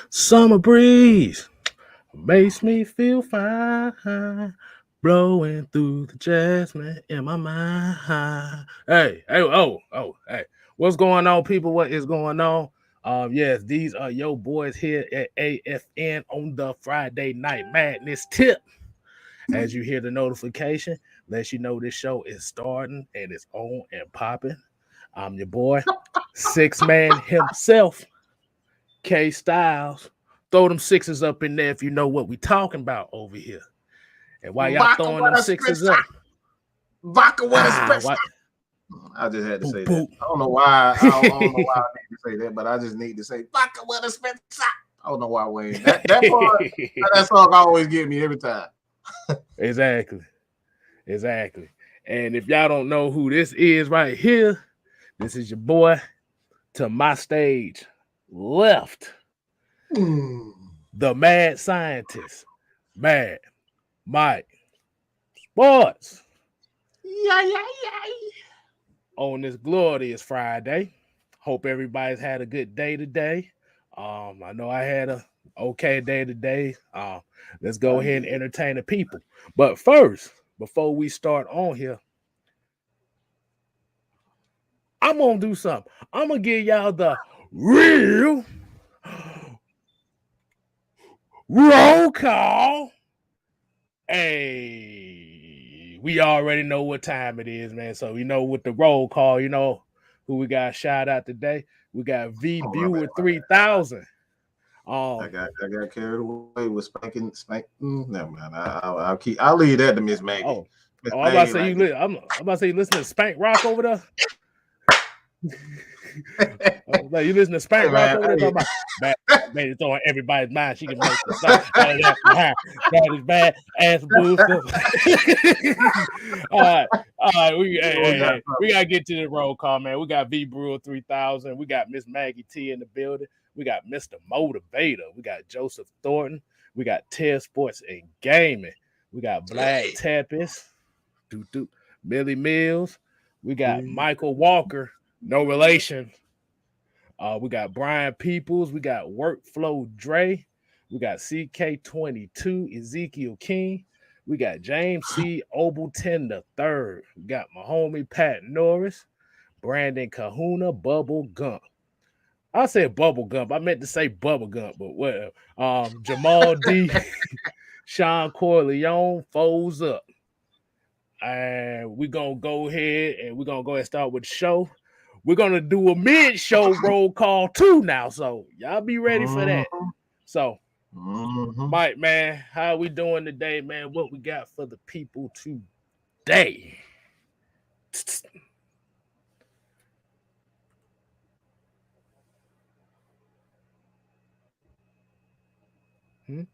Summer breeze makes me feel fine, blowing through the jasmine in my mind. Hey, what's going on, people? What is going on? Yes, these are your boys here at AFN on the Friday Night Madness tip. As you hear the notification, lets you know this show is starting and it's on and popping. I'm your boy, six man himself, K Styles. Throw them sixes up in there if you know what we talking about over here. And while y'all throwing them sixes up, vodka with espresso. I just had to say that. I don't know why. I don't know why I need to say that, but I just need to say vodka with espresso. I don't know why, Wayne. That part, that song always get me every time. Exactly. And if y'all don't know who this is right here, this is your boy to my stage left. The mad scientist, Mad Mike Sports. Yeah. On this glorious Friday. Hope everybody's had a good day today. I know I had a okay day today. Let's go ahead and entertain the people. But first, before we start on here, I'm gonna do something. I'm gonna give y'all the real roll call. Hey, we already know what time it is, man. So you know with the roll call, you know who we got shout out today. We got V Buer 3000. I got carried away with spanking. Never mind. I'll leave that to Miss Maggie. I'm about to say I'm about to say you listen to Spank Rock over there. Like you listen to Spank Rock over there. Man, it's on everybody's mind. She can make the song. That is bad ass bullshit. All right. We gotta get to the roll call, man. We got V Brewer 3000. We got Miss Maggie T in the building. We got Mr. Motivator. We got Joseph Thornton. We got Ted Sports and Gaming. We got Black Tappis. Millie Mills. We got Michael Walker. No relation. We got Brian Peoples. We got Workflow Dre. We got CK22 Ezekiel King. We got James C. Obleton III. We got my homie Pat Norris. Brandon Kahuna. Bubble Gump. I said Bubble Gump. I meant to say Bubble Gump, but whatever. Jamal D. Sean Corleone. Foes up. And we're going to go ahead and start with the show. We're going to do a mid-show roll call too now, so y'all be ready for that. So, Mike, man, how we doing today, man? What we got for the people today? You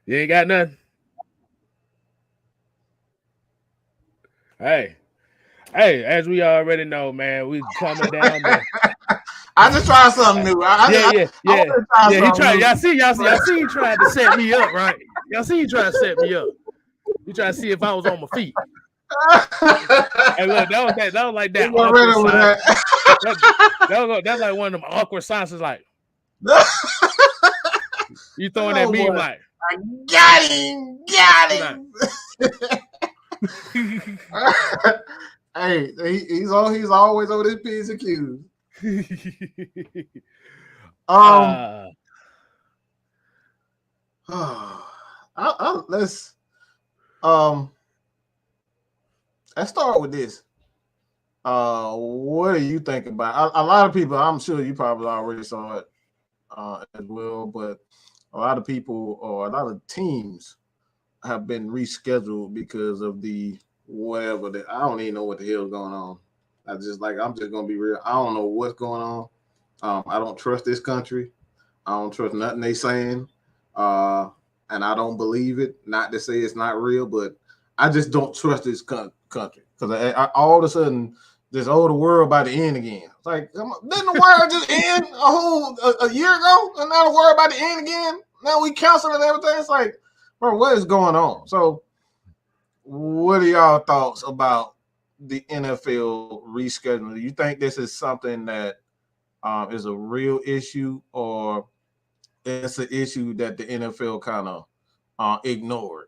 ain't got nothing? Hey, as we already know, man, we coming down there. I just tried something new. Yeah. He tried. Y'all see, he tried to set me up, right? Y'all see, he tried to set me up. He tried to see if I was on my feet. Hey, look, that was like that. That's like one of them awkward silences, like you throwing that meme, like I got him. Hey, he's always over this P's and Q's. Let's start with this. What do you think about? A lot of people, I'm sure you probably already saw it as well, but a lot of people or a lot of teams have been rescheduled because of the whatever. I don't even know what the hell is going on. I'm just gonna be real. I don't know what's going on. I don't trust this country. I don't trust nothing they saying, and I don't believe it. Not to say it's not real, but I just don't trust this country because all of a sudden this the world about to end again. It's like, didn't the world just end a year ago, and now the world about to end again? Now we canceling everything. It's like, bro, what is going on? So, what are y'all thoughts about the NFL rescheduling? Do you think this is something that is a real issue, or it's an issue that the NFL kind of ignored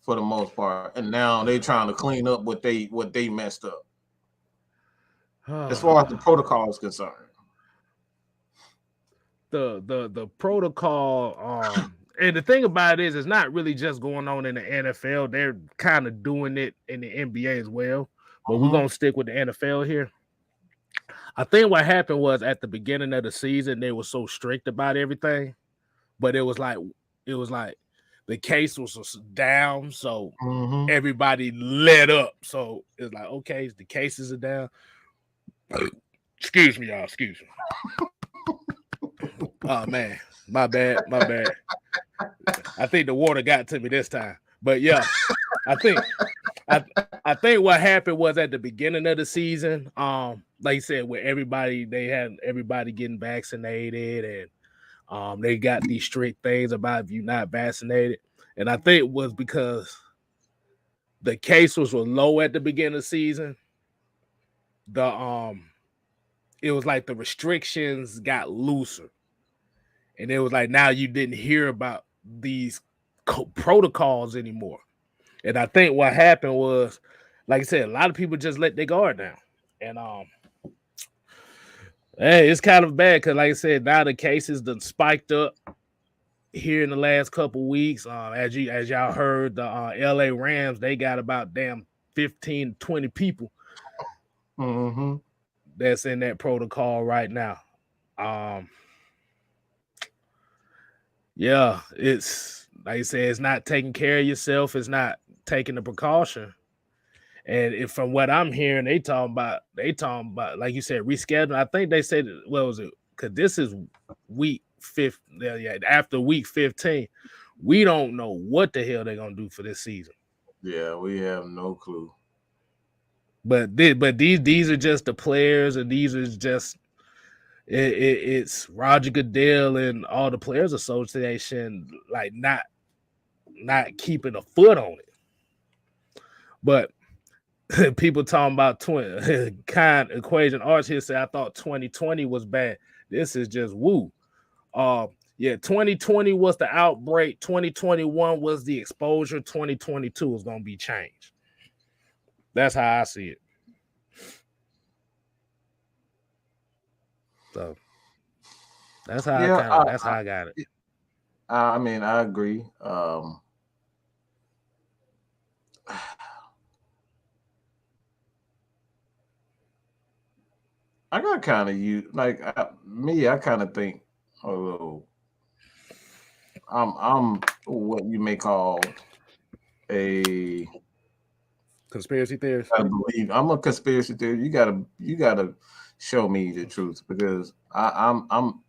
for the most part, and now they're trying to clean up what they messed up as far as the protocol is concerned? The protocol, and the thing about it is, it's not really just going on in the NFL. They're kind of doing it in the NBA as well. But we're gonna stick with the NFL here. I think what happened was at the beginning of the season, they were so strict about everything, but it was like the case was down, so everybody let up. So it's like, okay, the cases are down. Excuse me, y'all. Excuse me. Oh man, my bad. I think the water got to me this time. But yeah, I think what happened was at the beginning of the season, like you said, where they had everybody getting vaccinated, and they got these strict things about if you're not vaccinated. And I think it was because the cases were low at the beginning of the season. It was like the restrictions got looser. And it was like now you didn't hear about these protocols anymore. And I think what happened was, like I said, a lot of people just let their guard down. And hey, it's kind of bad because, like I said, now the cases done spiked up here in the last couple weeks. As y'all heard, the LA Rams, they got about 15, 20 people that's in that protocol right now. Yeah, it's like I said, it's not taking care of yourself. It's not taking the precaution. And from what I'm hearing, they talking about, like you said, rescheduling. I think they said, what was it? Because this is week 15. Yeah, after week 15, we don't know what the hell they're gonna do for this season. Yeah, we have no clue. But these are just the players, and these are just it's Roger Goodell and all the Players Association like not keeping a foot on it. But people talking about kind equation arts here say I thought 2020 was bad. This is just woo. Yeah, 2020 was the outbreak, 2021 was the exposure, 2022 is gonna be changed. That's how I see it. So that's how I got it. I mean, I agree. I got kind of I kind of think a little. I'm what you may call a conspiracy theorist. I believe I'm a conspiracy theorist. You gotta show me the truth, because I'm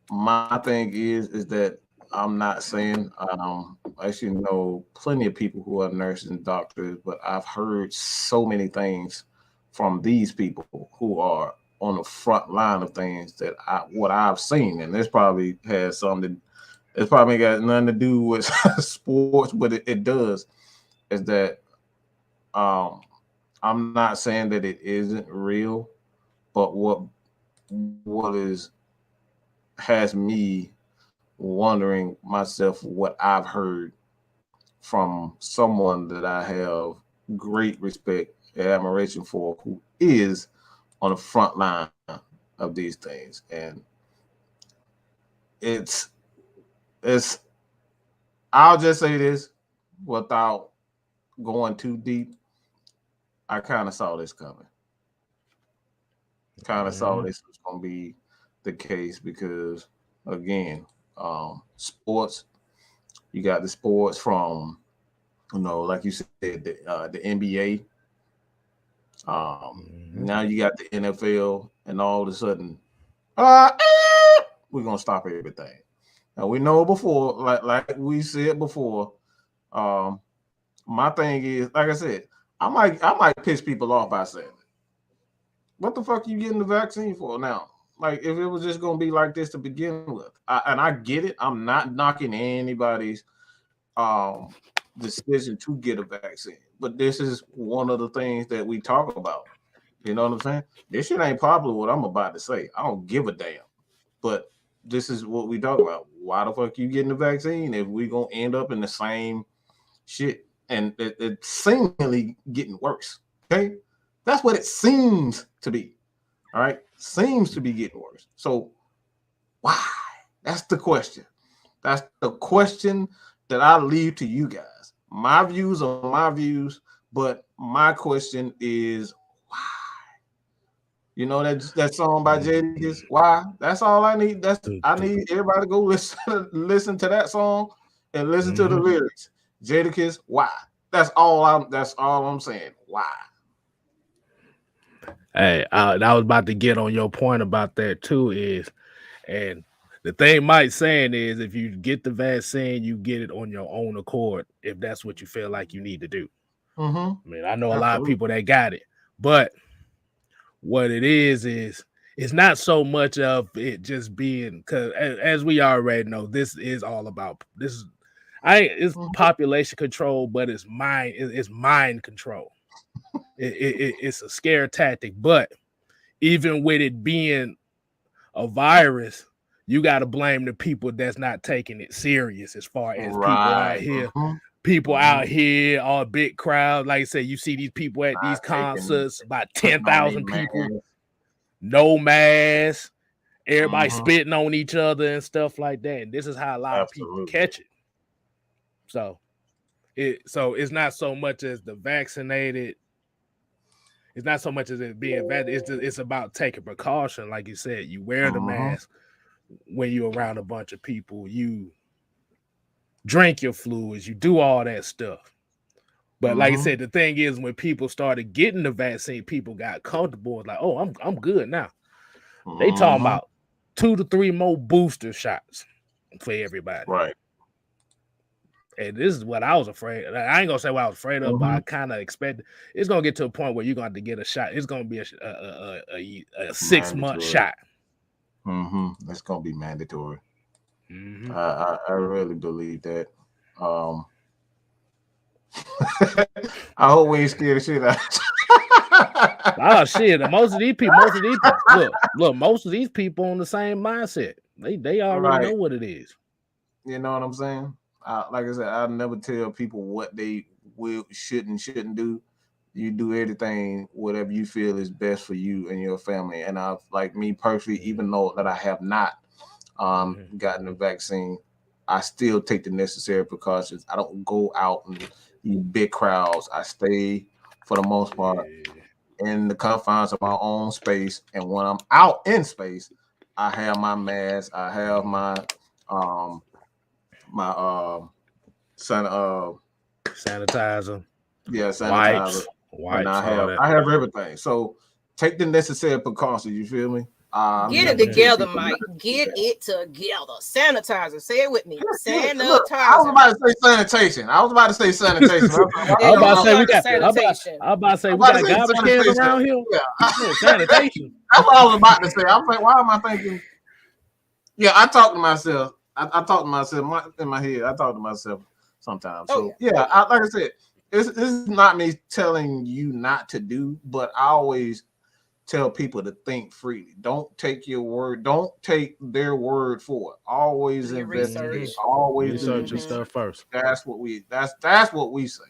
my thing is that I'm not saying I actually know plenty of people who are nurses and doctors, but I've heard so many things from these people who are on the front line of things that what I've seen, and this probably has something. It's probably got nothing to do with sports, but it does. Is that I'm not saying that it isn't real, but what has me wondering myself what I've heard from someone that I have great respect and admiration for, who is on the front line of these things. And it's I'll just say this without going too deep. I kind of saw this coming. Saw this was going to be the case because, again, sports, you got the sports from, like you said, the NBA. Now you got the NFL, and all of a sudden, we're going to stop everything. Now, we know before, like we said before, my thing is, like I said, I might piss people off by saying, what the fuck are you getting the vaccine for now? Like, if it was just going to be like this to begin with. And I get it. I'm not knocking anybody's decision to get a vaccine. but this is one of the things that we talk about. You know what I'm saying? This shit ain't popular. What I'm about to say, I don't give a damn. But this is what we talk about. Why the fuck you getting the vaccine if we gonna end up in the same shit? And it's seemingly getting worse. Okay, that's what it seems to be. All right, seems to be getting worse. So why? That's the question. That's the question that I leave to you guys. My views are my views, but my question is why? You know that song by Jadakiss, Why? That's all I need. I need everybody to go listen to that song and listen to the lyrics. Jadakiss, Why? That's all I'm saying. Why? Hey, I was about to get on your point about that too. And the thing Mike's saying is, if you get the vaccine, you get it on your own accord. If that's what you feel like you need to do. I mean, I know a lot of people that got it, but what it is it's not so much of it just being, because as we already know, this is all about this. It's population control, but it's mind control. It's a scare tactic. But even with it being a virus, you got to blame the people that's not taking it serious. As far as people out here, all big crowds. Like I said, you see these people at these concerts, about 10,000 people, no mask, everybody spitting on each other and stuff like that. And this is how a lot of people catch it. So it's not so much as the vaccinated. It's not so much as it being vaccinated. It's about taking precaution. Like you said, you wear the mask when you're around a bunch of people. You drink your fluids. You do all that stuff. But like I said, the thing is, when people started getting the vaccine, people got comfortable. Like, oh, I'm good now. They talking about 2 to 3 more booster shots for everybody. Right. And this is what I was afraid of. I ain't gonna say what I was afraid of, but I kind of expected it's gonna get to a point where you're going to get a shot. It's gonna be a 6-month shot. That's gonna be mandatory. I really believe that. I hope we ain't scared of shit out. Oh shit! Most of these people, look, most of these people on the same mindset. They already know what it is. You know what I'm saying? Like I said, I never tell people what they shouldn't do. You do everything, whatever you feel is best for you and your family. And I've, like me personally, even though that I have not gotten the vaccine, I still take the necessary precautions. I don't go out and eat big crowds. I stay, for the most part, in the confines of my own space. And when I'm out in space, I have my mask. I have my sanitizer. Yeah, sanitizer. Wipes. I have everything. So take the necessary precautions. You feel me? Get it together, Mike. Get it together. Sanitizer. Say it with me. Sanitizer. Look, I was about to say sanitation. I was about to say sanitation. I was about to say we got garbage cans around here. Yeah. Sanitation. That's what I was about to say. I'm like, why am I thinking? Yeah, I talk to myself. I talk to myself in my head. I talk to myself sometimes. So like I said, this is not me telling you not to do, but I always tell people to think freely. Don't take their word for it. Always investigate. Always research your stuff first. That's what we say.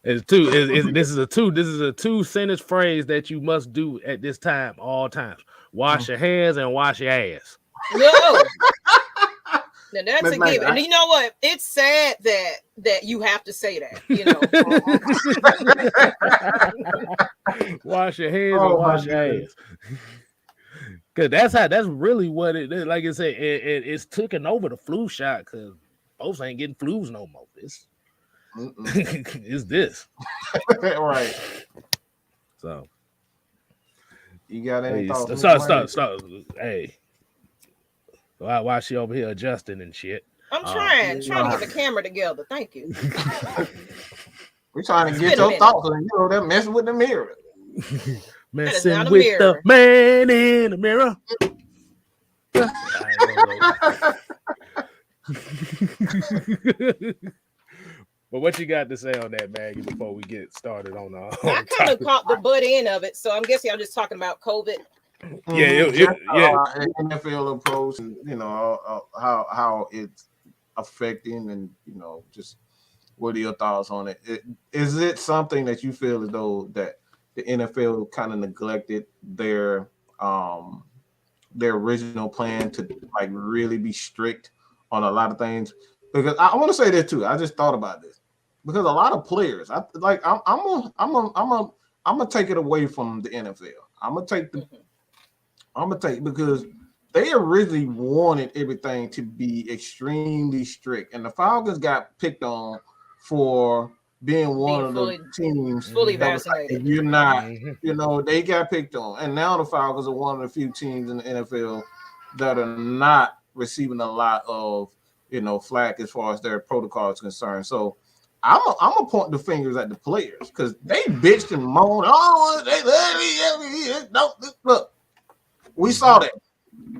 This is a 2-sentence phrase that you must do at this time, all times. Wash your hands and wash your ass. No. Now that's a given. And you know what? It's sad that you have to say that, you know. Wash your hands and wash your ass. Cause that's really what it is. Like I said, it's taking over the flu shot because folks ain't getting flus no more. It's this. Right. So you got any thoughts? Stop. Hey. Why she over here adjusting and shit? I'm trying to get the camera together. Thank you. We're trying to get your thoughts, and you know they're messing with the mirror. Messing with the man in the mirror. But what you got to say on that, Maggie, before we get started on I kind of caught the butt end of it, so I'm guessing I'm just talking about COVID. Yeah, NFL approach, and how it's affecting, and just what are your thoughts on it? Is it something that you feel as though that the NFL kind of neglected their original plan to like really be strict on a lot of things? Because I want to say that too. I just thought about this because a lot of players, I'm gonna take it away from the NFL. I'm gonna take because they originally wanted everything to be extremely strict, and the Falcons got picked on for being one of the teams fully vaccinated. Like, you're not, they got picked on, and now the Falcons are one of the few teams in the NFL that are not receiving a lot of flack as far as their protocol is concerned. So I'm gonna point the fingers at the players because they bitched and moaned. Look, we saw that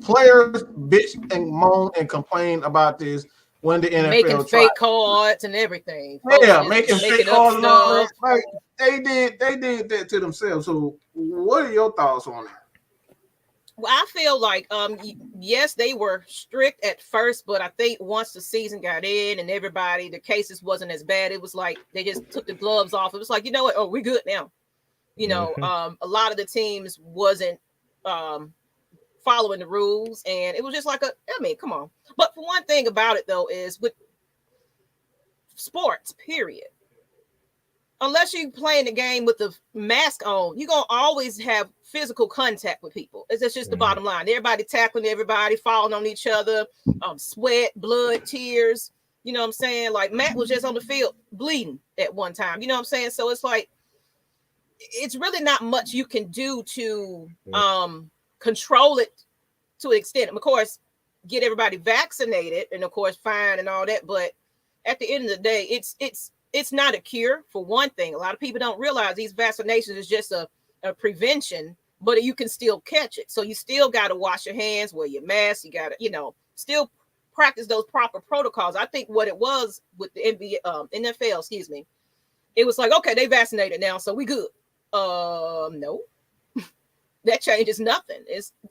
players bitch and moan and complain about this when the NFL making fake cards and everything. Yeah, making fake cards and all that. Like they did that to themselves. So what are your thoughts on that? Well, I feel like yes, they were strict at first, but I think once the season got in and the cases wasn't as bad, it was like they just took the gloves off. It was like, you know what? Oh, we're good now. A lot of the teams wasn't following the rules, and it was just like come on. But for one thing about it though is with sports, period, unless you playing the game with the mask on, you're gonna always have physical contact with people. That's just the bottom line. Everybody tackling everybody, falling on each other, sweat, blood, tears. You know what I'm saying? Like Matt was just on the field bleeding at one time. You know what I'm saying? So it's like it's really not much you can do to control it to an extent. Of course, get everybody vaccinated and of course fine and all that. But at the end of the day, it's not a cure for one thing. A lot of people don't realize these vaccinations is just a prevention, but you can still catch it. So you still got to wash your hands, wear your mask. You got to, still practice those proper protocols. I think what it was with the NFL, excuse me, it was like, okay, they vaccinated now, so we good. No. That changes nothing.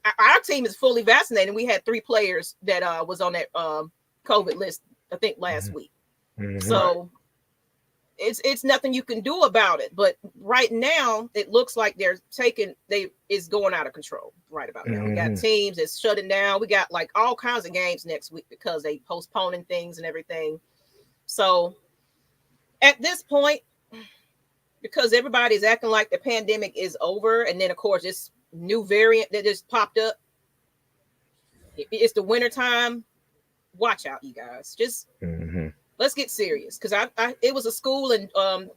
Our team is fully vaccinated. We had 3 players that was on that COVID list, I think, last week. So it's nothing you can do about it. But right now, it looks like it's going out of control right about now. We got teams that's shutting down. We got like all kinds of games next week because they postponing things and everything. So at this point, because everybody's acting like the pandemic is over, and then of course this new variant that just popped up, it's the winter time. Watch out, you guys. Just let's get serious, because it was a school in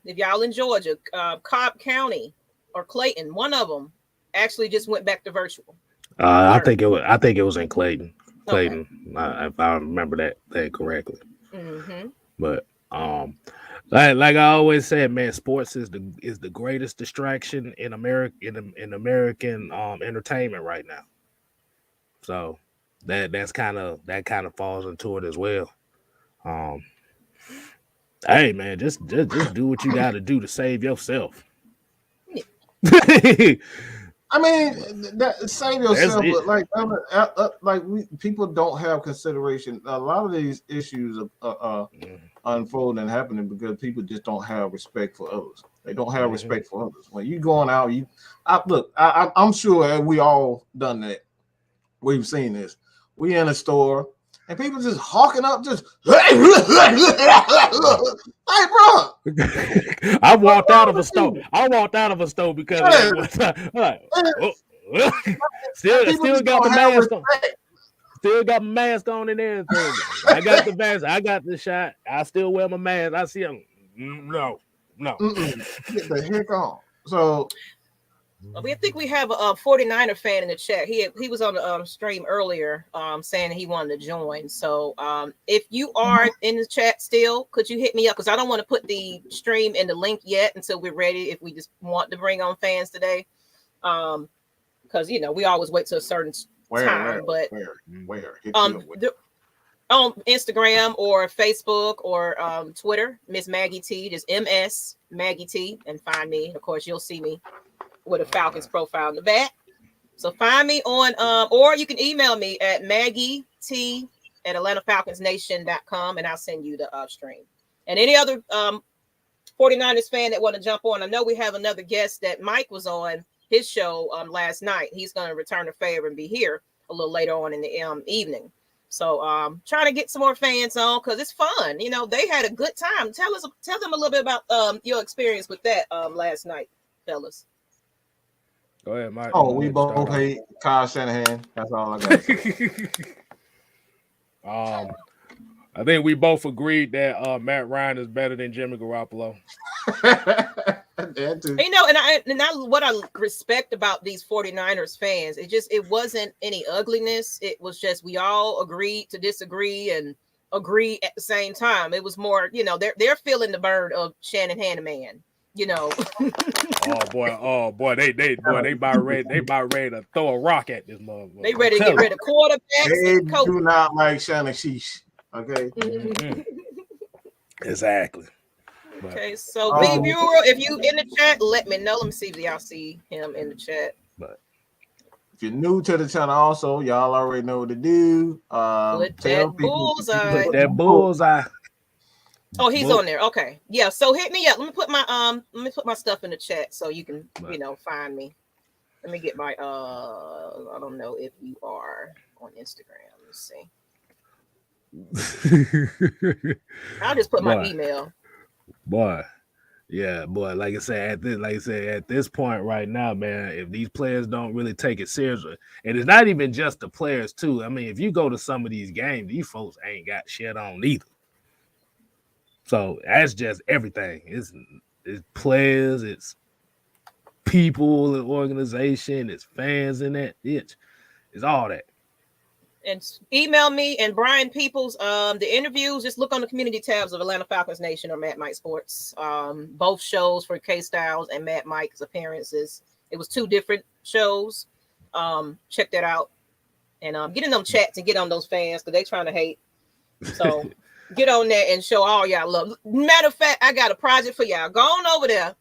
if y'all in Georgia, Cobb County or Clayton, one of them actually just went back to virtual. I think it was in Clayton. Okay. If I remember that correctly. But like I always said, man, sports is the greatest distraction in America in American entertainment right now. So that kind of falls into it as well. Hey man, just do what you got to do to save yourself. I mean, save yourself, but people don't have consideration. A lot of these issues are unfolding and happening because people just don't have respect for others. They don't have respect for others. When you going out, I'm sure we all done that. We've seen this. We in a store and people just hawking up, just hey, bro. I walked out of a store because still got the mask on. Still got my mask on and everything. I got the mask. I got the shot. I still wear my mask. I see him. No. Get the heck on. So I think we have a 49er fan in the chat. He was on the stream earlier saying he wanted to join. So if you are in the chat still, could you hit me up? Because I don't want to put the stream in the link yet until we're ready, if we just want to bring on fans today. Because, we always wait till a certain time. Where? on Instagram or Facebook or Twitter, Miss Maggie T, just MS Maggie T, and find me. Of course, you'll see me with a Falcons profile in the back. So find me on, or you can email me at maggiet@atlantafalconsnation.com, and I'll send you the stream. And any other 49ers fan that want to jump on, I know we have another guest that Mike was on his show last night. He's going to return the favor and be here a little later on in the evening. So trying to get some more fans on because it's fun. You know, they had a good time. Tell them a little bit about your experience with that last night, fellas. Go ahead, Mike. Oh, we both hate Kyle Shanahan. That's all I got. I think we both agreed that Matt Ryan is better than Jimmy Garoppolo. You know, and I what I respect about these 49ers fans, it wasn't any ugliness. It was just we all agreed to disagree and agree at the same time. It was more, you know, they're feeling the burn of Shanahan man. You know. oh boy, they about ready to throw a rock at this motherfucker. They ready to get rid of quarterbacks. They do not like Shanahan. Okay. Mm-hmm. Exactly. Okay, so B Bureau, if you in the chat, let me know. Let me see if y'all see him in the chat. But if you're new to the channel, also y'all already know what to do. Put that bullseye. Put that bullseye. Oh, he's on there. Okay, yeah. So hit me up. Let me put my stuff in the chat so you can find me. Let me get my I don't know if you are on Instagram. Let's see. I'll just put my email. Boy, like I said, at this point right now, man, if these players don't really take it seriously, and it's not even just the players too. I mean, if you go to some of these games, these folks ain't got shit on either. So that's just everything. It's players, it's people, and organization, it's fans in that. It's all that. And email me and Brian Peoples. The interviews, just look on the community tabs of Atlanta Falcons Nation or Matt Mike Sports. Both shows for K Styles and Matt Mike's appearances. It was 2 different shows. Check that out. And get in them chats and get on those fans because they trying to hate. So get on there and show all y'all love. Matter of fact, I got a project for y'all. Go on over there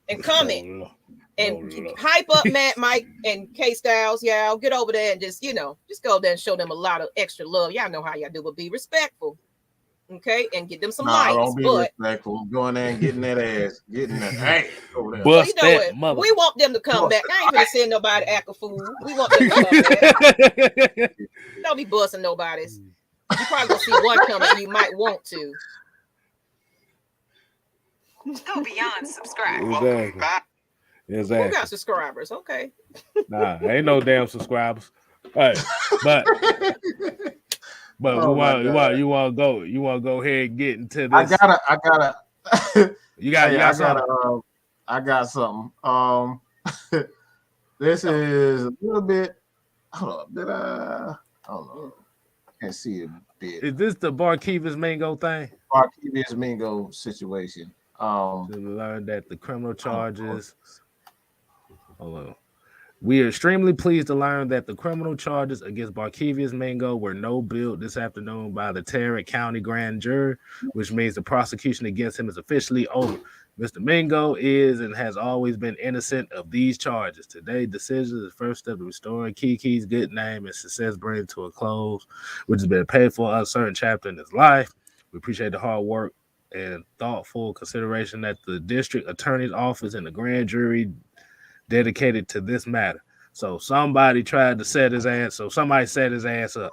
and comment. And hype up Matt, Mike, and K Styles. Y'all get over there and just go there and show them a lot of extra love. Y'all know how y'all do, but be respectful. Okay, and get them some likes. Don't be respectful. Going there and getting that ass, getting that ass over there. Bust well, that mother. We want them to come back. I ain't gonna send nobody act a fool. We want them to come back. Don't be busting nobody's. You probably gonna see one coming. You might want to. Go beyond subscribe. Exactly. Who got subscribers? Okay. Nah, ain't no damn subscribers. All right, but you want to go ahead and get into this. I gotta. I got something. This is a little bit. Hold up, I don't know. I can't see a bit. Is this the Barkevius Mingo thing? Barkevius Mingo situation. To learn that the criminal charges. Hello. We are extremely pleased to learn that the criminal charges against Barkevius Mingo were no billed this afternoon by the Tarrant County Grand Jury, which means the prosecution against him is officially over. Mr. Mingo is and has always been innocent of these charges. Today's decision is the first step to restoring Kiki's good name and success bringing to a close, which has been a painful, uncertain chapter in his life. We appreciate the hard work and thoughtful consideration that the district attorney's office and the grand jury dedicated to this matter. So somebody tried to set his ass. So somebody set his ass up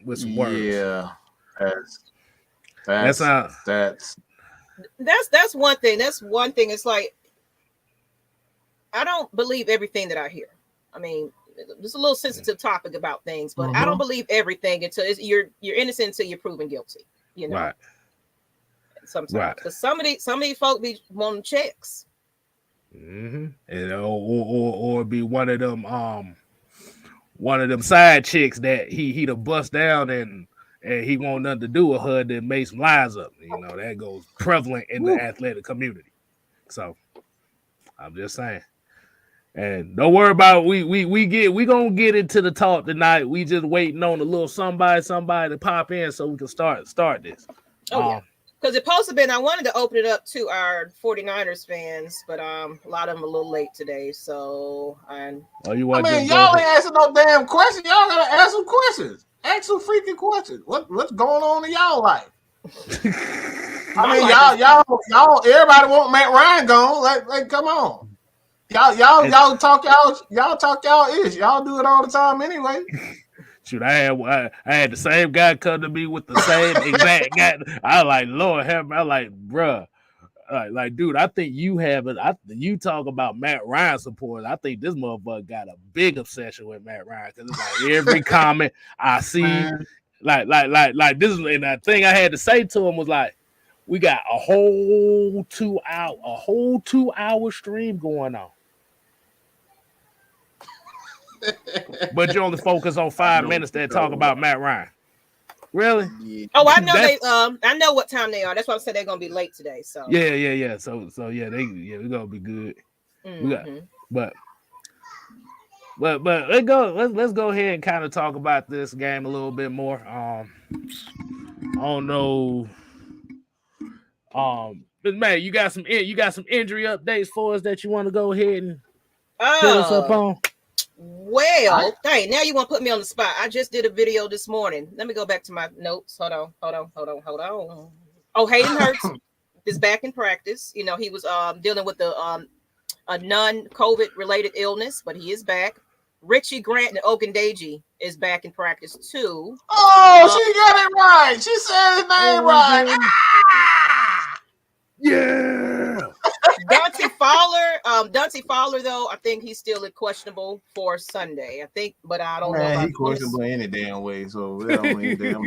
with some words. Yeah, that's one thing. That's one thing. It's like I don't believe everything that I hear. I mean, it's a little sensitive topic about things, but I don't believe everything until you're innocent until you're proven guilty. You know, right? Sometimes because some of these folk be wanting checks. And or be one of them side chicks that he to bust down and he want nothing to do with her that makes some lies up. You know, that goes prevalent in the athletic community. So I'm just saying. And don't worry about it. We gonna get into the talk tonight. We just waiting on a little somebody to pop in so we can start this. Yeah. Because it supposed to been, I wanted to open it up to our 49ers fans, but a lot of them a little late today. So y'all ain't answering no damn questions. Y'all gotta ask some questions. Ask some freaking questions. What's going on in y'all life? Y'all everybody want Matt Ryan gone. Like come on. Y'all talk y'all ish. Y'all do it all the time anyway. Shoot, I had the same guy come to me with the same exact guy. I like, Lord have me. I like, bruh. Like, dude, I think you have it. You talk about Matt Ryan support. I think this motherfucker got a big obsession with Matt Ryan because it's like every comment I see, like this is, and the thing I had to say to him was like, we got a whole 2 hour stream going on. But you only focus on 5 minutes that talk about Matt Ryan. Really? Yeah. Oh, I know I know what time they are. That's why I said they're gonna be late today. So yeah. So we're gonna be good. Mm-hmm. But let's go ahead and kind of talk about this game a little bit more. I don't know. But man, you got some injury updates for us that you want to go ahead and hit us up on? Well, dang, now you want to put me on the spot. I just did a video this morning. Let me go back to my notes. Hold on. Oh, Hayden Hurst is back in practice. You know, he was dealing with a non-COVID related illness, but he is back. Richie Grant and Ogundeji is back in practice too. Oh, she got it right. She said his name right. Yeah. Dante Fowler, though, I think he's still questionable for Sunday. I think, but I don't know. He's questionable any damn way, so it don't mean damn.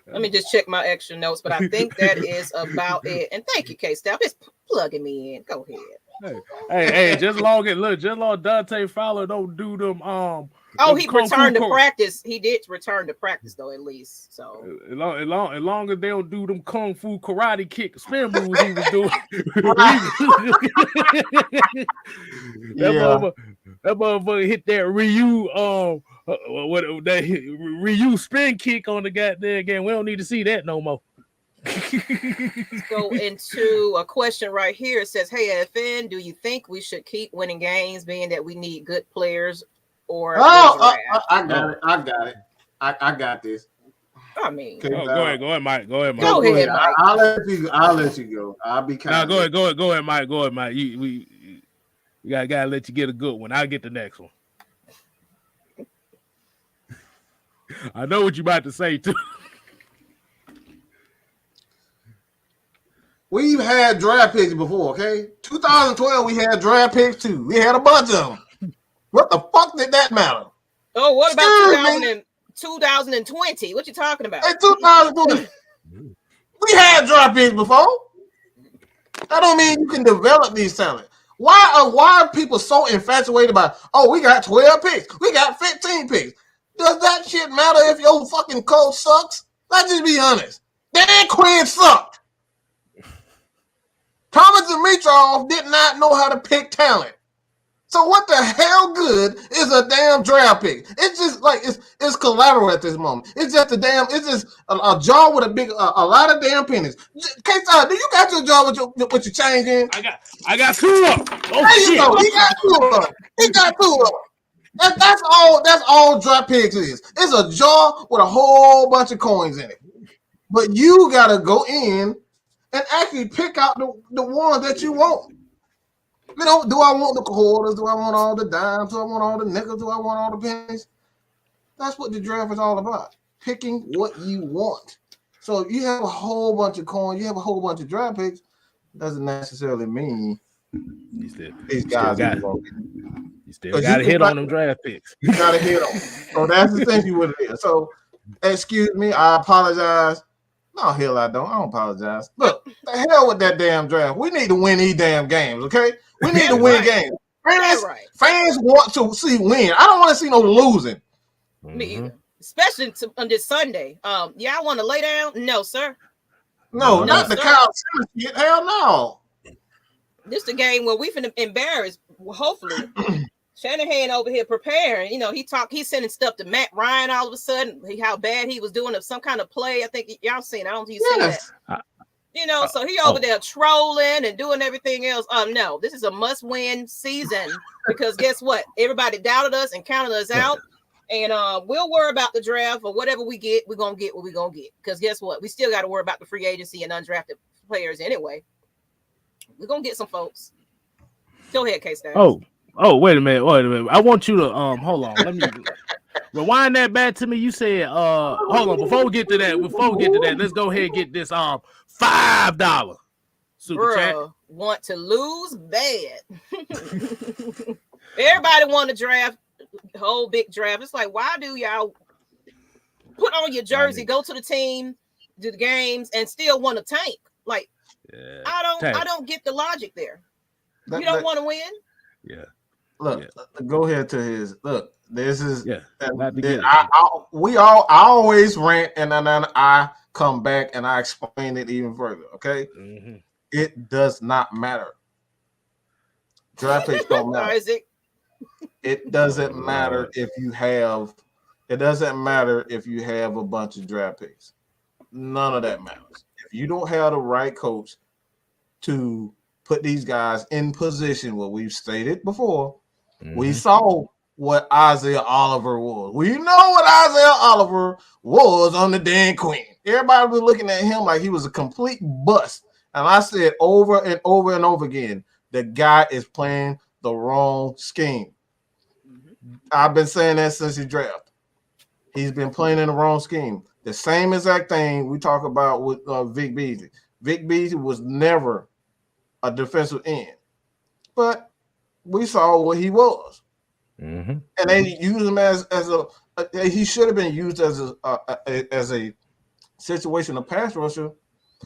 Let me just check my extra notes, but I think that is about it. And thank you, K-Step. It's plugging me in. Go ahead. Hey, just long Dante Fowler don't do them. He returned to practice. He did return to practice though, at least. So as long as they don't do them kung fu karate kick spin moves he was doing. That motherfucker hit that Ryu spin kick on the goddamn game. We don't need to see that no more. Let's go into a question right here. It says, "Hey FN, do you think we should keep winning games, being that we need good players?" Or I got it. I got this. I mean, go ahead, Mike. Go ahead, Mike. I'll let you go. I'll be kind. Go ahead, Mike. We gotta let you get a good one. I'll get the next one. I know what you about to say too. We've had draft picks before, okay? 2012, we had draft picks too. We had a bunch of them. What the fuck did that matter? Oh, what about 2020? What you talking about? In 2020, we had draft picks before. That don't mean you can develop these talents. Why are people so infatuated by, we got 12 picks, we got 15 picks? Does that shit matter if your fucking coach sucks? Let's just be honest. Dan Quinn sucked. Thomas Dimitrov did not know how to pick talent. So what the hell good is a damn draft pick? It's just like it's collateral at this moment. It's just a jar with a lot of damn pennies. K-Side, do you got your jar with your change in? I got 2 of them. There you go. He got 2 of them. That's all draft picks is. It's a jar with a whole bunch of coins in it. But you gotta go in and actually pick out the ones that you want. You know, do I want the quarters? Do I want all the dimes? Do I want all the nickels? Do I want all the pennies? That's what the draft is all about. Picking what you want. So if you have a whole bunch of coins, you have a whole bunch of draft picks, doesn't necessarily mean these guys got it. You still got to hit on them draft picks. You got to hit on them. So that's the thing you would do. So, excuse me, I apologize. No, hell I don't. I don't apologize. Look, the hell with that damn draft. We need to win these damn games, okay? We need to win games. Fans want to see win. I don't want to see no losing. Me either. Especially on this Sunday. I want to lay down? No, sir. No, not the Kyle Simmons shit. Hell no. This is the game where we finna embarrass. Hopefully, Shanahan over here preparing. You know, he's sending stuff to Matt Ryan all of a sudden. How bad he was doing of some kind of play. I think y'all seen. I don't think you seen that. You know, so he over there trolling and doing everything else. No, this is a must-win season because guess what? Everybody doubted us and counted us out. And we'll worry about the draft or whatever we get. We're gonna get what we're gonna get. Because guess what? We still got to worry about the free agency and undrafted players anyway. We're gonna get some folks. Go ahead, K-Stats. Oh, wait a minute. I want you to hold on. Let me rewind that back to me. You said hold on, before we get to that, let's go ahead and get this $5 super chat. Want to lose bad. Everybody want to draft, whole big draft. It's like, why do y'all put on your jersey, go to the team, do the games, and still want to tank? Like, I don't get the logic there. You don't want to win? Yeah. Look, go ahead to his look. This is I always rant and then I come back and I explain it even further. Okay, It does not matter. Draft picks don't matter. It doesn't matter if you have. It doesn't matter if you have a bunch of draft picks. None of that matters. If you don't have the right coach to put these guys in position, what we've stated before, we saw what Isaiah Oliver was. We know what Isaiah Oliver was on the Dan Quinn. Everybody was looking at him like he was a complete bust. And I said over and over and over again, the guy is playing the wrong scheme. I've been saying that since he drafted. He's been playing in the wrong scheme. The same exact thing we talk about with Vic Beasley. Vic Beasley was never a defensive end, but we saw what he was. And they used him as he should have been used as a situational pass rusher,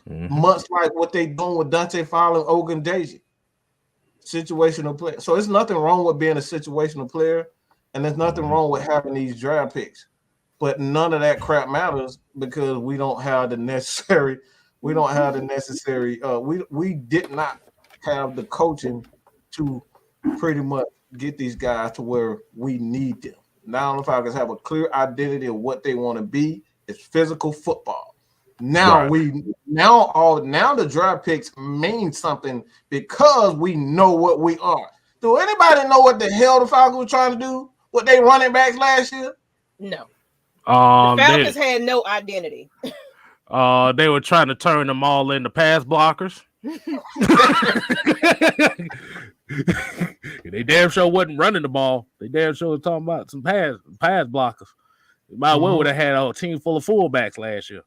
much like what they doing with Dante Fowler and Ogundeji. Situational player. So there's nothing wrong with being a situational player, and there's nothing wrong with having these draft picks. But none of that crap matters because we don't have the necessary. We don't have the necessary. We did not have the coaching to pretty much get these guys to where we need them. Now the Falcons have a clear identity of what they want to be. It's physical football. Now now the draft picks mean something because we know what we are. Do anybody know what the hell the Falcons were trying to do? What they running backs last year? No. The Falcons had no identity. They were trying to turn them all into pass blockers. They damn sure wasn't running the ball. They damn sure was talking about some pass blockers. They might well would have had a team full of fullbacks last year.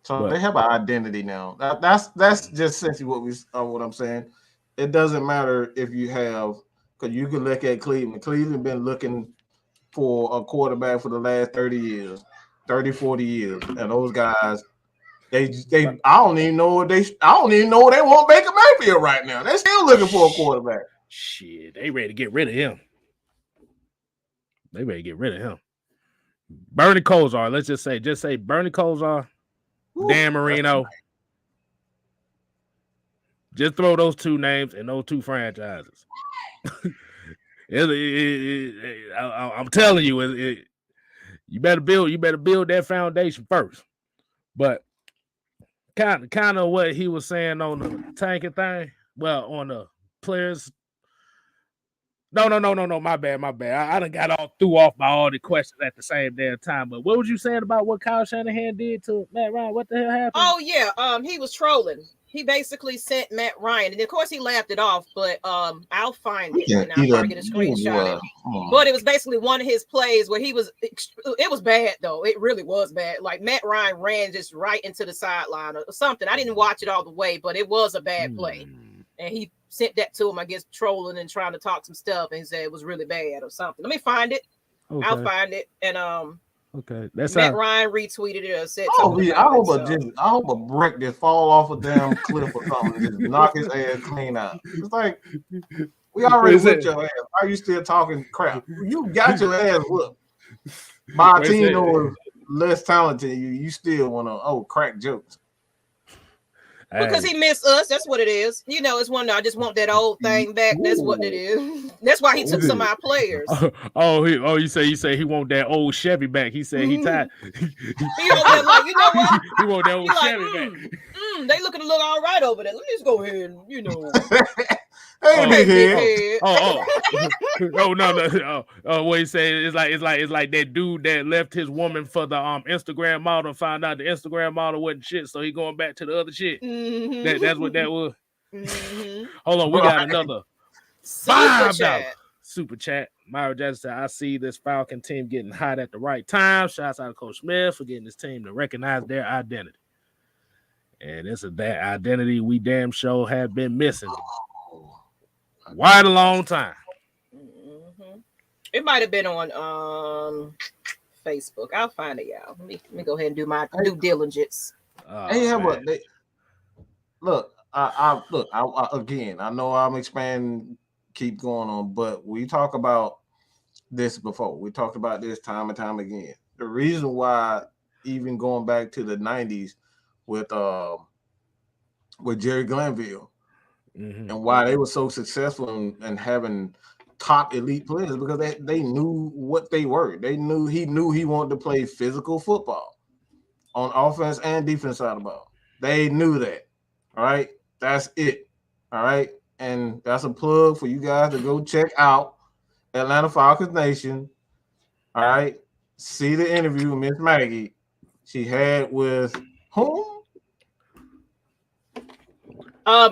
So they have an identity now. That's just essentially what I'm saying. It doesn't matter if you have, because you can look at Cleveland. Cleveland been looking for a quarterback for the last 30 years, 30, 40 years. And those guys, I don't even know what they want Baker Mayfield right now. They're still looking for a quarterback. Shit, they ready to get rid of him. Bernie Kosar, let's just say Bernie Kosar, Dan Marino. Just throw those two names and those two franchises. I'm telling you, you better build that foundation first. But kind of what he was saying on the tanking thing. Well, on the players. No. My bad. I done got all threw off by all the questions at the same damn time. But what was you saying about what Kyle Shanahan did to Matt Ryan? What the hell happened? Oh yeah, he was trolling. He basically sent Matt Ryan, and of course he laughed it off. But I'll find it and I'll probably get a screenshot. But it was basically one of his plays where it was bad though. It really was bad. Like Matt Ryan ran just right into the sideline or something. I didn't watch it all the way, but it was a bad play. And he sent that to him, I guess, trolling and trying to talk some stuff, and he said it was really bad or something. Let me find it. Okay. I'll find it. And okay, that's Matt Ryan retweeted it or said something. I hope a brick just fall off a damn cliff or something and just knock his ass clean out. It's like we already whipped your ass. Why are you still talking crap? You got your ass whooped by a team that was less talented than you. You still want to crack jokes. Because he missed us. That's what it is. You know, it's one. I just want that old thing back. That's what it is. That's why he took some of our players. You say he want that old Chevy back. He said he tired. He over there like, you know what? He want that old Chevy back. They looking to look all right over there. Let me just go ahead and, you know. What he said is like that dude that left his woman for the Instagram model and found out the Instagram model wasn't shit, so he going back to the other shit. Mm-hmm. That's what that was. Mm-hmm. Hold on, we got another $5 super chat. Myra Jackson said, I see this Falcon team getting hot at the right time. Shouts out to Coach Smith for getting this team to recognize their identity. And this is that identity we damn sure have been missing quite a long time. Mm-hmm. It might have been on Facebook. I'll find it, y'all. Let me go ahead and do my due diligence. Look, I again, I know I'm expanding, keep going on, but we talk about this before. We talked about this time and time again. The reason why, even going back to the 90s with Jerry Glanville, and why they were so successful in having top elite players, because they knew what they were. He knew he wanted to play physical football on offense and defense side of the ball. They knew that. All right. That's it. All right. And that's a plug for you guys to go check out Atlanta Falcons Nation. All right. See the interview Miss Maggie she had with whom?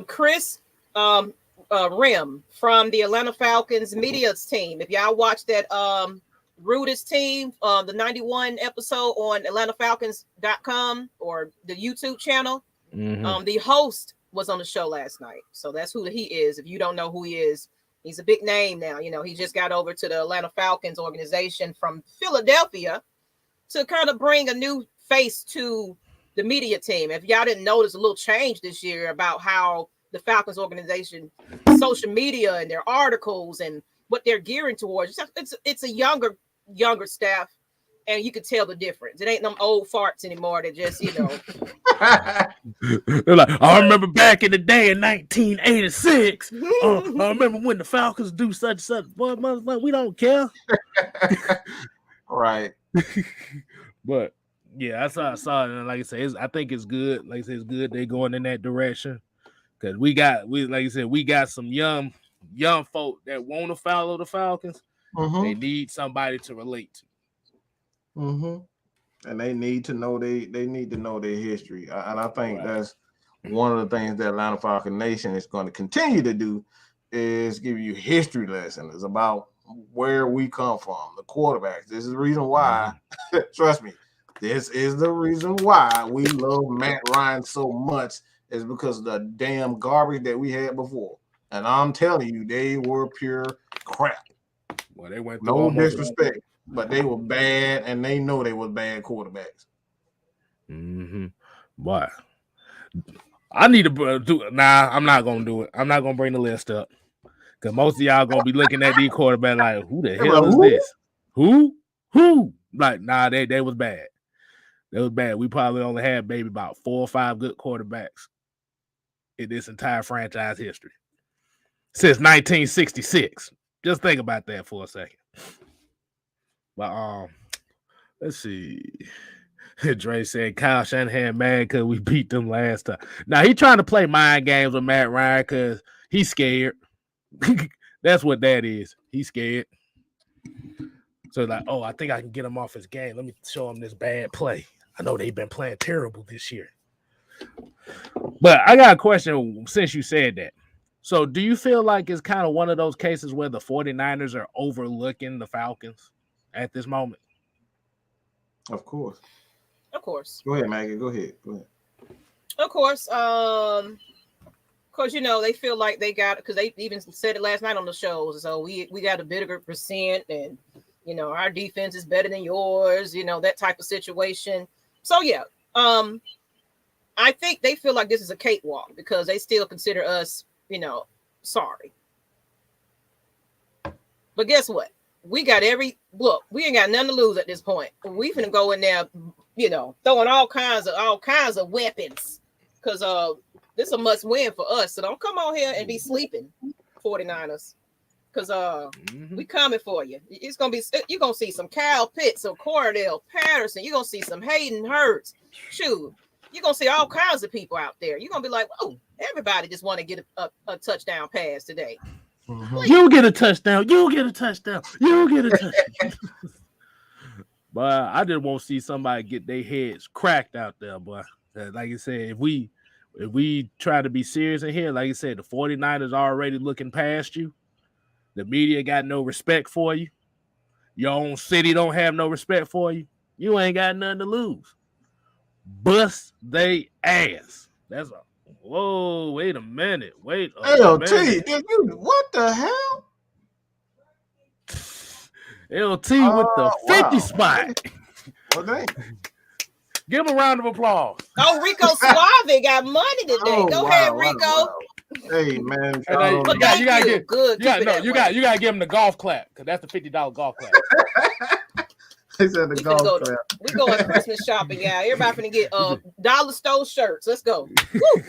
Chris Rim from the Atlanta Falcons media team. If y'all watch that Rudis team, the 91 episode on AtlantaFalcons.com or the YouTube channel, the host was on the show last night. So that's who he is. If you don't know who he is, he's a big name now. You know, he just got over to the Atlanta Falcons organization from Philadelphia to kind of bring a new face to the media team. If y'all didn't notice a little change this year about how the Falcons organization, social media and their articles and what they're gearing towards, it's a younger staff, and you can tell the difference. It ain't them old farts anymore that just, you know. They're like, I remember back in the day in 1986. I remember when the Falcons do such and such. Boy, motherfucker, we don't care. Right. But yeah, I saw it, and like I said, I think it's good. Like I said, it's good they're going in that direction, because we got some young folk that want to follow the Falcons. They need somebody to relate to. And they need to know they need to know their history, and I think that's one of the things that Atlanta Falcons Nation is going to continue to do, is give you history lessons about where we come from, the quarterbacks. This is the reason why. Trust me. This is the reason why we love Matt Ryan so much, is because of the damn garbage that we had before. And I'm telling you, they were pure crap. Well, they went no disrespect, but they were bad, and they know they were bad quarterbacks. But I need to do. Nah, I'm not gonna do it. I'm not gonna bring the list up, because most of y'all gonna be looking at these quarterbacks like, who the hell is this? Who? Like, nah, they was bad. It was bad. We probably only had maybe about 4 or 5 good quarterbacks in this entire franchise history since 1966. Just think about that for a second. But let's see. Dre said Kyle Shanahan mad because we beat them last time. Now he trying to play mind games with Matt Ryan because he's scared. That's what that is. He's scared. So like, oh, I think I can get him off his game. Let me show him this bad play. I know they've been playing terrible this year. But I got a question since you said that. So do you feel like it's kind of one of those cases where the 49ers are overlooking the Falcons at this moment? Of course. Go ahead, Maggie. Go ahead. Of course. Because, you know, they feel like they got, because they even said it last night on the shows. So we got a bigger percent, and, you know, our defense is better than yours, you know, that type of situation. So, yeah, I think they feel like this is a cakewalk because they still consider us, you know, sorry. But guess what? We got we ain't got nothing to lose at this point. We finna go in there, you know, throwing all kinds of weapons because this is a must win for us. So don't come on here and be sleeping, 49ers, because we coming for you. It's gonna be you're gonna see some Kyle Pitts, some Cordell Patterson. You're gonna see some Hayden Hurts. Shoot, you're gonna see all kinds of people out there. You're gonna be like, oh, everybody just want to get a touchdown pass today. You get a touchdown. You get a touchdown. You get a touchdown. But I just want to see somebody get their heads cracked out there, boy. Like you said, if we try to be serious in here, like you said, the 49ers already looking past you. The media got no respect for you. Your own city don't have no respect for you. You ain't got nothing to lose. Bust they ass. That's a whoa. Wait a minute. Wait a LT, minute. did you? What the hell? LT with the 50 spot. Well, dang. Give him a round of applause. Oh, Rico Suave got money today. Oh, Go wow, ahead, wow, Rico. wow. Hey man, Hey, But you thank gotta you. get Good. you Keep it that way. gotta give him the golf clap because that's the $50 golf clap. he said the We golf finna go. clap. We going Christmas shopping, yeah. Everybody finna get dollar store shirts. Let's go. Woo.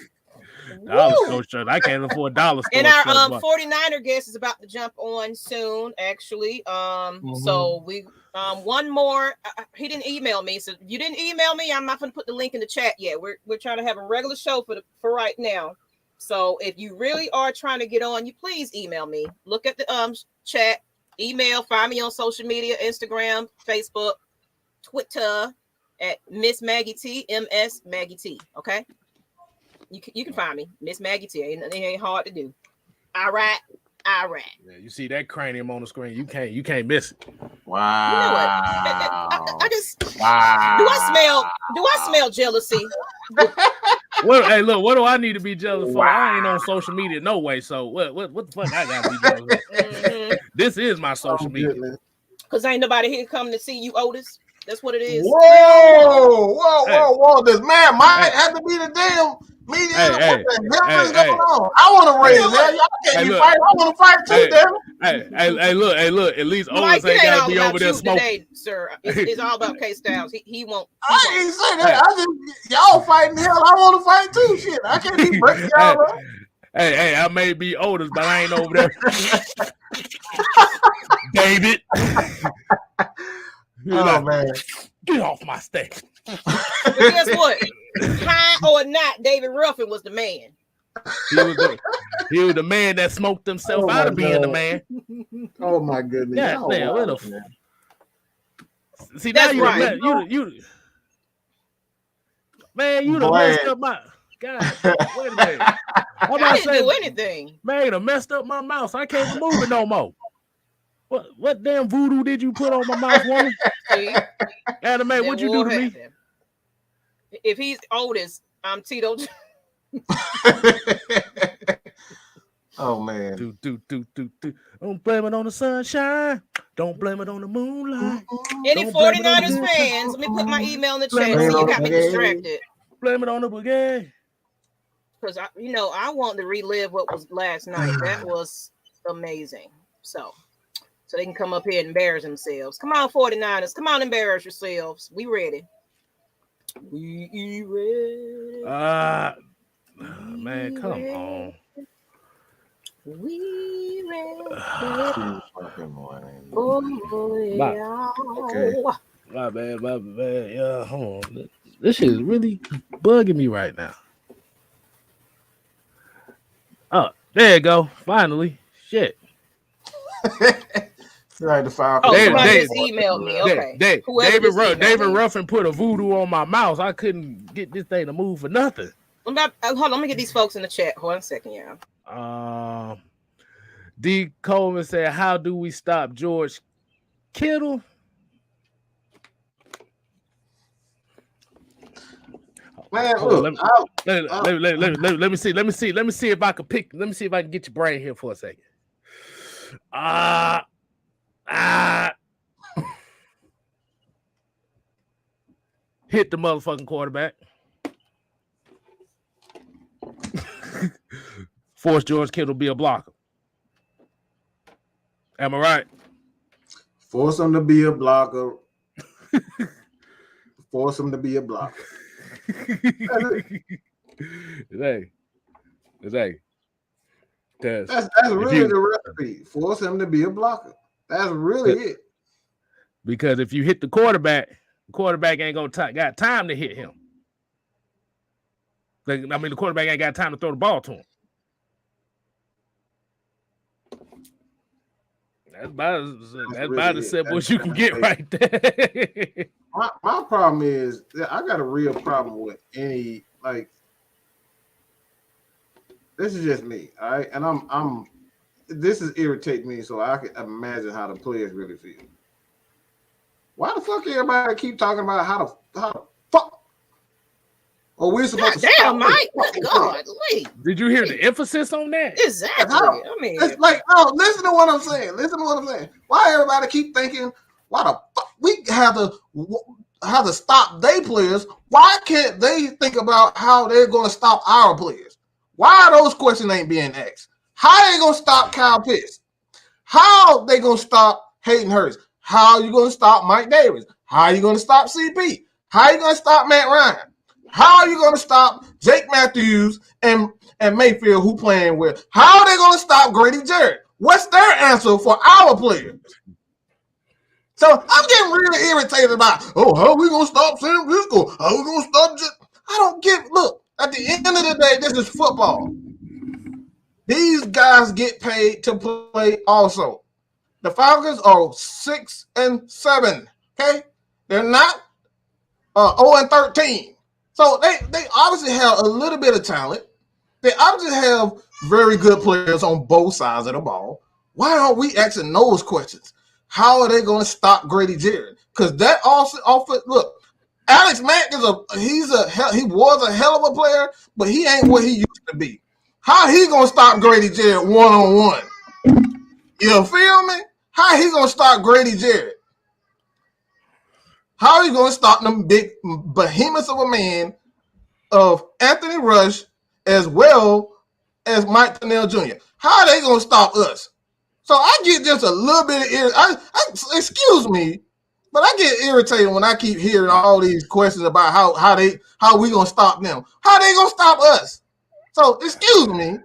Dollar Woo. store shirt. I can't afford dollar store And our shirt. But 49er guest is about to jump on soon, actually. So we one more. He didn't email me, so if you didn't email me, I'm not gonna put the link in the chat yet. We're trying to have a regular show for right now. So if you really are trying to get on, you please email me. Look at the chat, email, find me on social media, Instagram, Facebook, Twitter at Miss Maggie T, MS Maggie T. Okay. You can find me, Miss Maggie T. It ain't hard to do. All right. yeah, you see that cranium on the screen. You can't miss it. Wow. You know what? I just Wow. do I smell jealousy? Well, hey, look, what do I need to be jealous for? I ain't on social media no way. So what the fuck I gotta be jealous of? This is my social media. Because ain't nobody here coming to see you, Otis. That's what it is. Whoa. This man might have to be the damn media. What the hell is going on? I want to raise that. Y'all can't be fighting. I want to fight too, damn it. Hey, look. At least Mike, Otis ain't it ain't gotta all be about over there you smoking. today, sir. It's all about K Styles. He won't. I ain't say that. I just y'all fighting hell. I want to fight too. Shit, I can't be breaking y'all up. Hey, I may be Otis, but I ain't over there. David. Man. Get off my stage. But guess what? High or not, David Ruffin was the man. He was the man that smoked himself out of being the man. Oh my goodness. Yeah, see, that's now right. You done messed up my God. Wait a minute. I didn't do anything. Man, you done messed up my mouth. So I can't move it no more. What damn voodoo did you put on my mouth, woman? See? Anime, what'd you do to me? If he's Otis, I'm Tito. Oh man. Do. Don't blame it on the sunshine. Don't blame it on the moonlight. Any 49ers fans, let me put my email in the chat so you got me distracted. Blame it on the boogie. Because I want to relive what was last night. That was amazing. So they can come up here and embarrass themselves. Come on, 49ers. Come on, embarrass yourselves. We ready. We ready. Man, come on. We ready. Okay. My bad. Yeah, hold on. This shit is really bugging me right now. Oh, there you go. Finally. Shit. Right, the Falcons. Somebody just emailed me. Okay. David Ruffin put a voodoo on my mouse. I couldn't get this thing to move for nothing. Hold on, let me get these folks in the chat. Hold on a second, y'all. D. Coleman said, "How do we stop George Kittle?" Man, look, let me see if I can pick. Let me see if I can get your brain here for a second. Hit the motherfucking quarterback. Force George Kittle to be a blocker. Am I right? Force him to be a blocker. Force him to be a blocker. That's really the recipe. Force him to be a blocker. That's really it. Because if you hit the quarterback ain't gonna got time to hit him. The quarterback ain't got time to throw the ball to him. That's about as simple as you can get right there. My problem is I got a real problem with any like. This is just me, all right, and this is irritating me, so I can imagine how the players really feel. Why the fuck everybody keep talking about how the fuck? Oh, we're supposed to damn, Mike. God, did you hear the emphasis on that? Exactly. I mean, it's like, no, listen to what I'm saying. Why everybody keep thinking, why the fuck we have to stop their players? Why can't they think about how they're going to stop our players? Why those questions ain't being asked? How they going to stop Kyle Pitts? How they going to stop Hayden Hurst? How are you going to stop Mike Davis? How are you going to stop CP? How are you going to stop Matt Ryan? How are you going to stop Jake Matthews and Mayfield who playing with? How are they going to stop Grady Jarrett? What's their answer for our players? So I'm getting really irritated about, how are we going to stop San Francisco? How are we going to stop I don't get, look, at the end of the day, this is football. These guys get paid to play also. The Falcons are 6-7, okay? They're not 0-13. So they obviously have a little bit of talent. They obviously have very good players on both sides of the ball. Why aren't we asking those questions? How are they going to stop Grady Jarrett? Because that also look, Alex Mack he was a hell of a player, but he ain't what he used to be. How he going to stop Grady Jarrett one-on-one? You feel me? How he going to stop Grady Jarrett? How are you going to stop them big behemoths of a man of Anthony Rush as well as Mike Pennell Jr.? How are they going to stop us? So I get just a little bit of excuse me, but I get irritated when I keep hearing all these questions about how we going to stop them. How they going to stop us? So excuse me.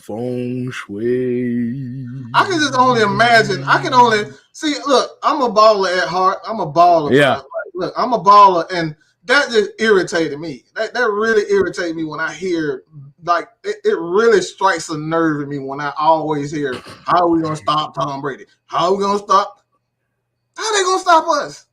Feng shui. I can just only imagine. I can only see. Look, I'm a baller at heart. I'm a baller. Yeah. Look, I'm a baller, and that just irritated me. That really irritated me when I hear like it really strikes a nerve in me when I always hear how are we gonna stop Tom Brady? How are we gonna stop? How are they gonna stop us?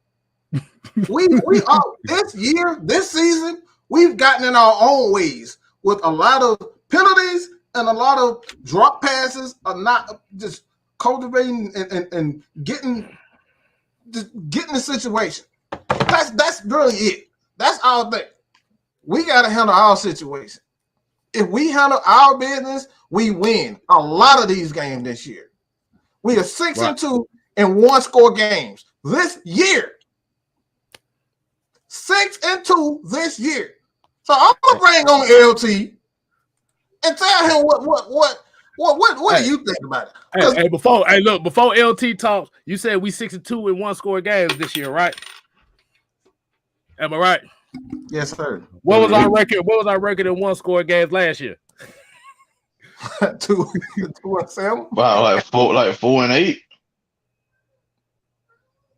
we are this season. We've gotten in our own ways with a lot of penalties. And a lot of drop passes are not just cultivating and getting the situation. That's really it. That's our thing. We got to handle our situation. If we handle our business, we win a lot of these games this year. We are 6-2 in one-score games this year. 6-2 this year. So I'm gonna bring on LT. And tell him what do you think about it? Before LT talks, you said we 6-2 in one-score games this year, right? Am I right? Yes, sir. What was our record? What was our record in one-score games last year? 2-7. Wow, like 4-8.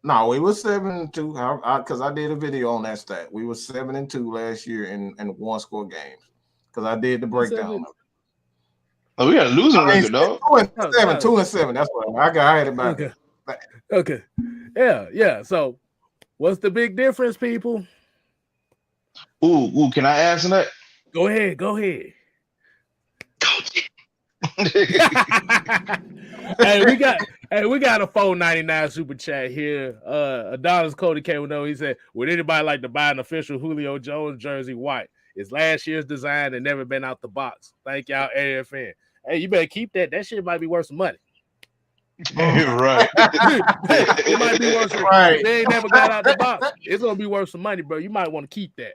No, we were 7-2. Because I did a video on that stat. We were 7-2 last year in one-score games. Because I did the breakdown. Oh, we got a losing record, dog. 2-7. That's what I had it back. Okay. Yeah. So, what's the big difference, people? Ooh, can I answer that? Go ahead. Coach. Hey, we got a $4.99 super chat here. Adonis Cody came with he said, would anybody like to buy an official Julio Jones jersey white? It's last year's design and never been out the box. Thank y'all, AFN. Hey, you better keep that. That shit might be worth some money. Right. It might be worth some money. They ain't never got out the box. It's gonna be worth some money, bro. You might want to keep that.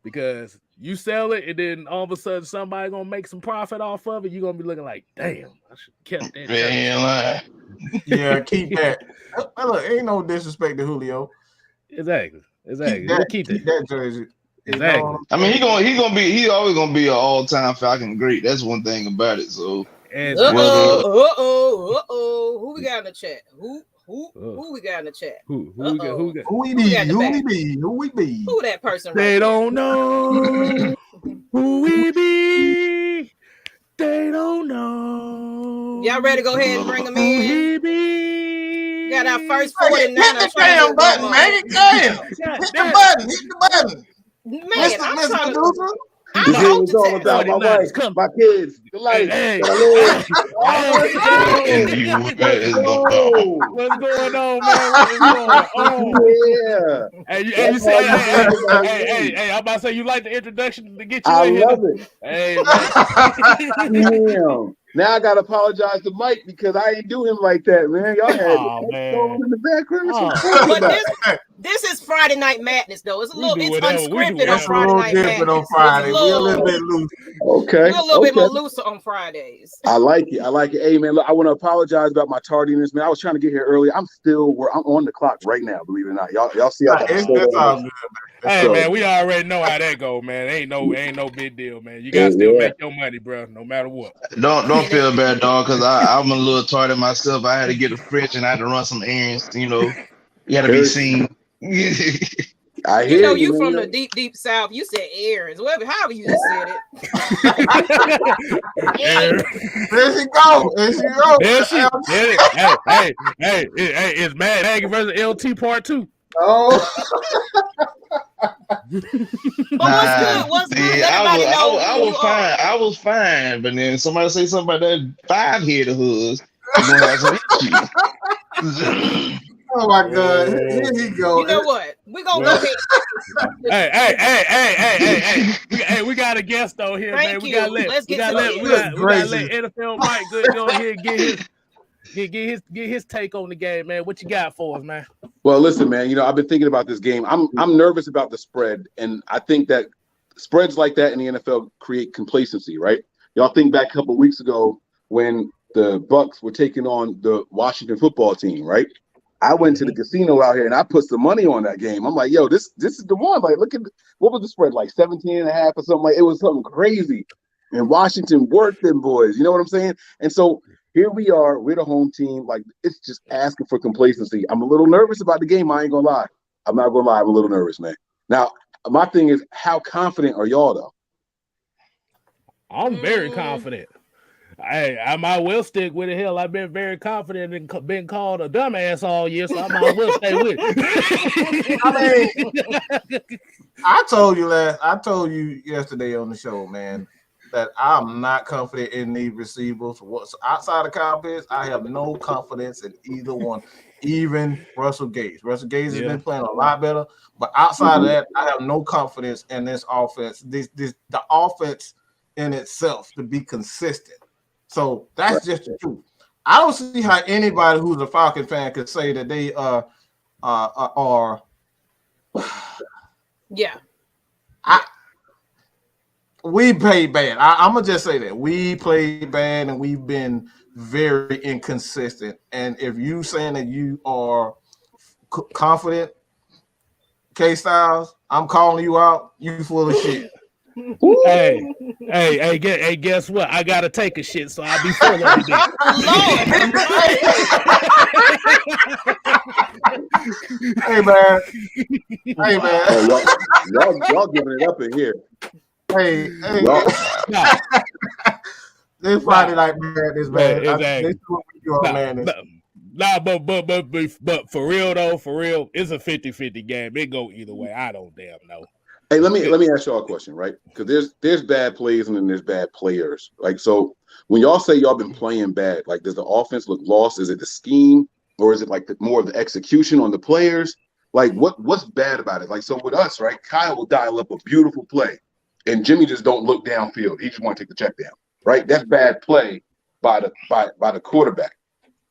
Because you sell it and then all of a sudden somebody gonna make some profit off of it. You're gonna be looking like, damn, I should have kept that. Yeah, keep that. Look, ain't no disrespect to Julio. Exactly. Keep that jersey. Exactly. I mean, he always gonna be an all-time Falcon great. That's one thing about it. So Who we got in the chat? Who we got in the chat? Who we be? Who that person? They don't know who we be. They don't know. Y'all ready to go ahead and bring them in? Got our first 49. Hit the damn button, man. Damn. Hit the button. Man, Mr. Producer. It's all about my wife, my kids, the life. What's going on, man? Yeah. Hey, you say, hey, I'm about to say you like the introduction to get you I in here. love it. Hey, man. Damn. Now I gotta apologize to Mike because I ain't do him like that, man. Y'all had in the background. But this is Friday Night Madness, though. It's unscripted on Friday Night Madness. On Friday. We're a little bit loose. Okay. We're a little bit more looser on Fridays. I like it. Hey, man, look, I want to apologize about my tardiness, man. I was trying to get here early. I'm on the clock right now, believe it or not. Y'all see how it's all good, man. Hey, man, we already know how that go, man. Ain't no big deal, man. You gotta still make your money, bro, no matter what. Don't feel bad, dog, because I'm a little tardy myself. I had to get a fridge and I had to run some errands. You know, you had to be seen. I hear you from the deep south. You said errands, however you just said it. There she go. Hey, it's Mad Aggie versus LT Part 2. Oh. What's good? I was fine, but then somebody say something about that 5-headed hoods. Oh my God! Here he go. You know what? We're gonna go ahead. Hey, we got a guest though here, man. We gotta let NFL Mike go ahead and get his take on the game, man. What you got for us, man? Well, listen, man. I've been thinking about this game. I'm nervous about the spread, and I think that spreads like that in the NFL create complacency, right? Y'all think back a couple of weeks ago when the Bucs were taking on the Washington football team, right? I went to the casino out here and I put some money on that game. I'm like, yo, this is the one. Like, look at what was the spread, like 17.5 or something. Like, it was something crazy. And Washington worked them boys. You know what I'm saying? And so here we are. We're the home team. Like, it's just asking for complacency. I'm a little nervous about the game. I ain't gonna lie. I'm not gonna lie. I'm a little nervous, man. Now, my thing is, how confident are y'all though? I'm very confident. I might well stick with it. Hell, I've been very confident and been called a dumbass all year, so I might as well stay with it. I told you yesterday on the show, man, that I'm not confident in these receivers. What's outside of Kyle Pitts, I have no confidence in either one, even Russell Gage. Russell Gage has been playing a lot better, but outside of that, I have no confidence in this offense. The offense in itself to be consistent. So that's just the truth. I don't see how anybody who's a Falcon fan could say that they are. Yeah. We played bad. I'm gonna just say that we played bad and we've been very inconsistent. And if you saying that you are confident, K Styles, I'm calling you out. You full of shit. Hey, guess what? I gotta take a shit, so I'll be full of it. Hey man. Y'all giving it up in here. Hey. This Friday Night Madness, man. But for real though, it's a 50-50 game. It go either way. I don't damn know. Hey, let me ask y'all a question, right? Because there's bad plays and then there's bad players. Like, so when y'all say y'all been playing bad, like, does the offense look lost? Is it the scheme, or is it like more of the execution on the players? Like, what's bad about it? Like, so with us, right? Kyle will dial up a beautiful play, and Jimmy just don't look downfield. He just want to take the check down, right? That's bad play by the quarterback,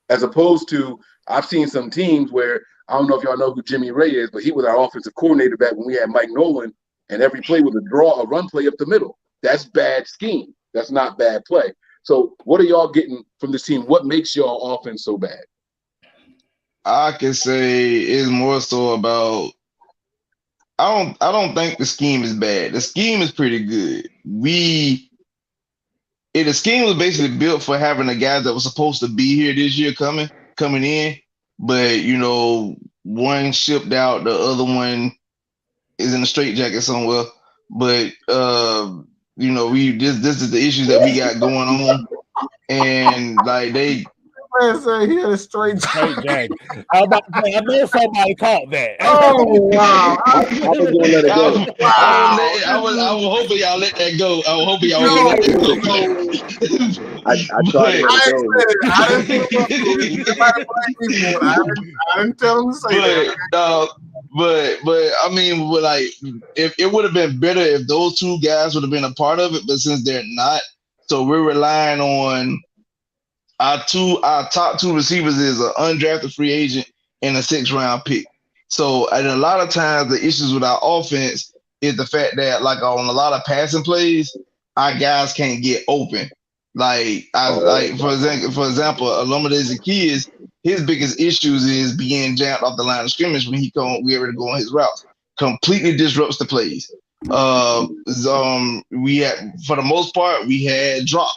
as opposed to I've seen some teams where I don't know if y'all know who Jimmy Ray is, but he was our offensive coordinator back when we had Mike Nolan. And every play was a run play up the middle. That's bad scheme. That's not bad play. So what are y'all getting from this team? What makes y'all offense so bad? I can say it's more so about I don't think the scheme is bad. The scheme is pretty good. The scheme was basically built for having the guys that were supposed to be here this year coming in, but one shipped out, the other one is in a straitjacket somewhere. But this is the issues that we got going on, and like they. Say he had a straight jacket. I know somebody caught that. Oh wow! I was gonna let it go. I was hoping y'all let that go. I was hoping y'all let that go. I tried to let I didn't tell him to say that. But I mean, if it would have been better if those two guys would have been a part of it, but since they're not, so we're relying on our top two receivers is an undrafted free agent and a 6th-round pick. So, and a lot of times the issues with our offense is the fact that, like on a lot of passing plays, our guys can't get open. For example, Alumida Zacchaeus, his biggest issues is being jammed off the line of scrimmage when we're ready to go on his routes. Completely disrupts the plays. We had, for the most part, we had drop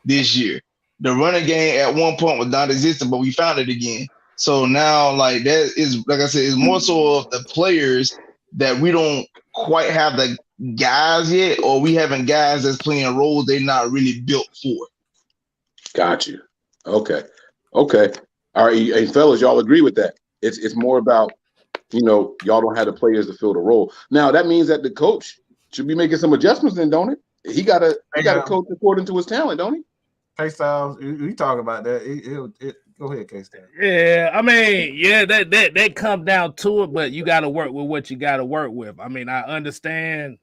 this year. The running game at one point was non-existent, but we found it again. So now, that is, like I said, it's more so of the players that we don't quite have the guys yet, or we having guys that's playing roles they're not really built for. Got you. Okay. All right, hey, fellas, y'all agree with that? It's more about, y'all don't have the players to fill the role. Now that means that the coach should be making some adjustments, then, don't it? He got to coach according to his talent, don't he? K-Styles, we talk about that. Go ahead, K-Styles. Yeah, I mean, that comes down to it, but you got to work with what you got to work with. I mean, I understand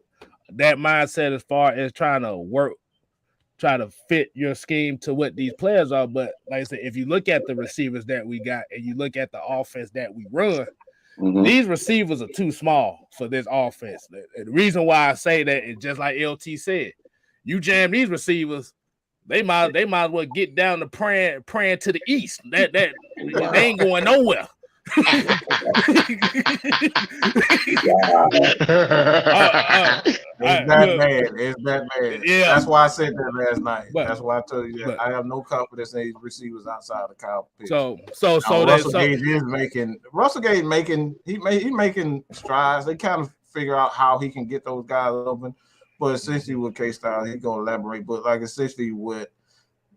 that mindset as far as trying to fit your scheme to what these players are. But like I said, if you look at the receivers that we got and you look at the offense that we run, these receivers are too small for this offense. The reason why I say that is just like LT said, you jam these receivers, they might as well get down to praying to the east. That they ain't going nowhere. It's that bad. Yeah, that's why I said that last night. That's why I told you that I have no confidence in these receivers outside of Kyle Pitts. Russell Gage making strides. They kind of figure out how he can get those guys open. But essentially with K-Style, he's going to elaborate. But essentially what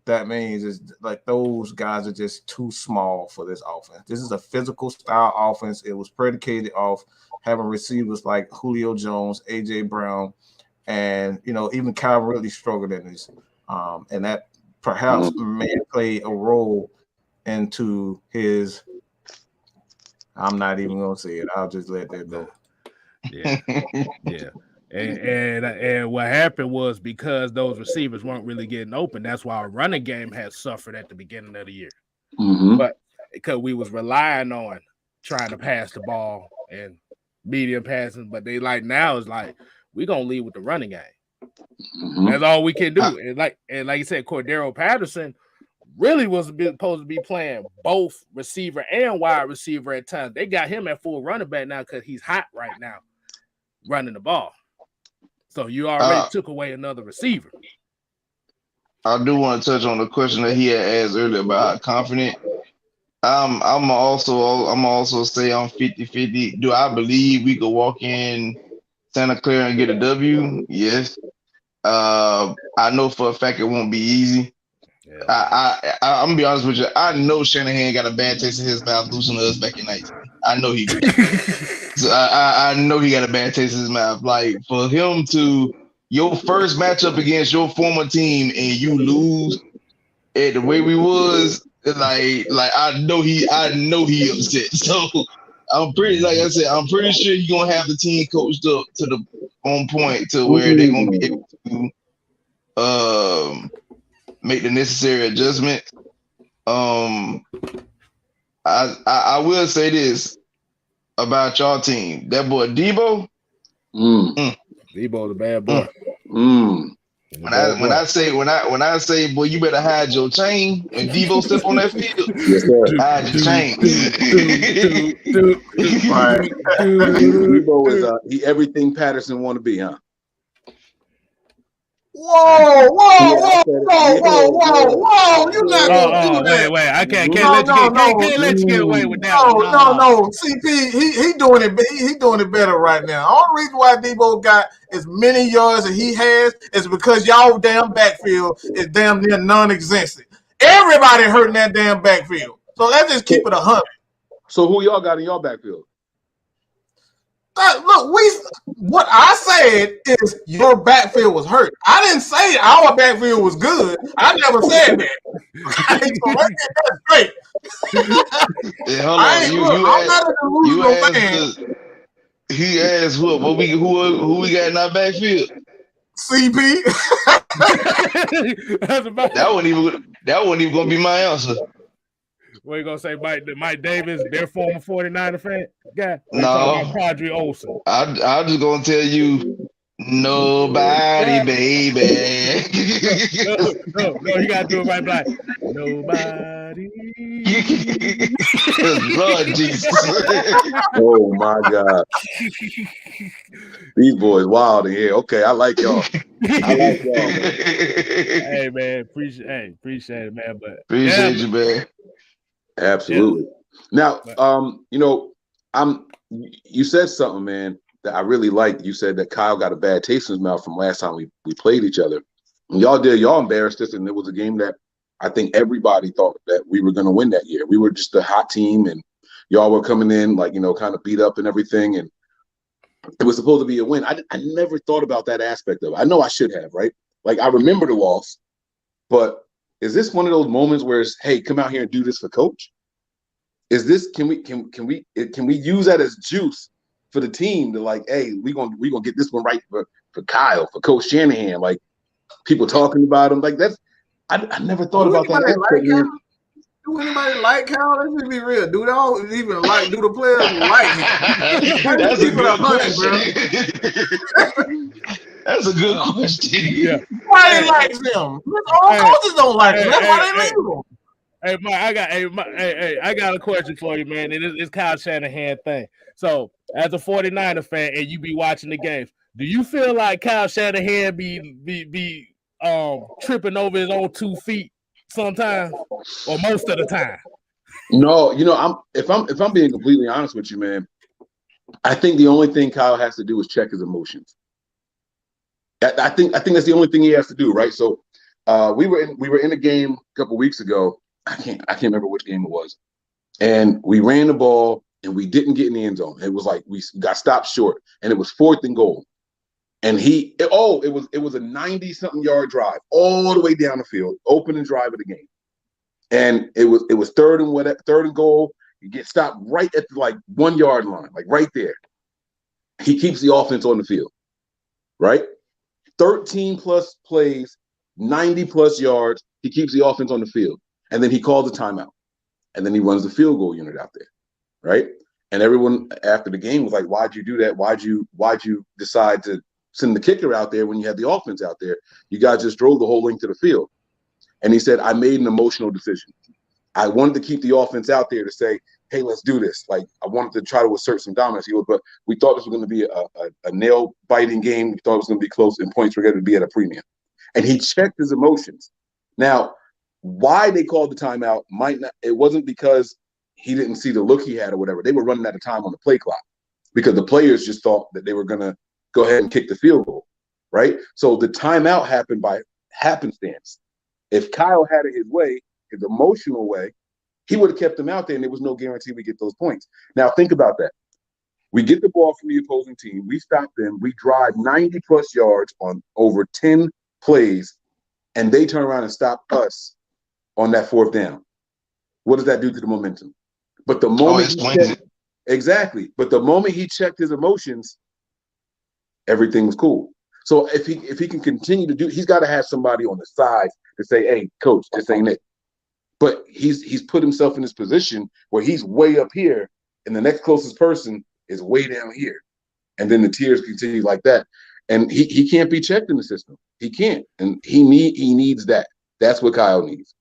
that means is those guys are just too small for this offense. This is a physical style offense. It was predicated off having receivers like Julio Jones, A.J. Brown, and, even Kyle really struggled in this. And that perhaps may play a role into his – I'm not even going to say it. I'll just let that go. Yeah. Yeah. And what happened was because those receivers weren't really getting open, that's why our running game had suffered at the beginning of the year. But because we was relying on trying to pass the ball and medium passing, but they now is we're gonna lead with the running game. That's all we can do. And like you said, Cordero Patterson really was supposed to be playing both receiver and wide receiver at times. They got him at full running back now because he's hot right now running the ball. So you already took away another receiver. I do want to touch on the question that he had asked earlier about how confident. I'm also say I'm 50-50. Do I believe we could walk in Santa Clara and get a W? Yes. I know for a fact it won't be easy. Yeah. I'm gonna be honest with you. I know Shanahan got a bad taste in his mouth losing to us back in 19. I know he did. So I know he got a bad taste in his mouth. For him to your first matchup against your former team and you lose at the way we was, I know he upset. So I'm pretty sure you're gonna have the team coached up to the on point to where they're gonna be able to make the necessary adjustment. I will say this about y'all team. That boy Debo. Debo's a bad boy. When I say, boy, you better hide your chain when Debo step on that field. Yes, sir. Hide your chain. Right. Debo is he everything Patterson want to be, huh? Whoa! Yeah, You're not gonna do that. Wait. I can't let you get away with that. No. CP, he doing it. He doing it better right now. The only reason why Debo got as many yards as he has is because y'all damn backfield is damn near non-existent. Everybody hurting that damn backfield. So let's just keep it 100. So who y'all got in y'all backfield? Look, what I said is your backfield was hurt. I didn't say our backfield was good. I never said that. So let's get that straight. Yeah, hold on. I'm not a delusional man. He asked who we got in our backfield. CP. That wasn't even gonna be my answer. What you gonna say, Mike Davis, their former 49er fan guy? No, Quadri Olsen. I'm just gonna tell you, nobody, baby. No, you gotta do it right back. Nobody. Lord Jesus. Oh my God. These boys wild in here. Okay, I like y'all. Hey man, appreciate it, man. But appreciate you, man. Absolutely. Yeah. Now, you said something, man, that I really liked. You said that Kyle got a bad taste in his mouth from last time we played each other. And y'all embarrassed us, and it was a game that I think everybody thought that we were going to win that year. We were just a hot team, and y'all were coming in like, kind of beat up and everything, and it was supposed to be a win. I never thought about that aspect of it. I know I should have, right? Like, I remember the loss, but is this one of those moments where it's, hey, come out here and do this for coach? Is this can we use that as juice for the team to like, hey, we gonna get this one right for Kyle, for Coach Shanahan, like people talking about him, like that's I never thought about that. Do anybody like Kyle? Let's just be real. Do the players like him? That's a good question. That's a good question. Yeah. Why they like him? All coaches don't like him. That's why they leave him. Hey, Mike, I got a question for you, man. And it's Kyle Shanahan thing. So, as a 49er fan, and you be watching the games, do you feel like Kyle Shanahan be tripping over his own 2 feet sometimes, or most of the time? No, if I'm being completely honest with you, man, I think the only thing Kyle has to do is check his emotions. I think that's the only thing he has to do, right? So, we were in a game a couple weeks ago. I can't remember which game it was, and we ran the ball and we didn't get in the end zone. It was like we got stopped short, and it was 4th and goal. And it was a 90-something yard drive all the way down the field, opening drive of the game, and it was 3rd and goal. You get stopped right at the 1 yard line, like right there. He keeps the offense on the field, right? 13 plus plays, 90 plus yards. He keeps the offense on the field. And then he calls a timeout. And then he runs the field goal unit out there, right? And everyone after the game was like, why'd you do that? Why'd you decide to send the kicker out there when you had the offense out there? You guys just drove the whole length of the field. And he said, I made an emotional decision. I wanted to keep the offense out there to say, hey, let's do this. Like, I wanted to try to assert some dominance. But we thought this was going to be a nail-biting game. We thought it was going to be close, and points were going to be at a premium. And he checked his emotions. Now, why they called the timeout it wasn't because he didn't see the look he had or whatever. They were running out of time on the play clock because the players just thought that they were going to go ahead and kick the field goal, right? So the timeout happened by happenstance. If Kyle had it his way, his emotional way, he would have kept them out there, and there was no guarantee we get those points. Now, think about that. We get the ball from the opposing team. We stop them. We drive 90-plus yards on over 10 plays, and they turn around and stop us on that 4th down. What does that do to the momentum? But the moment But the moment he checked his emotions, everything was cool. So if he can continue to he's got to have somebody on the side to say, hey, coach, this ain't it. But he's put himself in this position where he's way up here, and the next closest person is way down here. And then the tears continue like that. And he can't be checked in the system. He can't, and he needs that. That's what Kyle needs.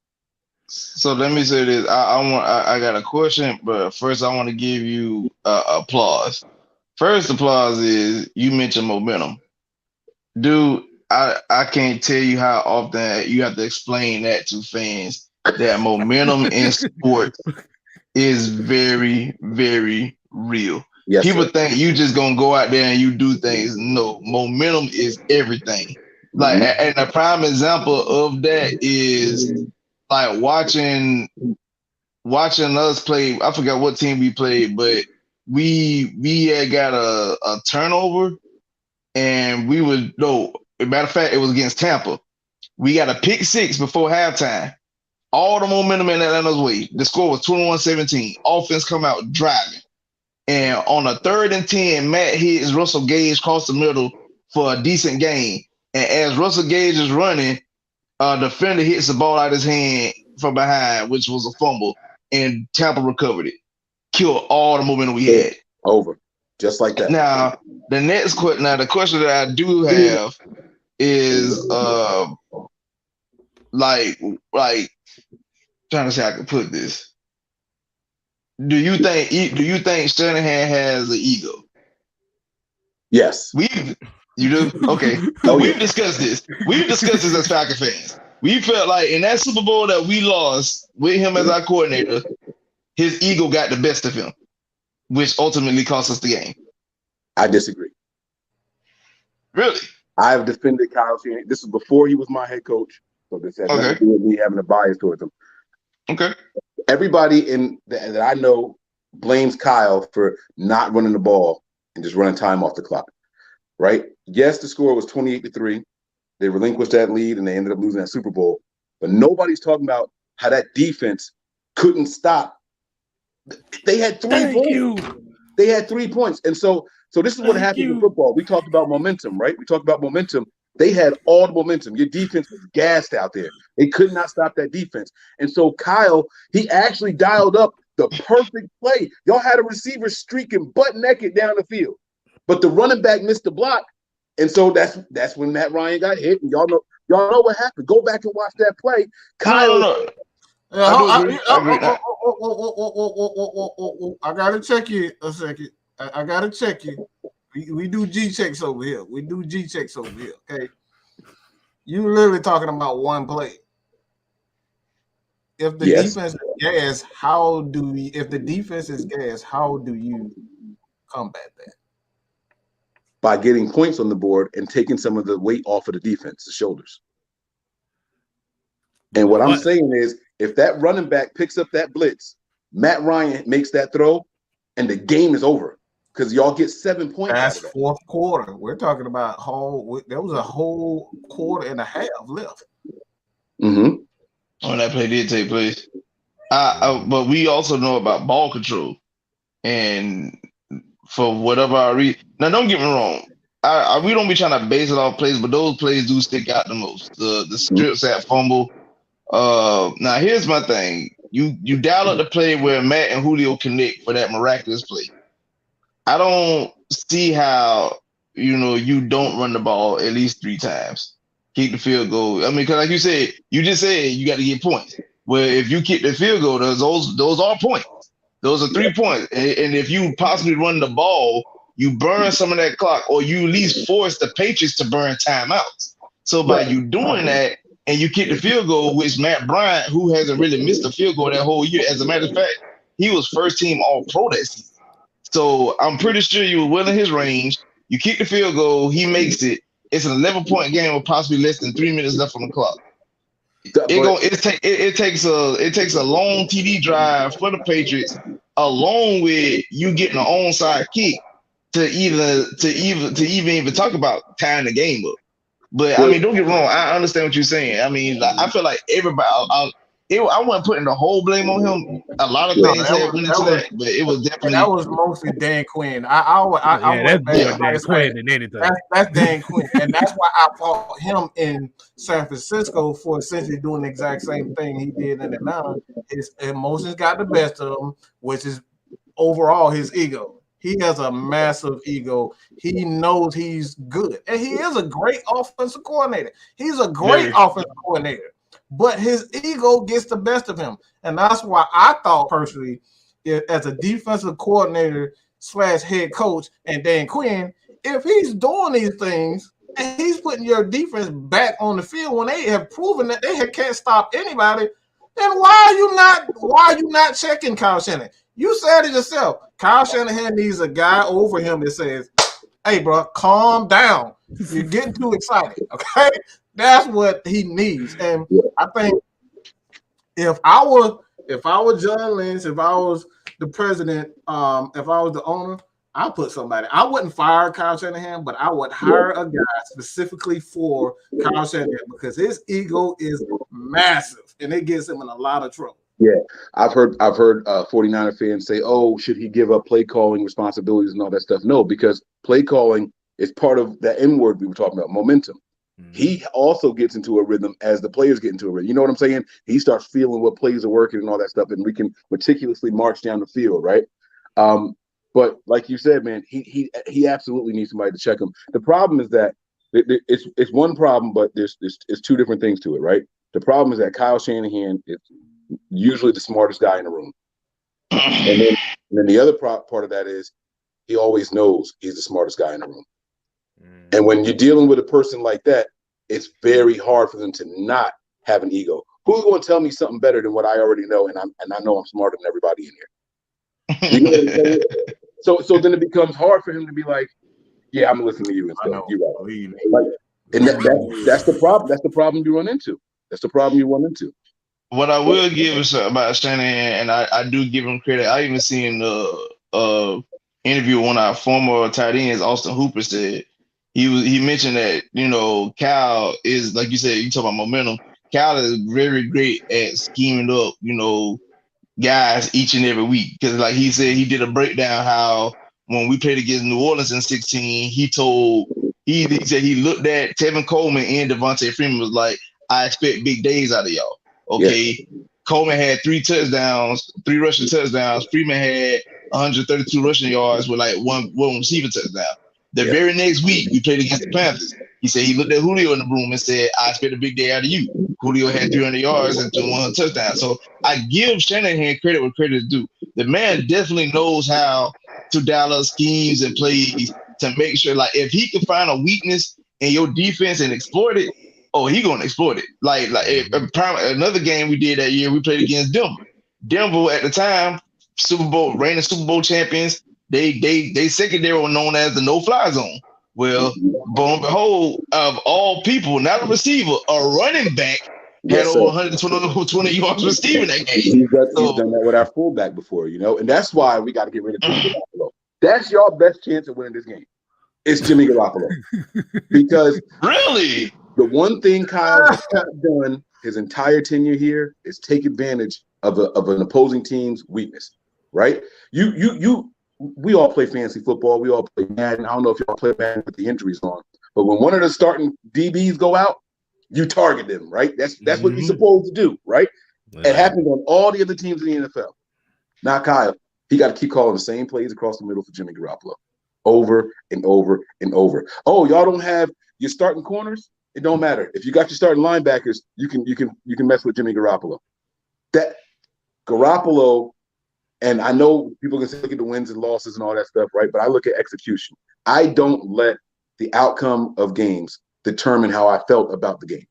So let me say this. I got a question, but first I want to give you applause. First applause is you mentioned momentum. Dude, I can't tell you how often you have to explain that to fans, that momentum in sports is very, very real. Yes, people sir. think you just gonna go out there and you do things. No, momentum is everything. Like, and a prime example of that is like watching us play. I forgot what team we played, but we had got a turnover, and we would no. Matter of fact, it was against Tampa. We got a pick six before halftime. All the momentum in Atlanta's way. The score was 21-17. Offense come out driving. And on a 3rd and 10, Matt hits Russell Gage across the middle for a decent gain. And as Russell Gage is running, defender hits the ball out of his hand from behind, which was a fumble, and Tampa recovered it. Killed all the momentum we had. Over. Just like that. Now, the question that I do have is like trying to say I can put this. Do you think Shanahan has an ego? Yes. You do? Okay. We've discussed this. We've discussed this as Falcons fans. We felt like in that Super Bowl that we lost with him as our coordinator, his ego got the best of him, which ultimately cost us the game. I disagree. Really? I have defended Kyle Shanahan. This is before he was my head coach, so this has nothing to do with me having a bias towards him. Okay. Everybody that I know blames Kyle for not running the ball and just running time off the clock, right? Yes, the score was 28-3. They relinquished that lead and they ended up losing that Super Bowl. But nobody's talking about how that defense couldn't stop. They had 3 points. They had 3 points. And so this is what happens in football. We talked about momentum, right? We talked about momentum. They had all the momentum. Your defense was gassed out there. They could not stop that defense. And so Kyle, he actually dialed up the perfect play. Y'all had a receiver streaking butt naked down the field, but the running back missed the block. And so that's when Matt Ryan got hit. And y'all know what happened. Go back and watch that play. Kyle. I gotta check you a second. I gotta check you. We do G checks over here. Okay. You literally talking about one play. If the defense is gas, how do you combat that? By getting points on the board and taking some of the weight off of the defense, the shoulders. And what I'm saying is, if that running back picks up that blitz, Matt Ryan makes that throw, and the game is over. Because y'all get 7 points. That's fourth quarter. We're talking about there was a whole quarter and a half left. Oh, that play did take place. But we also know about ball control. And for whatever I read, now don't get me wrong. We don't be trying to base it off plays, but those plays do stick out the most. The strip sack fumble. Now here's my thing. You dial up the play where Matt and Julio connect for that miraculous play. I don't see how, you don't run the ball at least 3 times. Keep the field goal. I mean, because like you said, you just said you got to get points. Well, if you keep the field goal, those are points. Those are 3 points. And if you possibly run the ball, you burn some of that clock, or you at least force the Patriots to burn timeouts. So by you doing that, and you kick the field goal, which Matt Bryant, who hasn't really missed a field goal that whole year, as a matter of fact, he was first team All-Pro that season. So I'm pretty sure you were within his range. You kick the field goal, he makes it. It's an 11-point game with possibly less than 3 minutes left on the clock. It takes a long TD drive for the Patriots, along with you getting an onside kick to even talk about tying the game up. But I mean, don't get me wrong. I understand what you're saying. I mean, like, I feel like everybody. I wasn't putting the whole blame on him. A lot of things went into that, but it was definitely that was mostly Dan Quinn. That's Dan Quinn than anything. That's Dan Quinn, and that's why I fought him in San Francisco for essentially doing the exact same thing he did in Atlanta. His emotions got the best of him, which is overall his ego. He has a massive ego. He knows he's good. And he is a great offensive coordinator. He's a great offensive coordinator. But his ego gets the best of him. And that's why I thought personally, as a defensive coordinator / head coach and Dan Quinn, if he's doing these things and he's putting your defense back on the field when they have proven that they can't stop anybody, then why are you not checking Kyle Shanahan? You said it yourself. Kyle Shanahan needs a guy over him that says, hey, bro, calm down. You're getting too excited, okay? That's what he needs. And I think if I was John Lynch, if I was the president, if I was the owner, I'll put somebody. I wouldn't fire Kyle Shanahan, but I would hire a guy specifically for Kyle Shanahan because his ego is massive and it gets him in a lot of trouble. Yeah, I've heard 49er fans say, oh, should he give up play calling responsibilities and all that stuff? No, because play calling is part of that N word we were talking about, momentum. Mm-hmm. He also gets into a rhythm as the players get into a rhythm. You know what I'm saying? He starts feeling what plays are working and all that stuff, and we can meticulously march down the field, right? But like you said, man, he absolutely needs somebody to check him. The problem is that it's one problem, but there's two different things to it, right? The problem is that Kyle Shanahan is usually the smartest guy in the room, and then the other part of that is he always knows he's the smartest guy in the room. And when you're dealing with a person like that, it's very hard for them to not have an ego. Who's going to tell me something better than what I already know, and I know I'm smarter than everybody in here. You know what I'm saying? So then it becomes hard for him to be like, yeah, I'm listening to you and stuff. You're right. And that's the problem. That's the problem you run into. What I will give is about Shanahan, and I do give him credit. I even seen the interview with one of our former tight ends, Austin Hooper, said he mentioned that, you know, Cal is, like you said, you talk about momentum. Cal is very great at scheming up, you know, guys each and every week. Because like he said, he did a breakdown how when we played against New Orleans in 2016, he said he looked at Tevin Coleman and Devontae Freeman was like, I expect big days out of y'all. Okay. Yeah. Coleman had 3 rushing touchdowns. Freeman had 132 rushing yards with like one receiving touchdown. The very next week, we played against the Panthers. He said he looked at Julio in the room and said, I expect a big day out of you. Julio had 300 yards and 1 touchdown. So I give Shanahan credit where credit is due. The man definitely knows how to dial up schemes and plays to make sure, like, if he can find a weakness in your defense and exploit it, he gonna exploit it. Like another game we did that year, we played against Denver. Denver at the time, reigning Super Bowl champions. They secondary were known as the no-fly zone. Well, behold, of all people, not a receiver, a running back had over 120 yards receiving that game. He's done that with our fullback before, you know, and that's why we got to get rid of Jimmy Garoppolo. That's your best chance of winning this game. It's Jimmy Garoppolo. Because really, the one thing Kyle has done his entire tenure here is take advantage of an opposing team's weakness, right? We all play fantasy football. We all play Madden. I don't know if y'all play Madden with the injuries on, but when one of the starting DBs go out, you target them, right? That's what you're supposed to do, right? Yeah. It happens on all the other teams in the NFL. Not Kyle. He got to keep calling the same plays across the middle for Jimmy Garoppolo, over and over and over. Oh, y'all don't have your starting corners? It don't matter. If you got your starting linebackers, you can mess with Jimmy Garoppolo. That Garoppolo. And I know people can say look at the wins and losses and all that stuff, right? But I look at execution. I don't let the outcome of games determine how I felt about the game.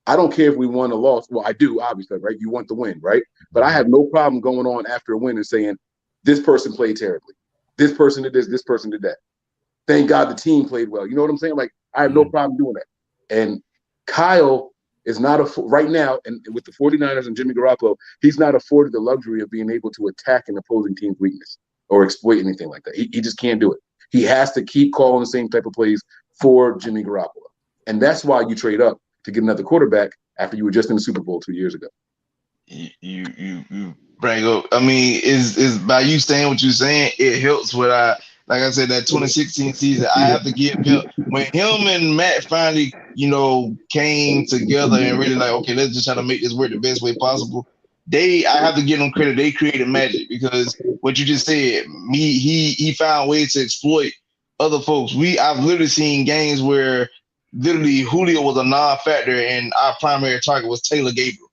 I don't care if we won or lost. Well, I do, obviously, right? You want the win, right? But I have no problem going on after a win and saying, this person played terribly. This person did this person did that. Thank God the team played well. You know what I'm saying? Like, I have no problem doing that. And Kyle is not right now, and with the 49ers and Jimmy Garoppolo, he's not afforded the luxury of being able to attack an opposing team's weakness or exploit anything like that. He just can't do it. He has to keep calling the same type of plays for Jimmy Garoppolo. And that's why you trade up to get another quarterback after you were just in the Super Bowl 2 years ago. You bring up, I mean, is by you saying what you're saying, it helps with like I said, that 2016 season, I have to give him, when him and Matt finally, you know, came together and really like, okay, let's just try to make this work the best way possible. I have to give them credit. They created magic because what you just said. He found ways to exploit other folks. I've literally seen games where literally Julio was a non-factor and our primary target was Taylor Gabriel.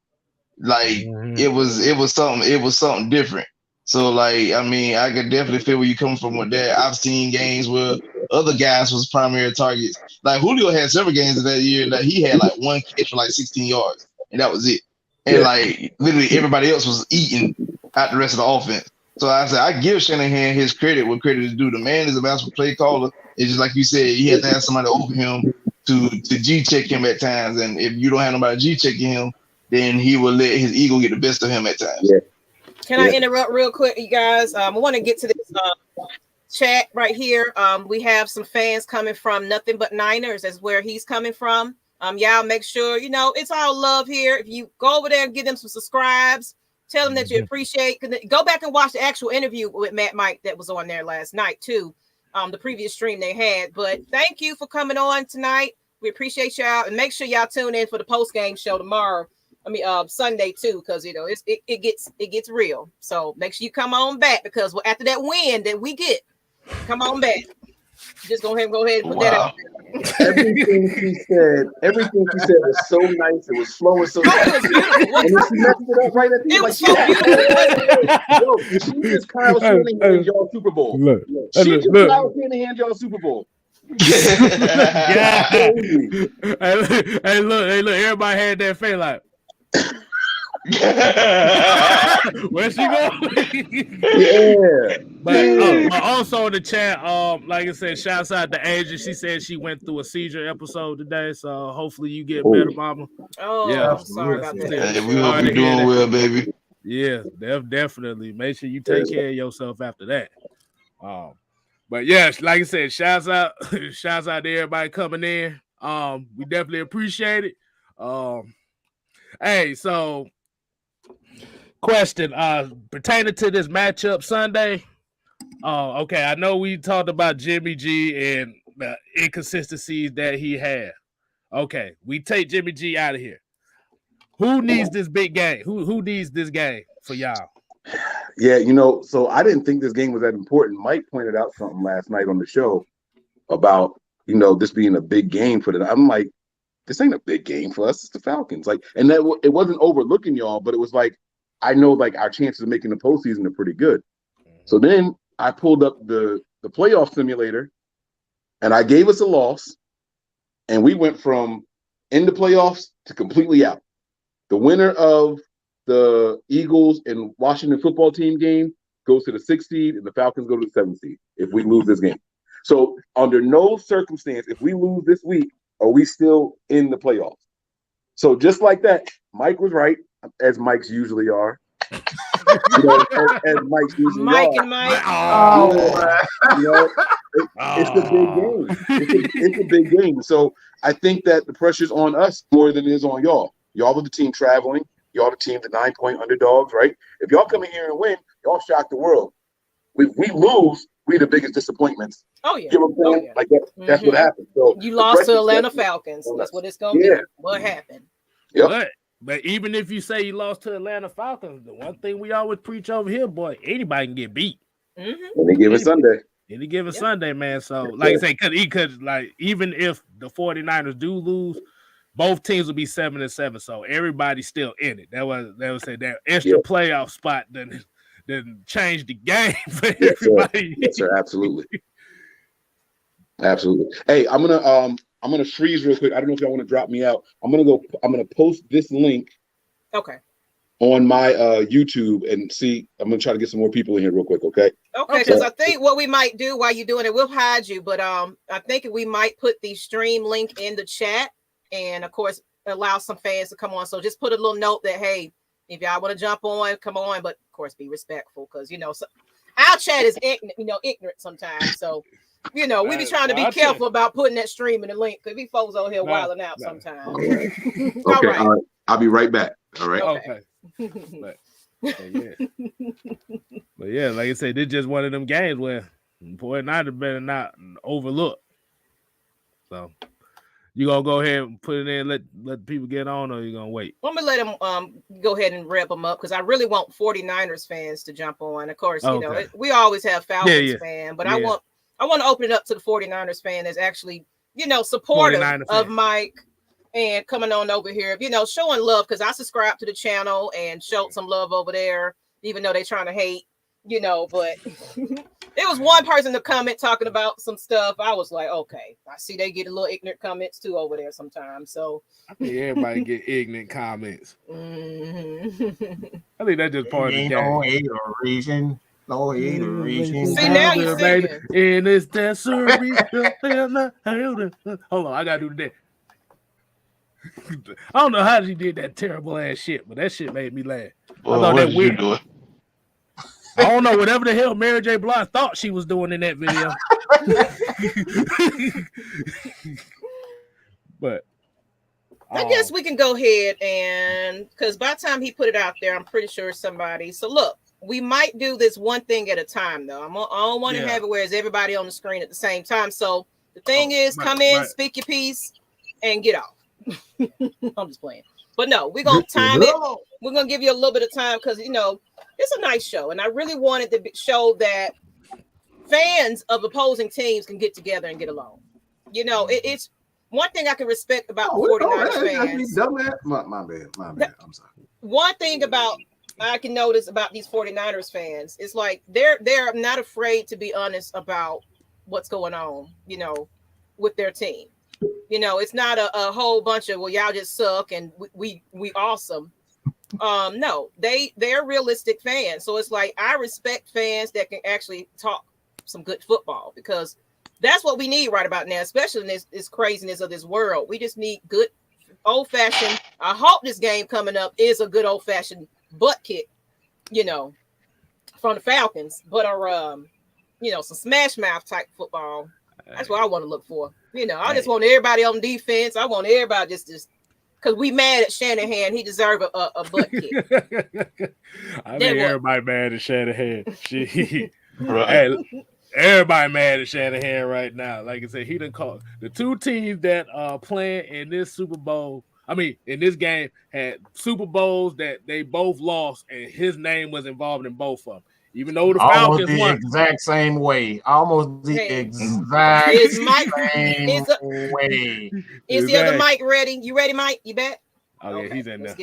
Like it was something different. So like, I mean, I could definitely feel where you come from with that. I've seen games where other guys was primary targets. Like Julio had several games of that year that he had like one catch for like 16 yards, and that was it. And like literally everybody else was eating out the rest of the offense. So I said I give Shanahan his credit where credit is due. The man is a master play caller. It's just like you said, he has to have somebody over him to G check him at times. And if you don't have nobody G checking him, then he will let his ego get the best of him at times. Yeah. Can I interrupt real quick, you guys? I want to get to this chat right here. We have some fans coming from Nothing But Niners. That's where he's coming from. Y'all make sure, it's all love here. If you go over there and give them some subscribes, tell them that you appreciate. Go back and watch the actual interview with Matt Mike that was on there last night too. The previous stream they had. But thank you for coming on tonight. We appreciate y'all, and make sure y'all tune in for the post-game show tomorrow. Sunday too, because it gets real. So make sure you come on back, because after that win that we get, come on back. Just go ahead and put that out there. Everything she said was so nice. It was flowing so nice. And then she messed it up right at the end. It was so beautiful. She just Kyle Shanahan y'all Super Bowl. Kyle Shanahan y'all Super Bowl. Yeah. Hey, look, everybody had that face like, where's she going? Yeah. But also in the chat, like I said, shouts out to Asia. She said she went through a seizure episode today, so hopefully you get better, mama. Oh, yeah. I'm sorry about that. Hey, we hope you're doing well, baby. Yeah, definitely. Make sure you take care of yourself after that. But yes, like I said, shouts out to everybody coming in. We definitely appreciate it. Hey, so question pertaining to this matchup Sunday. Okay, I know we talked about Jimmy G and the inconsistencies that he had. Okay, we take Jimmy G out of here. Who needs this big game? Who needs this game for y'all? Yeah, so I didn't think this game was that important. Mike pointed out something last night on the show about, this being a big game for them. I'm like, this ain't a big game for us. It's the Falcons. Like, and that it wasn't overlooking y'all, but it was like, I know like our chances of making the postseason are pretty good. So then I pulled up the playoff simulator, and I gave us a loss, and we went from in the playoffs to completely out. The winner of the Eagles and Washington football team game goes to the 6th seed, and the Falcons go to the 7th seed if we lose this game. So under no circumstance, if we lose this week, are we still in the playoffs? So just like that, Mike was right, as Mikes usually are. As Mike's usually Mike are. and Mike. It's a big game. It's a big game. So I think that the pressure's on us more than it is on y'all. Y'all are the team traveling. Y'all the team, the 9-point underdogs, right? If y'all come in here and win, y'all shock the world. If we lose, we the biggest disappointments. Oh yeah. You know what I'm saying? Like that's what happened. So you lost to Atlanta Falcons. That's what it's gonna be. What happened? Yep. But even if you say you lost to Atlanta Falcons, the one thing we always preach over here, boy, anybody can get beat. Any given Sunday. Any given Sunday, man. So, like I say, because like even if the 49ers do lose, both teams will be 7-7. So everybody's still in it. They would say that extra playoff spot then change the game for everybody. Yes, sir. Absolutely. Absolutely. Hey, I'm gonna freeze real quick. I don't know if y'all want to drop me out. I'm gonna post this link. Okay. On my YouTube and see. I'm gonna try to get some more people in here real quick. Okay. Okay. Because I think what we might do while you're doing it, we'll hide you, but I think we might put the stream link in the chat, and of course allow some fans to come on. So just put a little note that hey, if y'all want to jump on, come on, but of course be respectful, because our chat is ignorant sometimes. So we be trying to be careful about putting that stream in the link, because we folks over here wilding out sometimes. Okay. All right. I'll be right back. All right. Okay. But yeah, like I said, this is just one of them games where boy, better not overlook. So You gonna go ahead and put it in, let people get on, or you gonna wait? Let me let them go ahead and wrap them up because I really want 49ers fans to jump on. Of course, you know, we always have Falcons fan, but I want to open it up to the 49ers fan that's actually, you know, supportive of Mike and coming on over here, you know, showing love because I subscribe to the channel and showed some love over there, even though they're trying to hate, you know, but there was one person to comment talking about some stuff. I was like, okay, I see they get a little ignorant comments too over there sometimes. So I think everybody get ignorant comments. Mm-hmm. I think that's just part of the game. No hateration. No hateration. See, now you singing. In this desert. Hold on, I gotta do that. I don't know how she did that terrible ass shit, but that shit made me laugh. Well, I thought what that did you do? I don't know, whatever the hell Mary J. Blige thought she was doing in that video. But I guess we can go ahead and because by the time he put it out there, I'm pretty sure somebody. So look, we might do this one thing at a time, though. I don't want to have it where it's everybody on the screen at the same time. So the thing is, come in, speak your piece, and get off. I'm just playing. But no, we're going to time it. We're going to give you a little bit of time because, you know, it's a nice show. And I really wanted to show that fans of opposing teams can get together and get along. You know, it's one thing I can respect about 49ers fans. My bad. I'm sorry. One thing about I can notice about these 49ers fans is like they're not afraid to be honest about what's going on, you know, with their team. You know, it's not a whole bunch of, well, y'all just suck and we awesome. No, they're realistic fans. So it's like I respect fans that can actually talk some good football because that's what we need right about now, especially in this craziness of this world. We just need good old-fashioned. I hope this game coming up is a good old-fashioned butt kick, you know, from the Falcons, but you know, some smash mouth type football. That's what I want to look for. You know, I just want everybody on defense. I want everybody just because we mad at Shanahan. He deserves a butt kick. I think everybody mad at Shanahan. Right. Everybody mad at Shanahan right now. Like I said, he done called the two teams that are playing in this Super Bowl. I mean, in this game, had Super Bowls that they both lost, and his name was involved in both of them. Even though the Falcons won. Exact same way. Almost the exact same way. Is the other mic ready? You ready, Mike? You bet? Okay, he's in there. Let's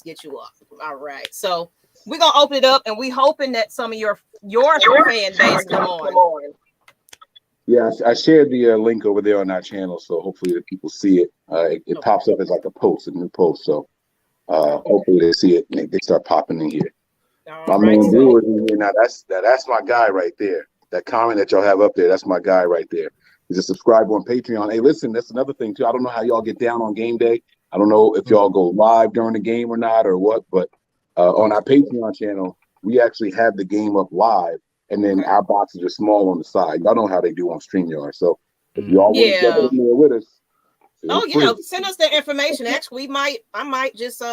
get you up. All right. So we're going to open it up, and we hoping that some of your fan base come on. Yeah, I shared the link over there on our channel, so hopefully the people see it. It pops up as like a new post. So hopefully they see it and they start popping in here. My man Brewer in here now. That's my guy right there. That comment that y'all have up there, that's my guy right there. He's a subscriber on Patreon. Hey, listen, that's another thing too. I don't know how y'all get down on game day. I don't know if y'all go live during the game or not or what, but on our Patreon channel, we actually have the game up live, and then our boxes are small on the side. Y'all know how they do on StreamYard. So if y'all want to get in there with us, you know, send us the information. Actually, I might just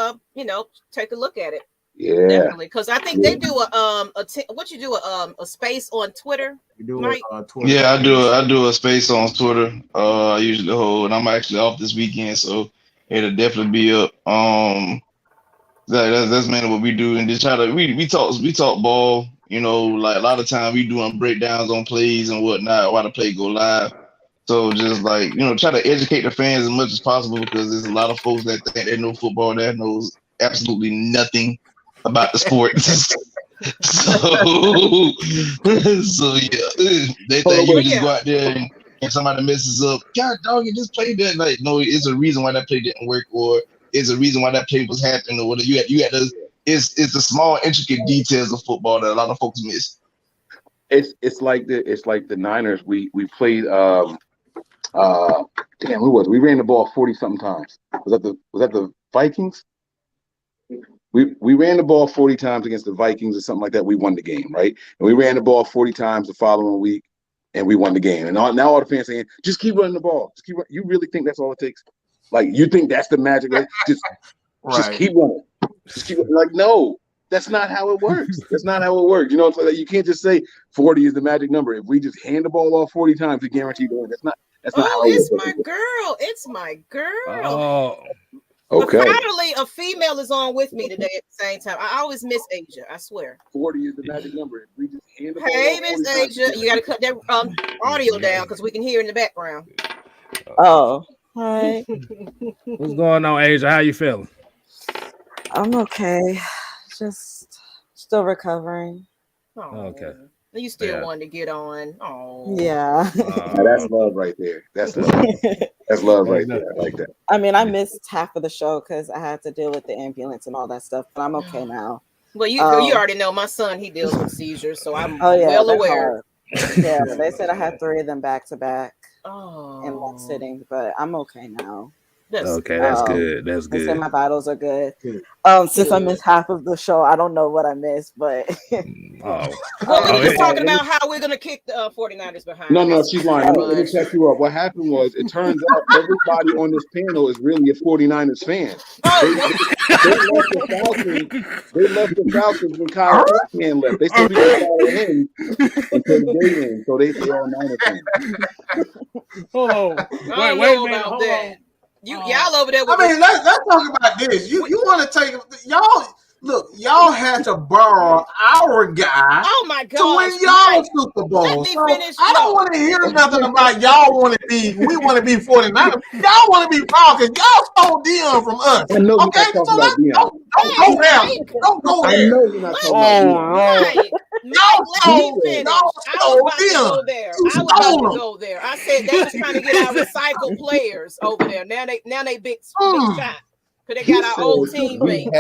take a look at it. Yeah, definitely, because I think they do a space on Twitter. Twitter. Yeah, I do a space on Twitter. I usually hold, and I'm actually off this weekend, so it'll definitely be up. That's mainly what we do, and just try to we talk ball. You know, like a lot of time we doing breakdowns on plays and whatnot while the play go live. So just like, you know, try to educate the fans as much as possible because there's a lot of folks that think they know football that knows absolutely nothing about the sport. so yeah, they think you just go out there and somebody messes up. God dog, you just played that. Like, no, it's a reason why that play didn't work, or it's a reason why that play was happening, or whatever. You had to. It's the small intricate details of football that a lot of folks miss. It's like the Niners. We played. Who was we ran the ball 40 something times? Was that the Vikings? We ran the ball 40 times against the Vikings or something like that. We won the game, right? And we ran the ball 40 times the following week, and we won the game. And now all the fans saying, "Just keep running the ball. Just keep running." You really think that's all it takes? Like, you think that's the magic? Right? Just keep running. Just keep like, no, that's not how it works. That's not how it works. You know, it's like you can't just say 40 is the magic number. If we just hand the ball off 40 times, we guarantee to win. That's not how it's my girl. It's my girl. Oh, But okay. finally, a female is on with me today at the same time. I always miss Asia. I swear. 40 is the magic number. We just hand the ball Hey, off Miss 40 Asia, times. you got to cut that audio down because we can hear in the background. Oh, hi. what's going on, Asia? How you feeling? I'm okay. Just still recovering. Oh, Okay. You still wanted to get on. Oh. Yeah. Now that's love right there. That's love. That's love right there. I like that. I mean, I missed half of the show because I had to deal with the ambulance and all that stuff, but I'm okay now. Well, you already know my son, he deals with seizures, so I'm well aware. Yeah, they said I had 3 of them back to back in one Oh. sitting, but I'm okay now. Okay, that's good. That's They good. said my vitals are good. Since I missed half of the show, I don't know what I missed, but well, we were just talking about how we're gonna kick the 49ers behind. No, she's lying. Let me check you up. What happened was, it turns out everybody on this panel is really a 49ers fan. They left the Falcons when Kyle Shanahan left. They said we can follow him until the day ends. So they're all Niner fans. Hold on. Wait a minute. Hold on. Y'all over there with let's talk about this. You want to take y'all look, y'all had to borrow our guy my God to win y'all Super Bowl. So I don't want to hear nothing about y'all we want to be 49ers. Y'all want to be Falcons. Y'all stole Dion from us. I know okay, so let's don't go there. Don't go there. I know you're not talking about go there. I said they was trying to get our recycled players over there. Now they big shot. Because they got our old teammates.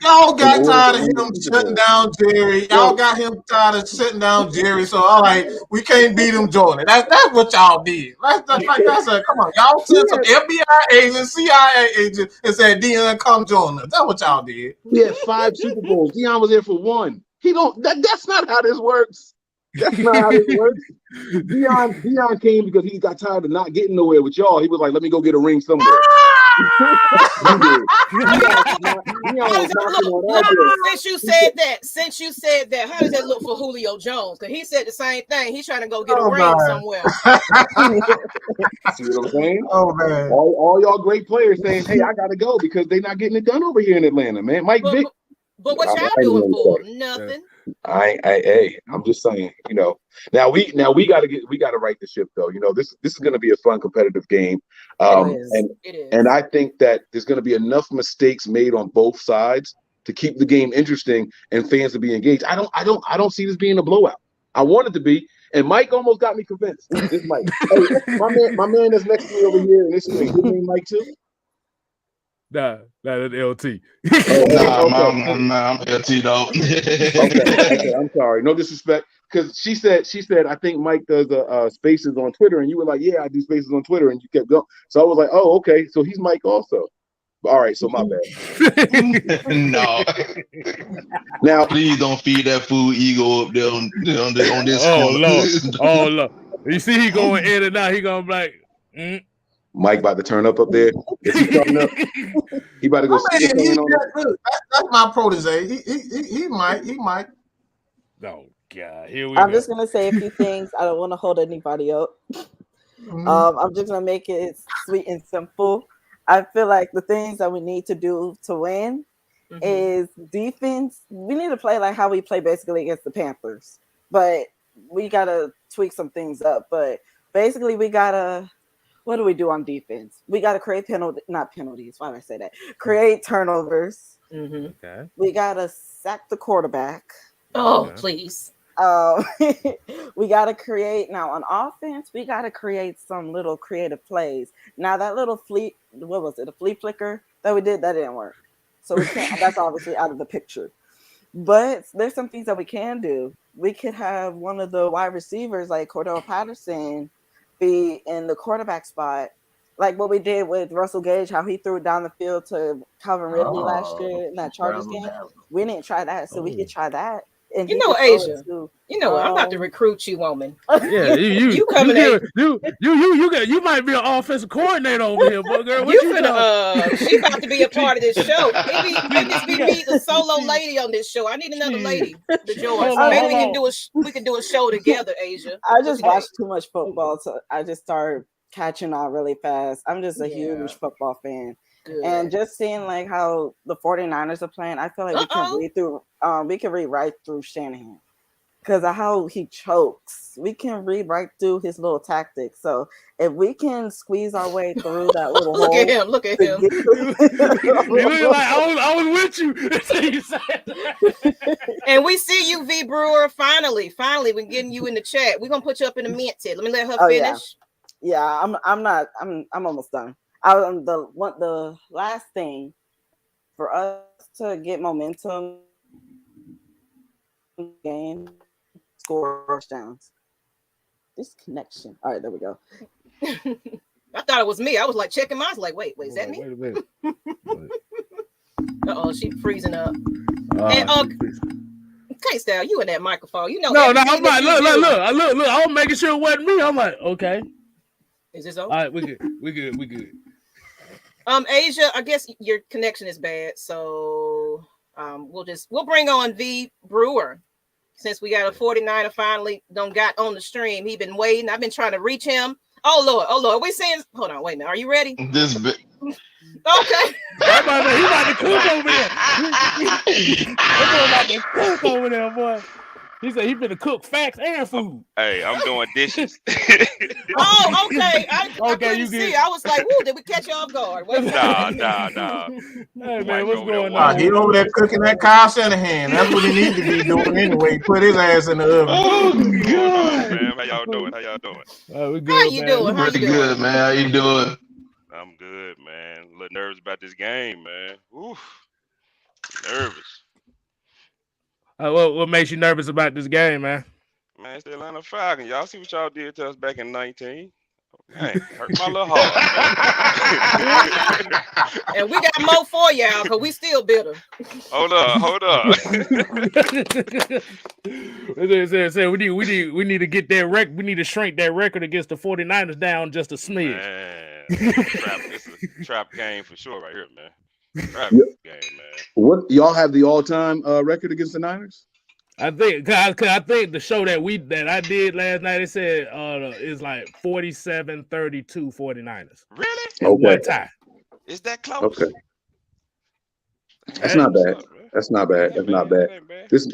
Y'all got tired of him shutting down Jerry. Y'all got him tired of shutting down Jerry. So all right, we can't beat him, Jordan. That's what y'all did. Come on, y'all sent some FBI agents, CIA agents, and said Dion, come join us. That's what y'all did. We had 5 Super Bowls. Dion was there for 1. That's not how this works. That's not how this works. Dion came because he got tired of not getting nowhere with y'all. He was like, let me go get a ring somewhere. Since you said that, how does that look for Julio Jones? Because he said the same thing. He's trying to go get a ring somewhere. See what I'm saying? Oh man! All y'all great players saying, "Hey, I gotta go because they're not getting it done over here in Atlanta, man." Mike Vick. But what y'all doing for? Nothing. I'm just saying, Now we gotta right the ship though. This is gonna be a fun competitive game. It is. And I think that there's gonna be enough mistakes made on both sides to keep the game interesting and fans to be engaged. I don't see this being a blowout. I want it to be, and Mike almost got me convinced. This Mike. Hey, my man that's next to me over here in this screen. His name Mike too? Nah, that's LT. I'm LT though. Okay, I'm sorry. No disrespect. Because she said, I think Mike does spaces on Twitter, and you were like, yeah, I do spaces on Twitter, and you kept going. So I was like, oh, okay, so he's Mike also. All right, so my bad. No. Now, please don't feed that food ego up there on this. Oh Lord. You see, he going in and out. He gonna be like, Mike about to turn up there. Is he turning up? He about to go. That's my protege. He might. Oh God, here we I'm go. just gonna say a few things. I don't want to hold anybody up. I'm just gonna make it sweet and simple. I feel like the things that we need to do to win is defense. We need to play like how we play basically against the Panthers, but we gotta tweak some things up. But basically, we gotta. What do we do on defense? We gotta create not penalties. Why did I say that? Create turnovers. Okay. We gotta sack the quarterback. Oh, please. We got to create now on offense. We got to create some little creative plays. Now that little what was it? A flea flicker that we did that didn't work. So we can't. That's obviously out of the picture. But there's some things that we can do. We could have one of the wide receivers like Cordell Patterson be in the quarterback spot, like what we did with Russell Gage, how he threw it down the field to Calvin Ridley last year in that Chargers game. We didn't try that, so we could try that. And you know, Asia. You know what? I'm about to recruit you, woman. Yeah, you coming in. You might be an offensive coordinator over here, boy, girl. What You finna, she about to be a part of this show. Maybe this be me, the solo lady on this show. I need another lady to join. Maybe we can do a show together, Asia. I just watched too much football, so I just started catching on really fast. I'm just a huge football fan. Good. And just seeing like how the 49ers are playing, I feel like we can read right through Shanahan. Because of how he chokes, we can read right through his little tactics. So if we can squeeze our way through that little look hole, at him. He looking like I was with you. And we see you, V Brewer. Finally, we're getting you in the chat. We're gonna put you up in the minted. Let me let her finish. Yeah, I'm almost done. The last thing for us to get momentum game. Score touchdowns. This connection. All right, there we go. I thought it was me. I was like checking mine. I was like, wait, is that me? Wait a minute. She's freezing up. And okay, Style, you in that microphone. You know. No, I'm like, look. I was making sure it wasn't me. I'm like, okay. Is this over? All right, we good. Asia, I guess your connection is bad, so we'll bring on V Brewer. Since we got a 49er finally got on the stream. He been waiting. I've been trying to reach him. Oh Lord. We saying, hold on, wait a minute. Are you ready? This bit. Okay. He about to cook over there. He about to cook over there, boy. He said he finna cook facts and food. Hey, I'm doing dishes. Oh, okay. I couldn't see. I was like, "Ooh, did we catch you off guard?" Nah. Hey man, what's going on? He over there cooking that Kyle Shanahan. That's what he needs to be doing anyway. Put his ass in the oven. Oh God, man. How y'all doing? We good, How you doing? Pretty good, man. How you doing? I'm good, man. A little nervous about this game, man. Oof. Nervous. What makes you nervous about this game, man? Man, it's the Atlanta Falcons. Y'all see what y'all did to us back in 19? Dang, hurt my little heart, man. And we got more for y'all because we still bitter. Hold up. We need to get that record. We need to shrink that record against the 49ers down just a smidge. Man, it's a trap game for sure right here, man. Game, man. What y'all have the all-time record against the Niners? I think the show that I did last night, it said is like 47-32 49ers. Really? One tie. Is that close? Okay. That's not bad. This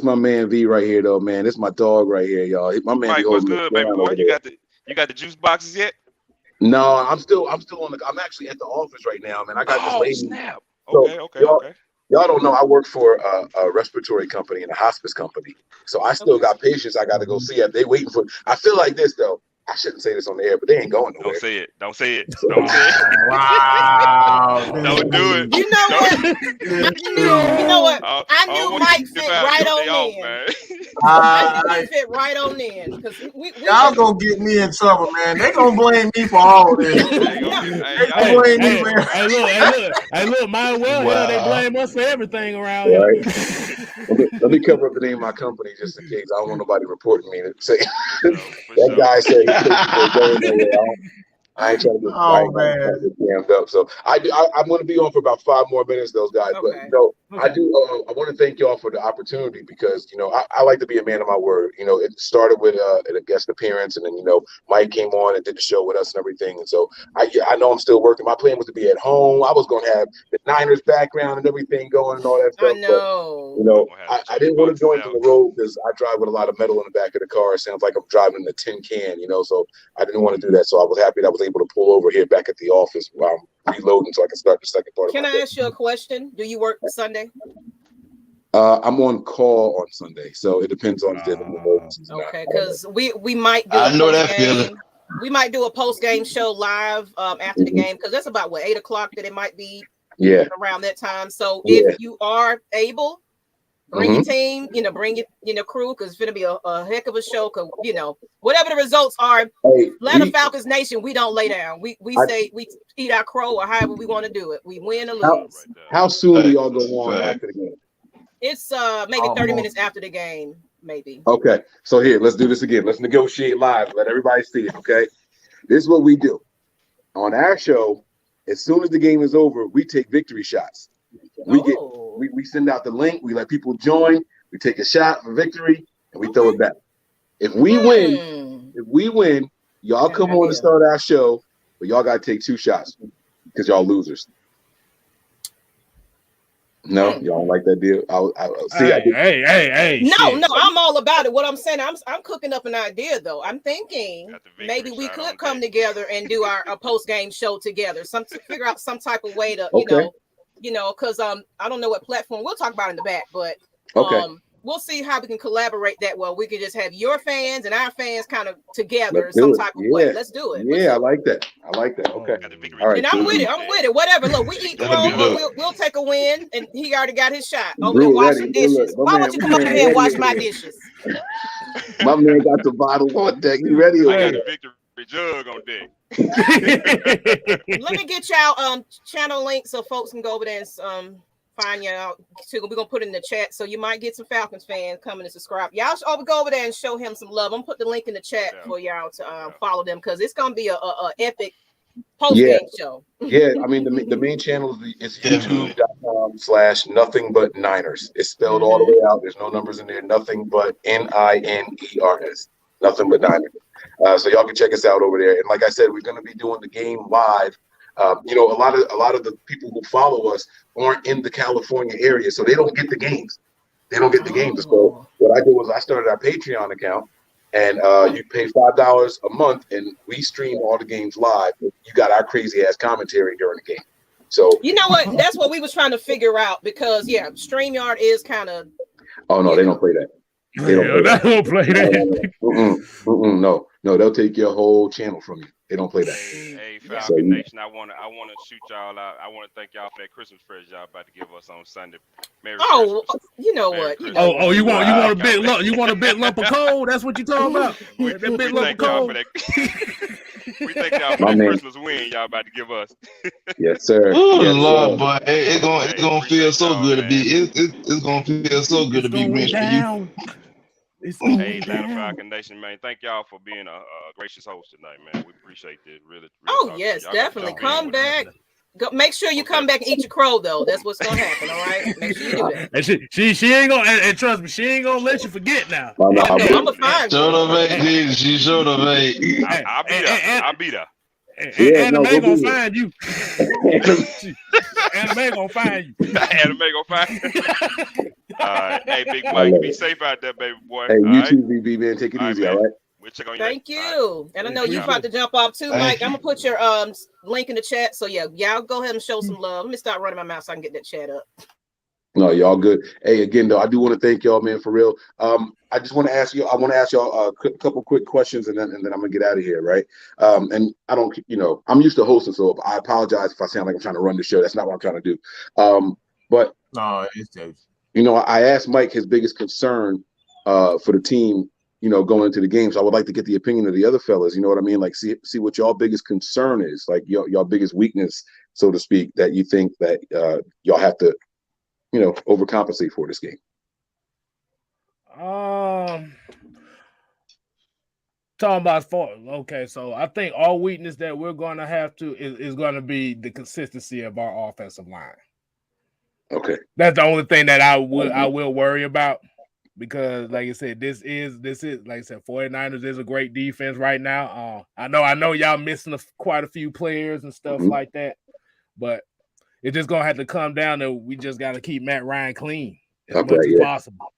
my man V right here though, man. This my dog right here, y'all. My man. Mike, what's good, baby boy? You got the juice boxes yet? No, I'm still on I'm actually at the office right now, man. I got this lady. Snap. Okay. Okay. Y'all don't know I work for a respiratory company and a hospice company. So I still got patients I got to go see. They waiting for. I feel like this though. I shouldn't say this on the air, but they ain't going nowhere. Don't say it. Wow. Don't do it. You know what? I knew Mike fit right on in. I knew he fit right on in. Y'all gonna get me in trouble, man. They gonna blame me for all this. They gonna blame me, man. Hey, look, might well they blame us for everything around here. Right. Let me cover up the name of my company just in case. I don't want nobody reporting me to say that guy said I ain't trying to get jammed up. So I'm going to be on for about 5 more minutes, those guys. Okay. But I want to thank y'all for the opportunity because I like to be a man of my word. It started with a guest appearance, and then Mike came on and did the show with us and everything. And so I know I'm still working. My plan was to be at home. I was going to have the Niners background and everything going and all that stuff. I know. But, I didn't want to join from the road because I drive with a lot of metal in the back of the car. It sounds like I'm driving in a tin can. So I didn't want to do that. So I was happy that I was able to pull over here back at the office while I'm reloading so I can start the second part of my day. Can I ask you a question? Do you work Sunday? I'm on call on Sunday, so it depends on the emergencies. Okay, because we might do we might do a post-game show live after the game because that's about 8 o'clock that it might be around that time. So if you are able, bring your team, bring your crew because it's going to be a heck of a show. Because whatever the results are, Atlanta Falcons Nation, we don't lay down. We say we eat our crow or however we want to do it. We win or lose. How soon do y'all go on after the game? It's maybe 30 minutes after the game, maybe. Okay, so here, let's do this again. Let's negotiate live. Let everybody see it. Okay, this is what we do on our show. As soon as the game is over, we take victory shots. We send out the link. We let people join. We take a shot for victory, and we throw it back. If we win, y'all come on to start our show, but y'all got to take 2 shots because y'all losers. No, y'all don't like that deal. Hey. No, I'm all about it. What I'm saying, I'm cooking up an idea though. I'm thinking maybe we could come together and do our post game show together. Figure out some type of way to, because I don't know what platform we'll talk about in the back, but we'll see how we can collaborate that well. We can just have your fans and our fans kind of together in some type of way. Let's do it. Yeah, I like that. Okay. All right. And I'm with it. Whatever. Look, we eat the roll, we'll take a win. And he already got his shot. Over there washing dishes. Why don't you come over here and wash my dishes? My man got the bottle on deck. You ready? I got a victory jug on deck. Let me get y'all channel link so folks can go over there and find you out too. We're gonna put it in the chat, so you might get some Falcons fans coming to subscribe. Y'all should go over there and show him some love. I'm gonna put the link in the chat for y'all to follow them because it's gonna be a epic post-game show. Yeah, I mean the main channel is youtube.com/nothing-but-niners. It's spelled all the way out. There's no numbers in there. Nothing but NINERS. Nothing but Niners. So y'all can check us out over there. And like I said, we're gonna be doing the game live. A lot of the people who follow us aren't in the California area, so they don't get the games. So what I did was I started our Patreon account, and you pay $5 a month, and we stream all the games live. You got our crazy ass commentary during the game. So you know what? That's what we was trying to figure out because StreamYard is kind of. Oh no, they don't play that. They don't play that. No, they'll take your whole channel from you. They don't play that. Hey, Falcon Nation, I wanna shoot y'all out. I want to thank y'all for that Christmas present y'all about to give us on Sunday. Merry Christmas. You know what? You want a big lump? You want a big lump of coal? That's what you talking about? We thank y'all for that. We thank y'all for that Christmas win y'all about to give us. Yes, sir. Oh Lord, boy, it's gonna feel so good to be. It's gonna feel so good to be rich for you. Hey, Atlanta Falcons Nation, man. Thank y'all for being a gracious host tonight, man. We appreciate it. Really yes, definitely. Come back. Make sure you come back and eat your crow, though. That's what's gonna happen. All right. Make sure you do that. And she ain't gonna. And trust me, she ain't gonna let you forget now. I'm gonna find you. She showed up, hey. I'll be there. Anime gonna find you. Anime gonna find you. Anime gonna find you. Hey, Big Mike, be safe out there, baby boy. Hey, you too, BB, man. Take it easy, all right? We'll check on you. Thank you. And I know you about to jump off too, Mike. I'm gonna put your link in the chat. So y'all go ahead and show some love. Let me start running my mouth so I can get that chat up. No, y'all good. Hey, again though, I do want to thank y'all, man, for real. I just want to ask you. I want to ask y'all a couple quick questions, and then I'm gonna get out of here, right? And I don't, I'm used to hosting, so I apologize if I sound like I'm trying to run the show. That's not what I'm trying to do. But no, it's Dave. I asked Mike his biggest concern for the team, going into the game. So I would like to get the opinion of the other fellas. You know what I mean? Like, see what y'all biggest concern is, like y'all biggest weakness, so to speak, that you think that y'all have to, overcompensate for this game. Talking about okay, so I think our weakness that we're going to have to is going to be the consistency of our offensive line. Okay, that's the only thing that I will worry about because, like I said, this is like I said, 49ers is a great defense right now. I know y'all missing quite a few players and stuff like that, but it's just gonna have to come down to we just got to keep Matt Ryan clean as much as possible.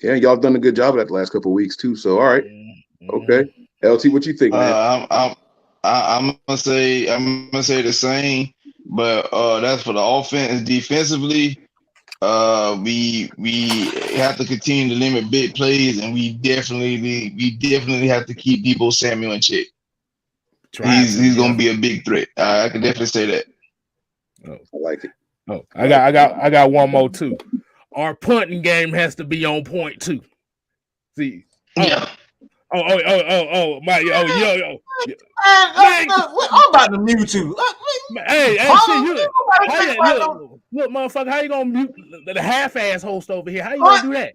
Yeah, y'all done a good job of that the last couple of weeks too. So all right, okay. LT, what you think, man? I'm gonna say the same, but that's for the offense. Defensively, we have to continue to limit big plays, and we definitely have to keep Deebo Samuel in check. He's gonna be a big threat. I can definitely say that. I like it. I got one more too. Our punting game has to be on point too. See, Mike. Yo. I'm about to mute you. Hey, shit, look, motherfucker, how you gonna mute the half-ass host over here? How you gonna do that?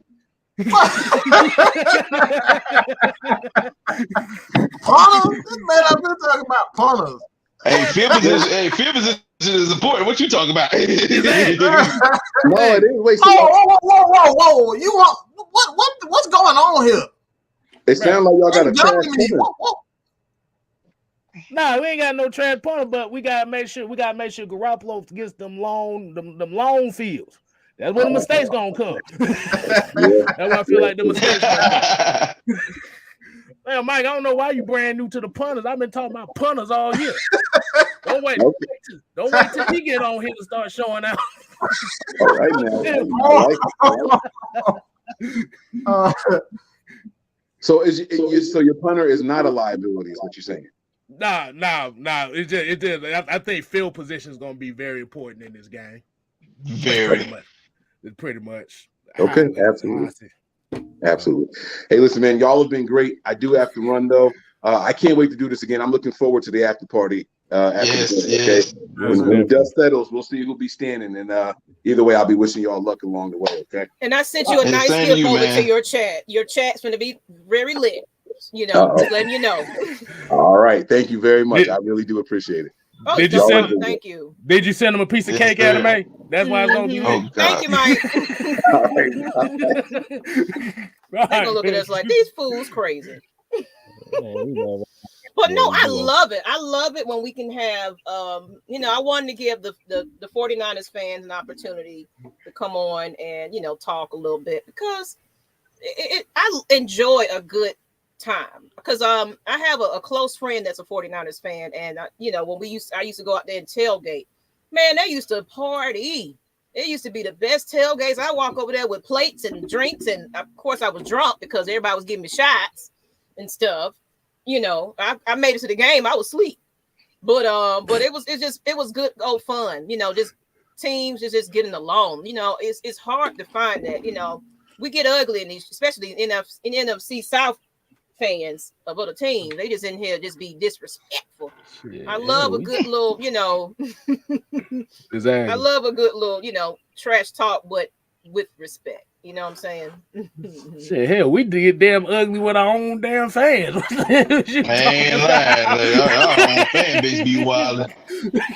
Punters? This man, I've been talking about punters. Hey, field position is important. What you talking about? No, it is. Wait, so whoa! You want what's going on here? it sounds like y'all got a trash punter. Nah, we ain't got no trash punter, but we gotta make sure Garoppolo gets them long fields. That's where the mistakes gonna come. That's why I feel like the mistakes gonna come. Man, Mike, I don't know why you brand new to the punters. I've been talking about punters all year. Don't wait till he get on here to start showing out. All right, now. So your punter is not a liability, is what you're saying? Nah. It just. I think field position is gonna be very important in this game. It's pretty much. Okay, absolutely. Hey, listen, man, y'all have been great. I do have to run though. I can't wait to do this again. I'm looking forward to the after party. Yes. When the dust settles, we'll see who'll be standing. And either way, I'll be wishing y'all luck along the way. Okay. And I sent you a nice gift over to your chat. Your chat's going to be very lit. Just letting you know. All right. Thank you very much. I really do appreciate it. Oh, thank you. Did you send him a piece of cake, Anime? That's why it's gonna be lit. Thank you, Mike. They're gonna look at us like these fools crazy. But no, I love it. I love it when we can have I wanted to give the 49ers fans an opportunity to come on and talk a little bit because I enjoy a good time because I have a close friend that's a 49ers fan, and I used to go out there and tailgate. Man, they used to party. It used to be the best tailgates. I walk over there with plates and drinks, and of course I was drunk because everybody was giving me shots and stuff. I made it to the game. I was asleep, but it was good old fun. Just teams just getting along. It's hard to find that. We get ugly in these, especially in NFC South fans of other teams. They just in here just be disrespectful. I love a good little, Exactly. I love a good little, trash talk, but with respect. You know what I'm saying? Shit, hell, we did damn ugly with our own damn fans. Man, our own fan base be wild.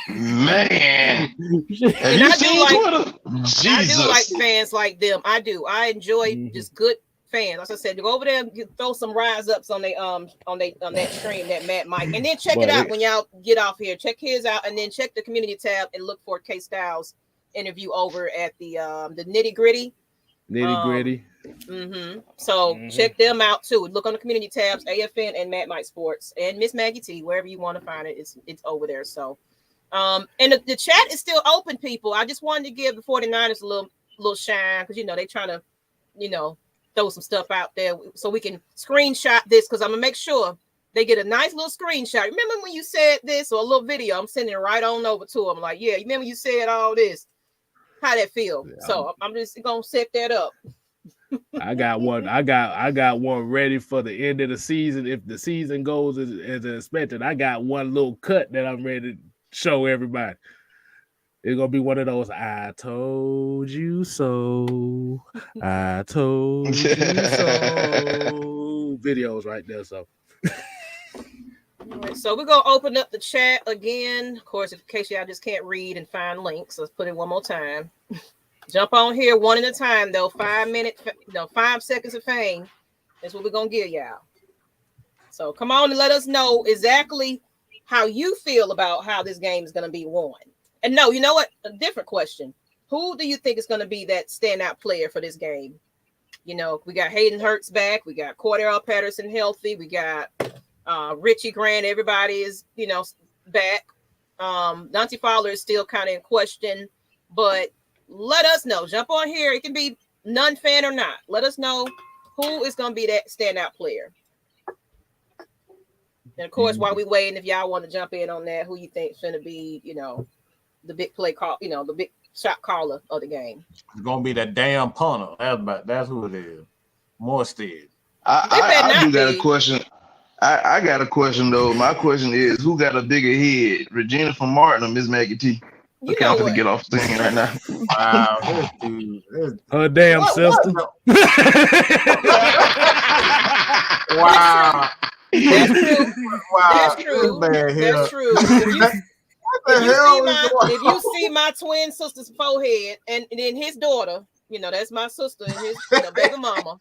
Man. Have you seen Twitter? Jesus. I do like fans like them. I do. I enjoy just good fans. Like I said, to go over there and throw some rise ups on that stream, that Matt Mike, and then check it out when y'all get off here. Check his out, and then check the community tab and look for K Styles interview over at the Nitty Gritty. So check them out too. Look on the community tabs, AFN and Matt Mike Sports and Miss Maggie T, wherever you want to find it, it's over there. So and the chat is still open, people. I just wanted to give the 49ers a little shine because they trying to throw some stuff out there so we can screenshot this because I'm gonna make sure they get a nice little screenshot. Remember when you said this, or a little video? I'm sending it right on over to them. Like, yeah, you remember you said all this? How that feel? Yeah. So I'm just gonna set that up. I got one ready for the end of the season. If the season goes as expected, I got one little cut that I'm ready to show everybody. It's gonna be one of those "I told you so, I told you so" videos right there. So, all right, so we're gonna open up the chat again. Of course, in case y'all just can't read and find links, let's put it one more time. Jump on here one at a time, though. 5 minutes, 5 seconds of fame. That's what we're gonna give y'all. So come on and let us know exactly how you feel about how this game is gonna be won. And no, you know what? A different question. Who do you think is going to be that standout player for this game? We got Hayden Hurts back. We got Cordell Patterson healthy. We got Richie Grant. Everybody is, back. Dante Fowler is still kind of in question. But let us know. Jump on here. It can be non-fan or not. Let us know who is going to be that standout player. And, of course, while we waiting, if y'all want to jump in on that, who you think is going to be, the big play call, the big shot caller of the game. It's gonna be that damn punter. That's who it is. Morstead. I do got a question. I got a question though. My question is, who got a bigger head, Regina from Martin or Miss Maggie T? You Okay, know I'm gonna what? get off singing right now. Wow, this dude. Her damn sister. Wow. That's true. Wow. That's true. That's true. If you see my twin sister's forehead and then his daughter, that's my sister and his baby mama.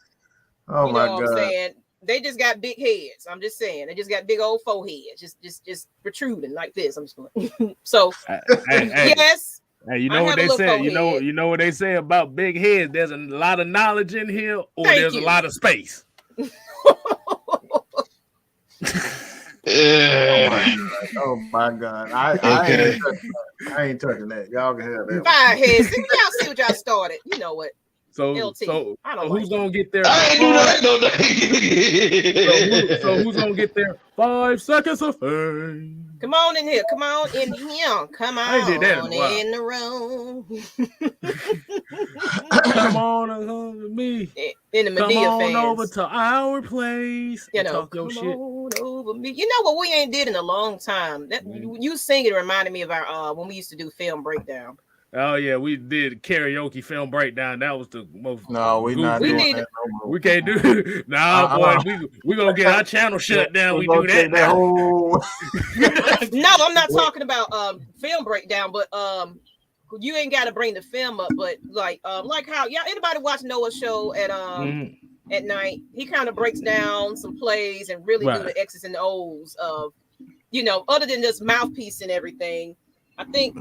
Oh you my know what God. I'm saying? They just got big heads. I'm just saying. They just got big old foreheads, just protruding like this. I'm just going. So yes. Hey, you know what they said? You know what they say about big heads? There's a lot of knowledge in here, or there's a lot of space. Oh my God. I ain't touching that. Y'all can have that. Five heads. Y'all see what y'all started. You know what? So who's gonna get there? I ain't do that no. So who's gonna get there? 5 seconds of fame. Come on in here. Come on in here. Come on in the room. Come on over me. In the Medea Come on fans. over to our place. Talk your shit. On over me. You know what we ain't did in a long time. That you singing reminded me of our when we used to do film breakdown. Oh yeah, we did karaoke film breakdown. That was the most. No, we not doing that. No, we can't do. Nah, boy, we gonna get our channel shut down. We do that now. No, I'm not talking about film breakdown, but you ain't got to bring the film up. But like how anybody watch Noah's show at night? He kind of breaks down some plays and really do the X's and O's of other than just mouthpiece and everything. I think.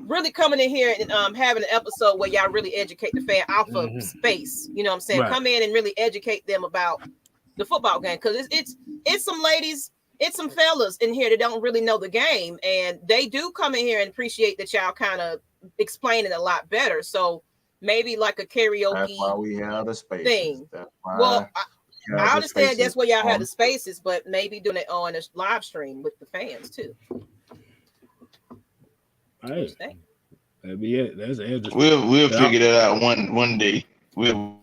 Really coming in here and having an episode where y'all really educate the fan off of space. You know what I'm saying? Right. Come in and really educate them about the football game because it's some ladies, it's some fellas in here that don't really know the game, and they do come in here and appreciate that y'all kind of explain it a lot better. So maybe like a karaoke. That's why we have the spaces. Thing. Well, I understand that's where y'all have the spaces, but maybe doing it on a live stream with the fans too. Hey, that'd be it. That's interesting. We'll figure that out one day. We'll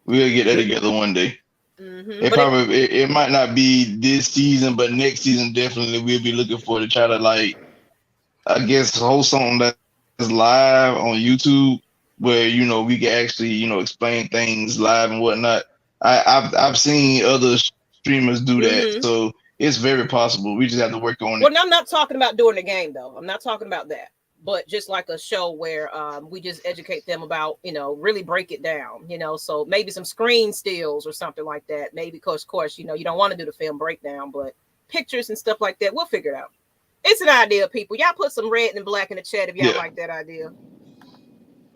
get that together one day. Mm-hmm. It might not be this season, but next season definitely we'll be looking for to try to host something that's live on YouTube where we can actually explain things live and whatnot. I've seen other streamers do that, so. It's very possible. We just have to work on it. Well, I'm not talking about during the game, though. I'm not talking about that. But just like a show where we just educate them about, really break it down, So maybe some screen stills or something like that. Maybe, of course, you don't want to do the film breakdown, but pictures and stuff like that, we'll figure it out. It's an idea, people. Y'all put some red and black in the chat if y'all like that idea.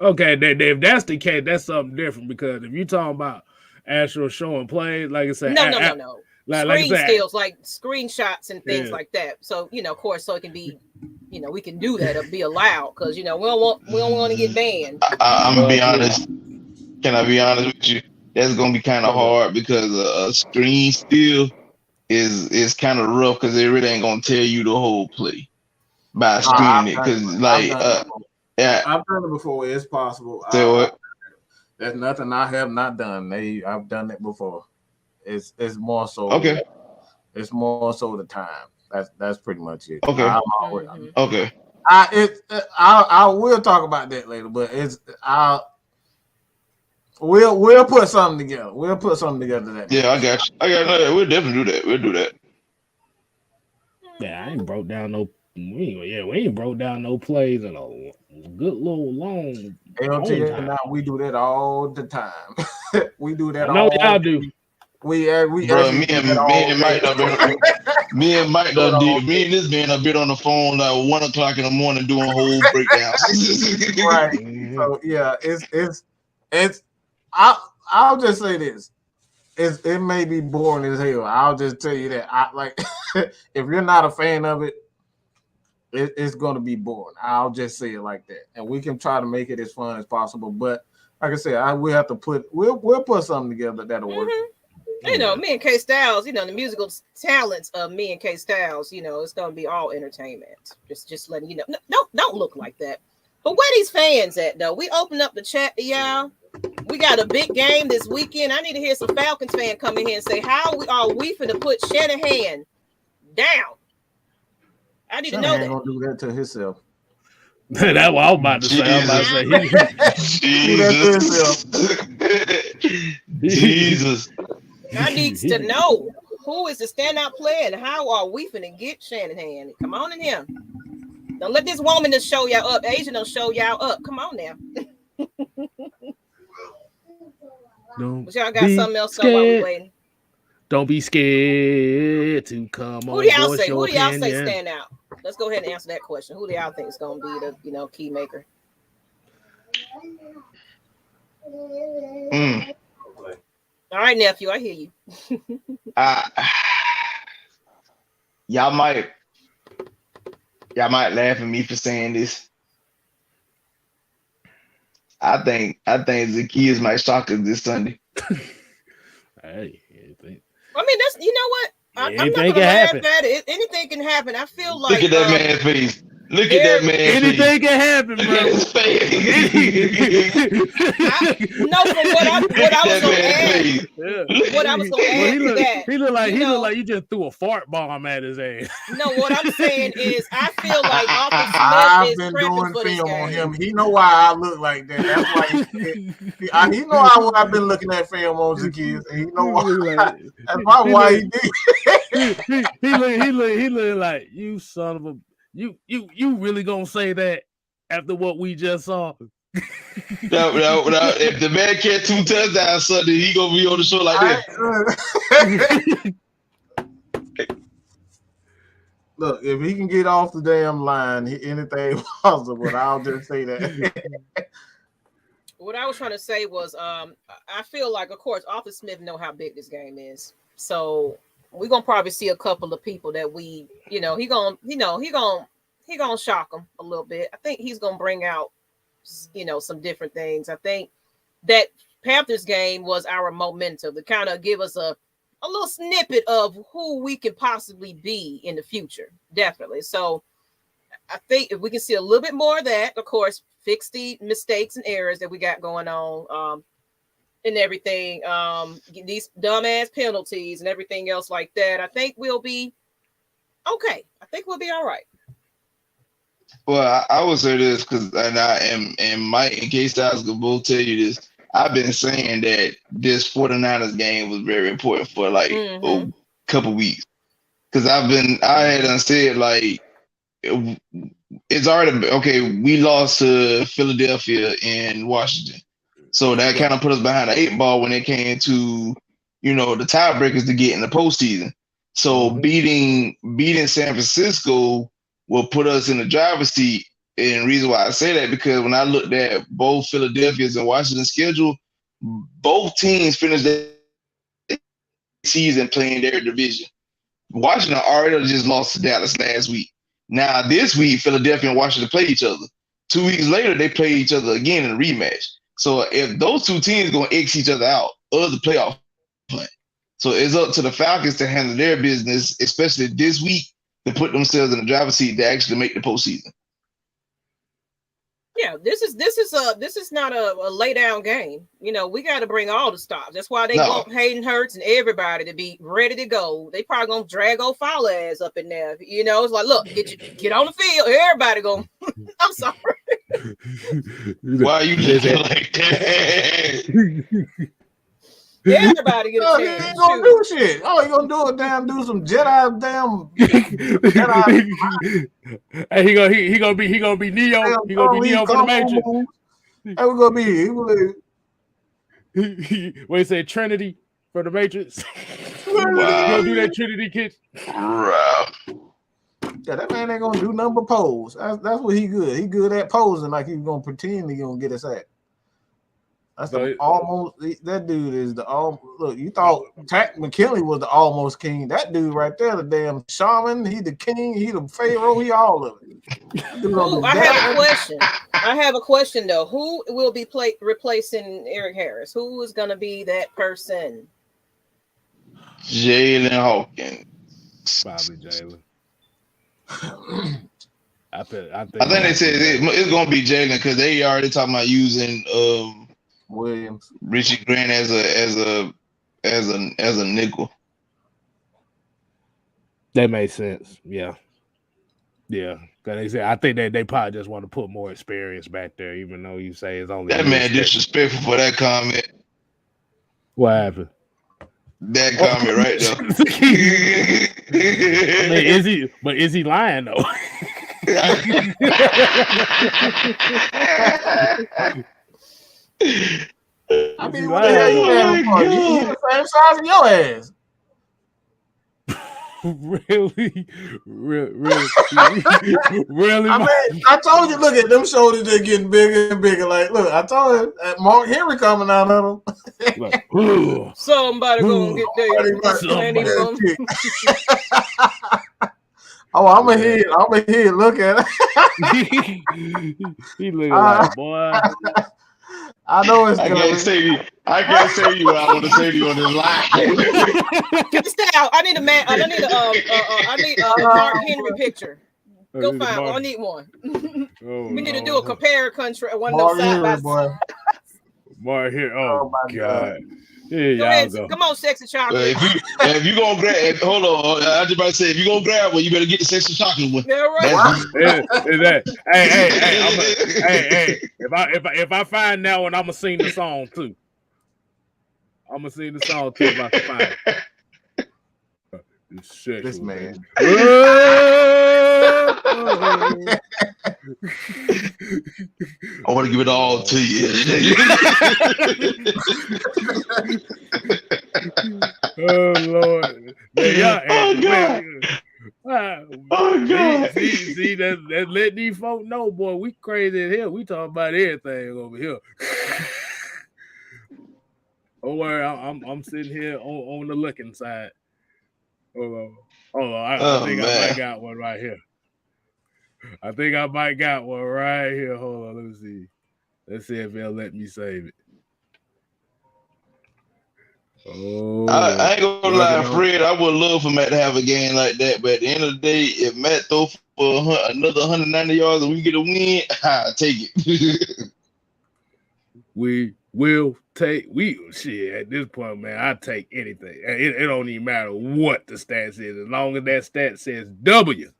Okay, if that's the case, that's something different because if you're talking about actual showing plays, like I said, no. Screen stills, like screenshots and things like that. So of course, so it can be, we can do that. It'll be allowed because we don't want to get banned. I'm gonna be honest. Can I be honest with you? That's gonna be kind of hard because a screen still is kind of rough because it really ain't gonna tell you the whole play by screening it. Because I've done it before. It's possible. There's nothing I have not done. I've done it before. It's more so okay. It's more so the time. That's pretty much it. Okay. Okay. I will talk about that later, but we'll put something together. We'll put something together that. Yeah, I got you. We'll definitely do that. We'll do that. Yeah, I ain't broke down no. We ain't broke down no plays in a good little long. Now we do that all the time. We do that. No, y'all do. Me and Mike me and this man have been on the phone like 1:00 in the morning doing whole breakdowns. Right. So yeah, it's I'll just say this. It may be boring as hell. I'll just tell you that. If you're not a fan of it, it's gonna be boring. I'll just say it like that. And we can try to make it as fun as possible. But like I said, we'll put something together that'll work. Me and K Styles, the musical talents of me and K Styles, it's gonna be all entertainment. Just letting you know. Don't look like that. But where these fans at though? We open up the chat to y'all. We got a big game this weekend. I need to hear some Falcons fan come in here and say, how are we finna put Shanahan down? I need to know that. Gonna do that to himself. That's what I was about to say. I was about to say Jesus. I need to know who is the standout player and how are we finna get Shanahan. Come on in here. Don't let this woman just show y'all up. Asian don't show y'all up. Come on now. But y'all got something else while we waiting. Don't be scared to come on. Who do y'all say? Who do y'all say stand out? Let's go ahead and answer that question. Who do y'all think is going to be the key maker? All right, nephew, I hear you. Y'all might laugh at me for saying this. I think Zacchaeus might shock us this Sunday. Hey, I mean, that's what. I'm not gonna laugh at it. Anything can happen. I feel like look at that man's face. Look at that man. Anything can happen, bro. What I was gonna add to that. He look like you just threw a fart bomb at his ass. No, what I'm saying is I feel like I've been doing film on him. He know why I look like that. That's why he know how I've been looking at film on the kids. He know why. That's why he did. He look like you son of a. You really gonna say that after what we just saw? No, if the man catch 2 touchdowns Sunday, he gonna be on the show like that. Look, if he can get off the damn line, anything possible. I'll just say that. What I was trying to say was, I feel like, of course, Arthur Smith know how big this game is, so we're gonna probably see a couple of people that he gonna shock them a little bit. I think he's gonna bring out, some different things. I think that Panthers game was our momentum to kind of give us a little snippet of who we could possibly be in the future. Definitely. So I think if we can see a little bit more of that, of course, fix the mistakes and errors that we got going on, and everything, these dumbass penalties and everything else like that, I think we'll be okay. I think we'll be all right. Well, I would say this because, and Mike and K-Styles could both tell you this. I've been saying that this 49ers game was very important for like a couple weeks because I had said like it's already okay. We lost to Philadelphia and Washington. So that kind of put us behind the 8 ball when it came to, the tiebreakers to get in the postseason. So beating San Francisco will put us in the driver's seat. And the reason why I say that, because when I looked at both Philadelphia's and Washington's schedule, both teams finished their season playing their division. Washington already just lost to Dallas last week. Now this week, Philadelphia and Washington play each other. 2 weeks later, they play each other again in a rematch. So if those two teams going to X each other out of the playoff play, so it's up to the Falcons to handle their business, especially this week, to put themselves in the driver's seat to actually make the postseason. Yeah, this is not a lay down game. We got to bring all the stops. That's why they want Hayden Hurts and everybody to be ready to go. They probably gonna drag old Fowler ass up in there. It's like, look, get on the field. Everybody go. I'm sorry. Why are you living like that? Everybody get a chance. He ain't gonna do shit. All he gonna do is do some Jedi Jedi. Hey, he gonna be Neo. He gonna be Neo for the Matrix. That was gonna be. What you say, Trinity for the Matrix? Wow. He gonna do that Trinity kid. Wow. Yeah, that man ain't gonna do nothing but pose. That's what he good. He good at posing, like he's gonna pretend he gonna get us at. That's that dude is the look. You thought McKinley was the almost king. That dude right there, the damn shaman. He the king. He the pharaoh. He all of it. I have a question though. Who will be replacing Eric Harris? Who is gonna be that person? Jalen Hawkins. Probably Jalen. I think they said it's gonna be Jalen because they already talking about using Williams. Richie Grant as a nickel. That makes sense. Yeah. Yeah. Cause they say I think that they probably just want to put more experience back there, even though you say it's only That man disrespectful for that comment. What happened? That comment right there. I mean, is he lying though? I mean, what the hell you having for? He's the same size as your ass. Really? I mean, I told you, look at them shoulders, they're getting bigger and bigger. Like, look, I told you, Mark Henry coming out of them. Like, somebody gonna get there. Oh, I'm a head. Look at it. He looking like, boy. I know it's. I can't say you what I want to say to you on this line. I need a man. I need a Mark Henry picture. Go find one. I need one. We need to do a compare country. One of those side by side. Mark here. Oh my God. Yeah, come on, sexy chocolate. If you gonna grab, hold on. I was about to say, if you gonna grab one, you better get the sexy chocolate one. Yeah, right. Hey. If I find that one, I'm gonna sing the song too. If I can find it. This man. I want to give it all to you. Oh Lord! Oh God! See, that's letting these folk know, boy. We crazy as hell. We talk about everything over here. Don't worry, I'm sitting here on the looking side. Hold on. I think I might got one right here. Hold on, let me see. Let's see if they'll let me save it. Oh, I ain't gonna lie, Fred. I would love for Matt to have a game like that, but at the end of the day, if Matt throw for another 190 yards and we get a win, I'll take it. We will take at this point, man. I take anything. It don't even matter what the stats is, as long as that stat says W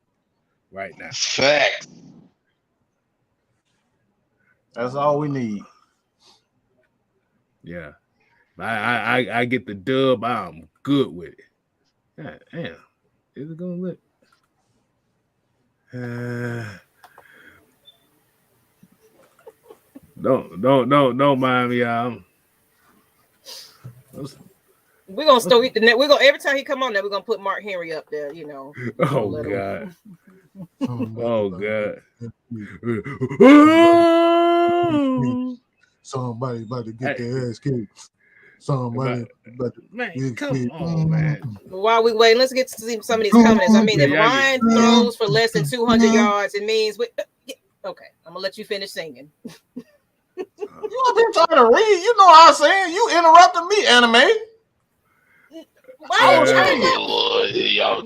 right now. Fact. That's all we need. Yeah. I get the dub. I'm good with it. God damn. Is it gonna look? Don't mind me, y'all. We're gonna still eat the net. We're gonna every time he come on there, we're gonna put Mark Henry up there, you know. Oh God. Oh God. Somebody about to get their ass kicked. Somebody about to man, come on, man. While we wait, let's get to see some of these comments. I mean, if Ryan throws for less than 200 yards, it means okay. I'm gonna let you finish singing. You have been trying to read. You know what I'm saying? You interrupted me, anime. Well,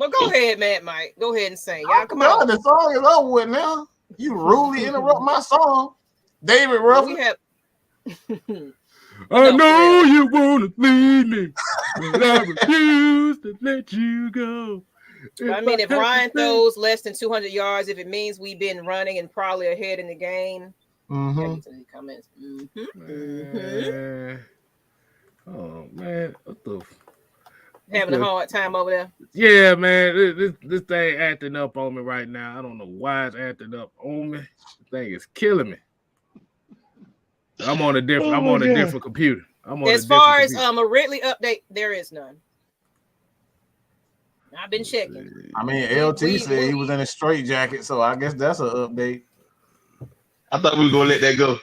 go ahead, Mike. Go ahead and sing. Y'all, come on. The song is over with now. You rudely interrupt my song, David Ruffin. I know you want to leave me, but I refuse to let you go. I mean, if Ryan throws less than 200 yards, if it means we've been running and probably ahead in the game. Comments. Oh man, what the? Having a hard time over there. Yeah, man, this thing acting up on me right now. I don't know why it's acting up on me. This thing is killing me. I'm on a different computer. As far as a Ridley update, there is none. I've been checking. I mean, LT said he was in a straight jacket, so I guess that's an update. I thought we were gonna let that go.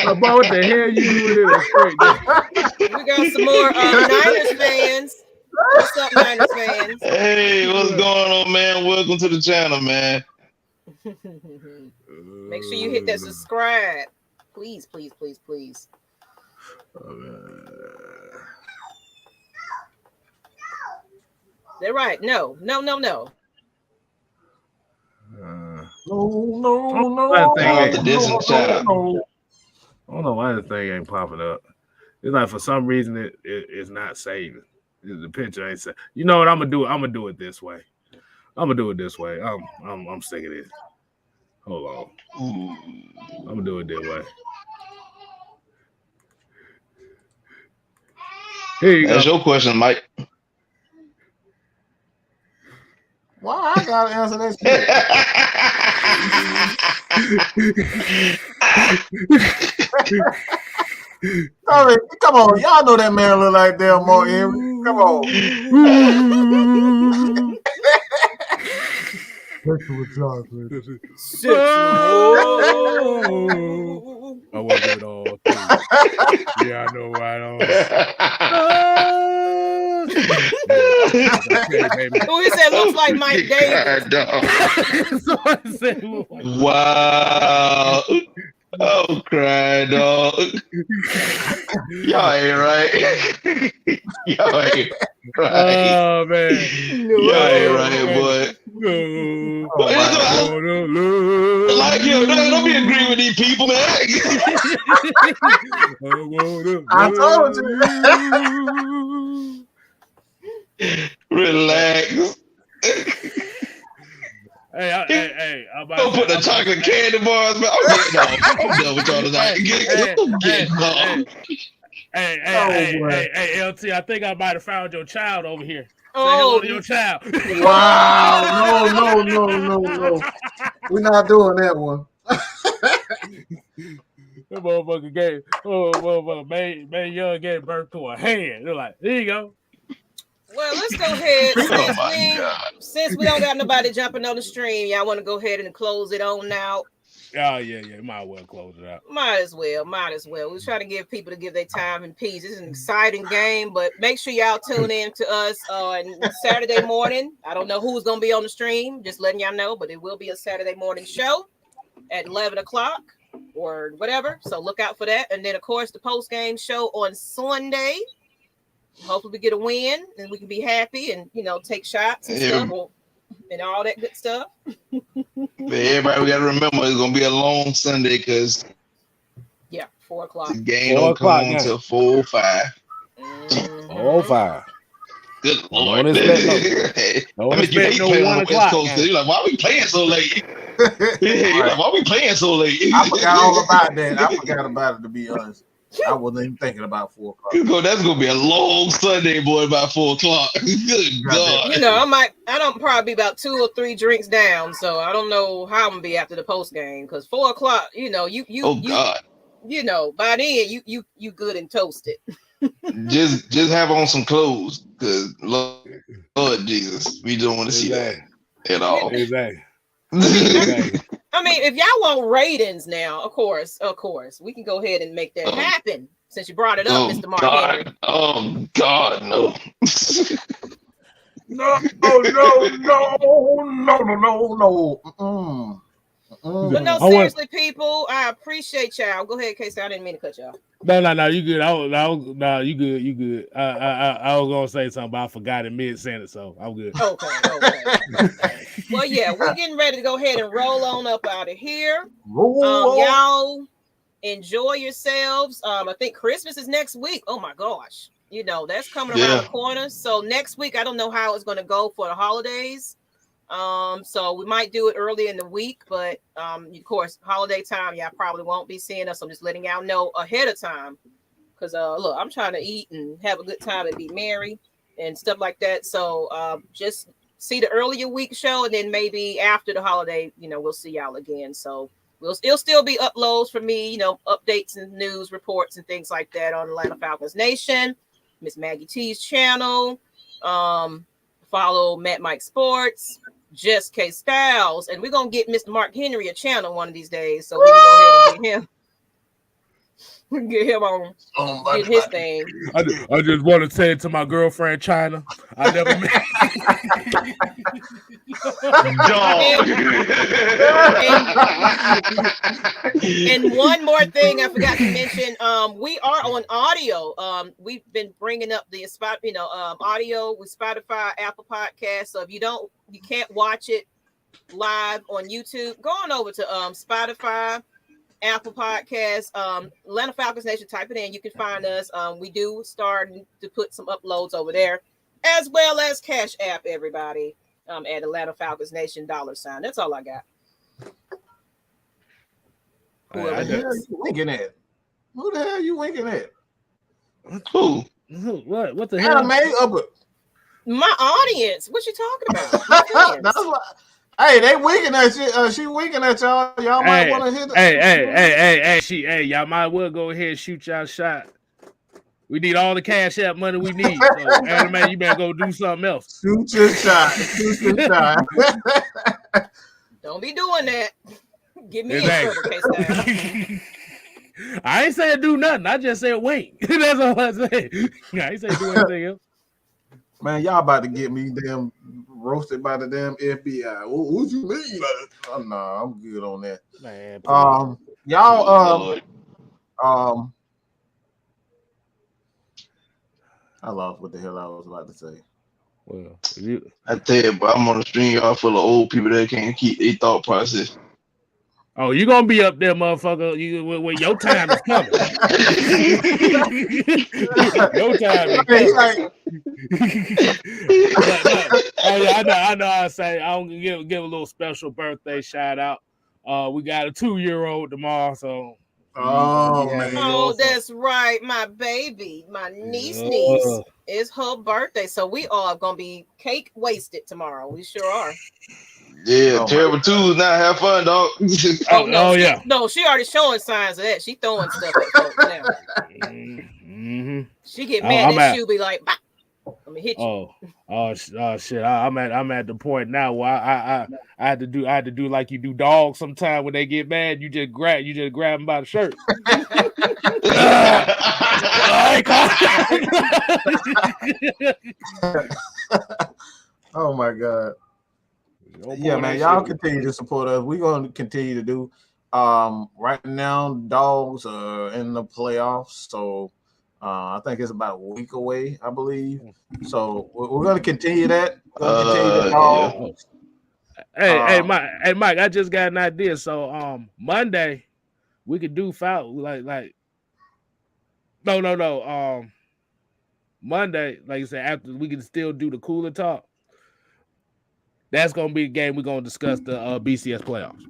About what the hell you doing in a straight jacket? We got some more Niners fans. What's up, Niners fans? Hey, what's going on, man? Welcome to the channel, man. Make sure you hit that subscribe. Please, please, please, please. They're right. No. No. Shout out to Distant Child. I don't know why this thing ain't popping up. It's like for some reason it's not saving. The picture ain't saving. You know what I'm gonna do? I'm gonna do it this way. I'm sick of this. Hold on. I'm gonna do it this way. Here you That's go. your question, Mike. Why I gotta answer that shit? Come on, y'all know that man look like Delmore Henry. Come on. Sexual chocolate. I want it all. Yeah, I know right on. Who he said looks like Mike Davis. Wow. Oh, cry, dog. Y'all ain't right. Y'all ain't right. Oh, man. Y'all ain't right, boy. Like you, don't be agreeing with these people, man. I told you. Relax. Hey, Don't put the chocolate candy bars, man. I'm done with y'all tonight. Hey, LT, I think I might have found your child over here. Oh, say hello to your child. Wow. No. We're not doing that one. That motherfucker made Young gave birth to a hand. They're like, there you go. Well, let's go ahead. Since we don't got nobody jumping on the stream, y'all want to go ahead and close it on now? Oh, yeah. Might as well close it out. Might as well. We're trying to give people to give their time in peace. This is an exciting game, but make sure y'all tune in to us on Saturday morning. I don't know who's going to be on the stream, just letting y'all know, but it will be a Saturday morning show at 11 o'clock or whatever. So look out for that. And then, of course, the post-game show on Sunday. Hopefully we get a win and we can be happy and, take shots and stuff and all that good stuff. But everybody, we got to remember it's going to be a long Sunday because 4 o'clock. The game don't come on until 4:05. 4:05. Good Lord. Don't expect no 1 o'clock. You're like, why are we playing so late? Like, why are we playing so late? I forgot all about that. I forgot about it, to be honest. I wasn't even thinking about 4 o'clock. That's gonna be a long Sunday, boy. By 4 o'clock. Good God. I don't probably be about 2 or 3 drinks down, so I don't know how I'm gonna be after the post game. Because 4 o'clock, God. By then you good and toasted. just have on some clothes, because Lord Jesus, we don't want to see that at all. Exactly. I mean, if y'all want ratings now, of course, we can go ahead and make that happen. Since you brought it up, Mr. Mark Henry. Oh God, no. No. But no, seriously, people, I appreciate y'all. Go ahead, Casey. I didn't mean to cut y'all. No, you good. You good. I was gonna say something, but I forgot it mid-sentence, so I'm good. Okay. Well, yeah, we're getting ready to go ahead and roll on up out of here. Y'all enjoy yourselves. I think Christmas is next week. Oh my gosh, that's coming around the corner. So next week, I don't know how it's going to go for the holidays. So we might do it early in the week, but of course, holiday time, y'all probably won't be seeing us. I'm just letting y'all know ahead of time, because look, I'm trying to eat and have a good time and be merry and stuff like that. So just see the earlier week show, and then maybe after the holiday, we'll see y'all again. So it'll still be uploads for me, updates and news reports and things like that on Atlanta Falcons Nation, Miss Maggie T's channel. Follow Matt Mike Sports, Just K Styles, and we're gonna get Mr. Mark Henry a channel one of these days, so we can go ahead and get him. We can get him on get his thing. I just want to say it to my girlfriend China. I never met. And one more thing I forgot to mention. We are on audio. We've been bringing up the spot, audio with Spotify, Apple Podcasts. So if you can't watch it live on YouTube, go on over to Spotify, Apple Podcasts, Atlanta Falcons Nation. Type it in. You can find us. We do start to put some uploads over there, as well as Cash App, everybody, at Atlanta Falcons Nation $. That's all I got. Who the hell you winking at? Who the hell you winking at? Who? What the hell? My audience. What you talking about? That's what, hey, they winking at you. She winking at y'all. Y'all might want to hit. Hey, y'all might well go ahead and shoot y'all shot. We need all the Cash App money we need. So, Anime, you better go do something else. Shoot your shot. Shoot your shot. Don't be doing that. Give me a trouble, K-Style. I ain't saying do nothing. I just said wait. That's all I said. I ain't saying do anything else. Man, y'all about to get me damn roasted by the damn FBI. What you mean? Oh, no, I'm good on that. Man, y'all, I lost what the hell I was about to say. Well, I tell you, but I'm on the stream, y'all full of old people that can't keep their thought process. Oh, you gonna be up there, motherfucker. When your time is coming. Your time is coming. I know. I say I'm gonna give a little special birthday shout out. We got a 2-year-old tomorrow, so. Oh, that's right. My baby, my niece. It's her birthday, so we all gonna be cake wasted tomorrow. We sure are. Yeah, terrible twos. Now have fun, dog. Yeah. No, she already showing signs of that. She throwing stuff at folks now. Mm-hmm. She get mad and she'll be like, bah, "Let me hit you." Oh shit! I'm at the point now where I had to do like you do dogs sometimes when they get mad. You just grab them by the shirt. Oh my God. Yeah, man, y'all continue to support us. We're going to continue to do. Right now, dogs are in the playoffs, so I think it's about a week away, I believe. So we're going to continue that. We're going to continue the dogs. Hey, Mike, I just got an idea. So Monday we could do like no. Monday, like I said, after we can still do the cooler talk. That's gonna be a game we're gonna discuss the BCS playoffs.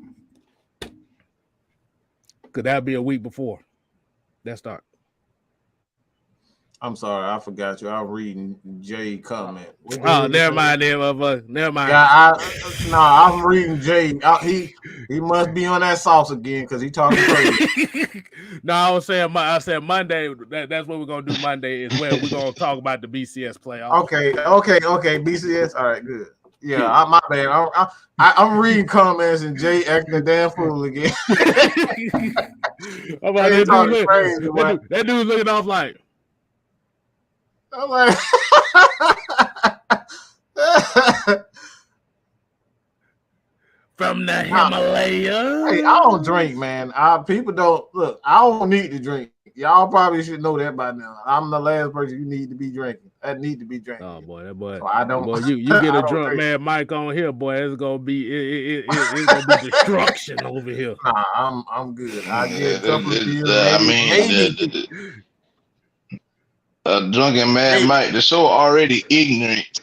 Cause that'll be a week before that start. I'm sorry, I forgot you. I'm reading Jay comment. Never mind, never mind. Yeah, I'm reading Jay. He must be on that sauce again because he talking crazy. No, I said Monday. That's what we're gonna do Monday as well. We're gonna talk about the BCS playoffs. Okay. BCS. All right, good. Yeah, my bad. I'm reading comments and Jay acting a damn fool again. That dude's looking off like. I'm like, from the Himalayas. Hey, I don't drink, man. People don't look. I don't need to drink. Y'all probably should know that by now. I'm the last person you need to be drinking. I need to be drinking. Oh boy, that boy. So I don't. Boy, you get a drunk man Mike on here, boy. It's gonna be it's gonna be destruction over here. Nah, I'm good. I get a couple of beers. A drunken Mad Mike. The show already ignorant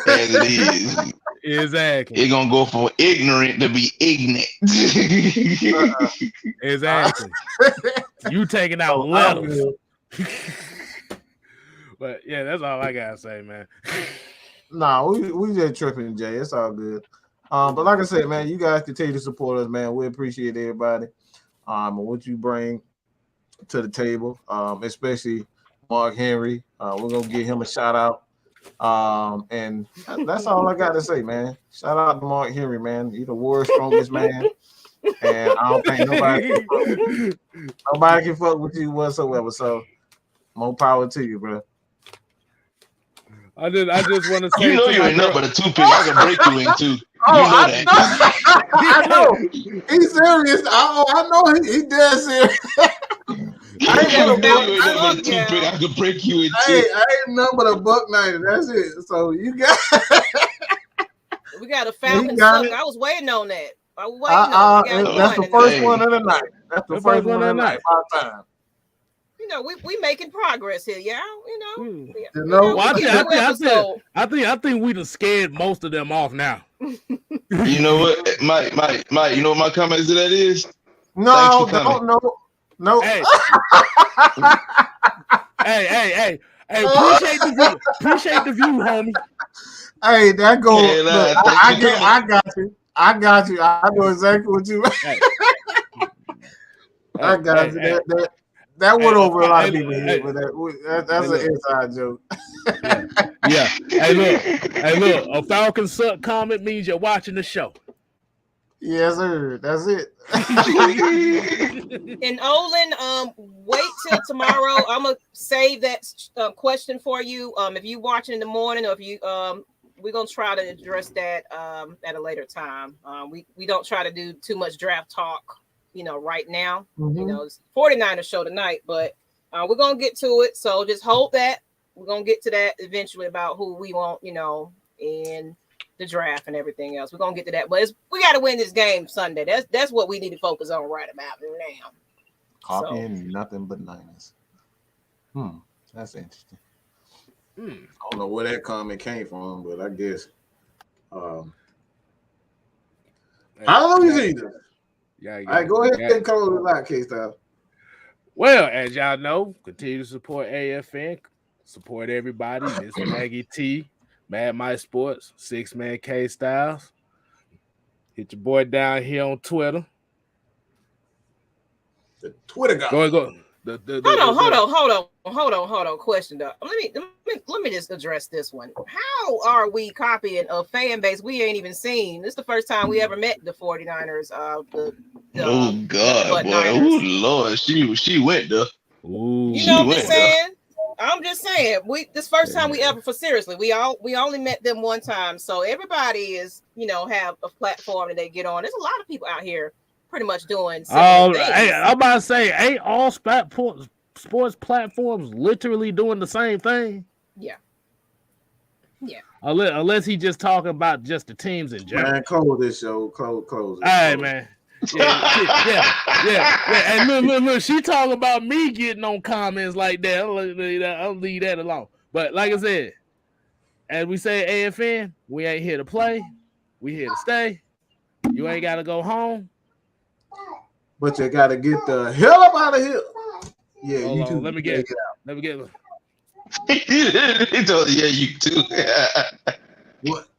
as it is. Exactly. It's gonna go from ignorant to be ignorant. Exactly. You taking out letters. But yeah, that's all I gotta say, man. Nah, we just tripping, Jay. It's all good. But like I said, man, you guys continue to support us, man. We appreciate everybody. And what you bring to the table, especially Mark Henry. We're gonna give him a shout out. And that's all I got to say, man. Shout out to Mark Henry, man. He's the world's strongest man. And I don't think nobody can fuck with you whatsoever. So more power to you, bro. I just want to say, you know you ain't nothing but a toothpick. I can break you in two. I know. He's serious. I know he dead serious. I could break you in two. I ain't nothing but a $1.90. That's it. So you got. We got a Falcons suck. I was waiting on that. I was waiting on it. That's the first one of the night. That's the first one of the night. About time. You know, we making progress here, y'all. I think we done scared most of them off now. You know what, Mike, you know what my comment to that is? No. Hey. hey, appreciate the view, homie. Hey, that goes. I got you. I know exactly what you mean. I got you. That went over a lot of people here, but that's an inside joke. Yeah. Hey, look. A Falcons suck comment means you're watching the show. Yes, sir. That's it. And Olin, wait till tomorrow. I'm gonna save that question for you. If you watching in the morning, or if you we're gonna try to address that at a later time. We don't try to do too much draft talk, right now. Mm-hmm. It's 49ers show tonight, but we're gonna get to it. So just hold that. We're gonna get to that eventually about who we want, in the draft and everything else. We're gonna get to that, but we got to win this game Sunday. That's what we need to focus on right about now. Copying nothing but Niners. That's interesting. I don't know where that comment came from, but I guess. How long is it? All right, go ahead and close it out, K-Style. Well, as y'all know, continue to support AFN, support everybody. Miss Maggie T, Mad Mike Sports, 6-Man K-Styles. Hit your boy down here on Twitter. The Twitter guy. Go. Hold on. Question though. Let me just address this one. How are we copying a fan base we ain't even seen? This is the first time we ever met the 49ers. Oh God, boy! Oh Lord, she went there. I'm just saying. This first time we ever, for seriously, we only met them one time. So everybody is, have a platform that they get on. There's a lot of people out here pretty much doing similar things. Hey, I'm about to say, ain't all sports platforms literally doing the same thing? Yeah. Unless he just talking about just the teams in general. Man, close this show. Close it. All right, man. Yeah. And look, she talking about me getting on comments like that. I'll leave that alone. But like I said, as we say AFN, we ain't here to play. We here to stay. You ain't got to go home. But you got to get the hell up out of here. Yeah, Hold you on, too. Let me get it. He told you, yeah, you too. What?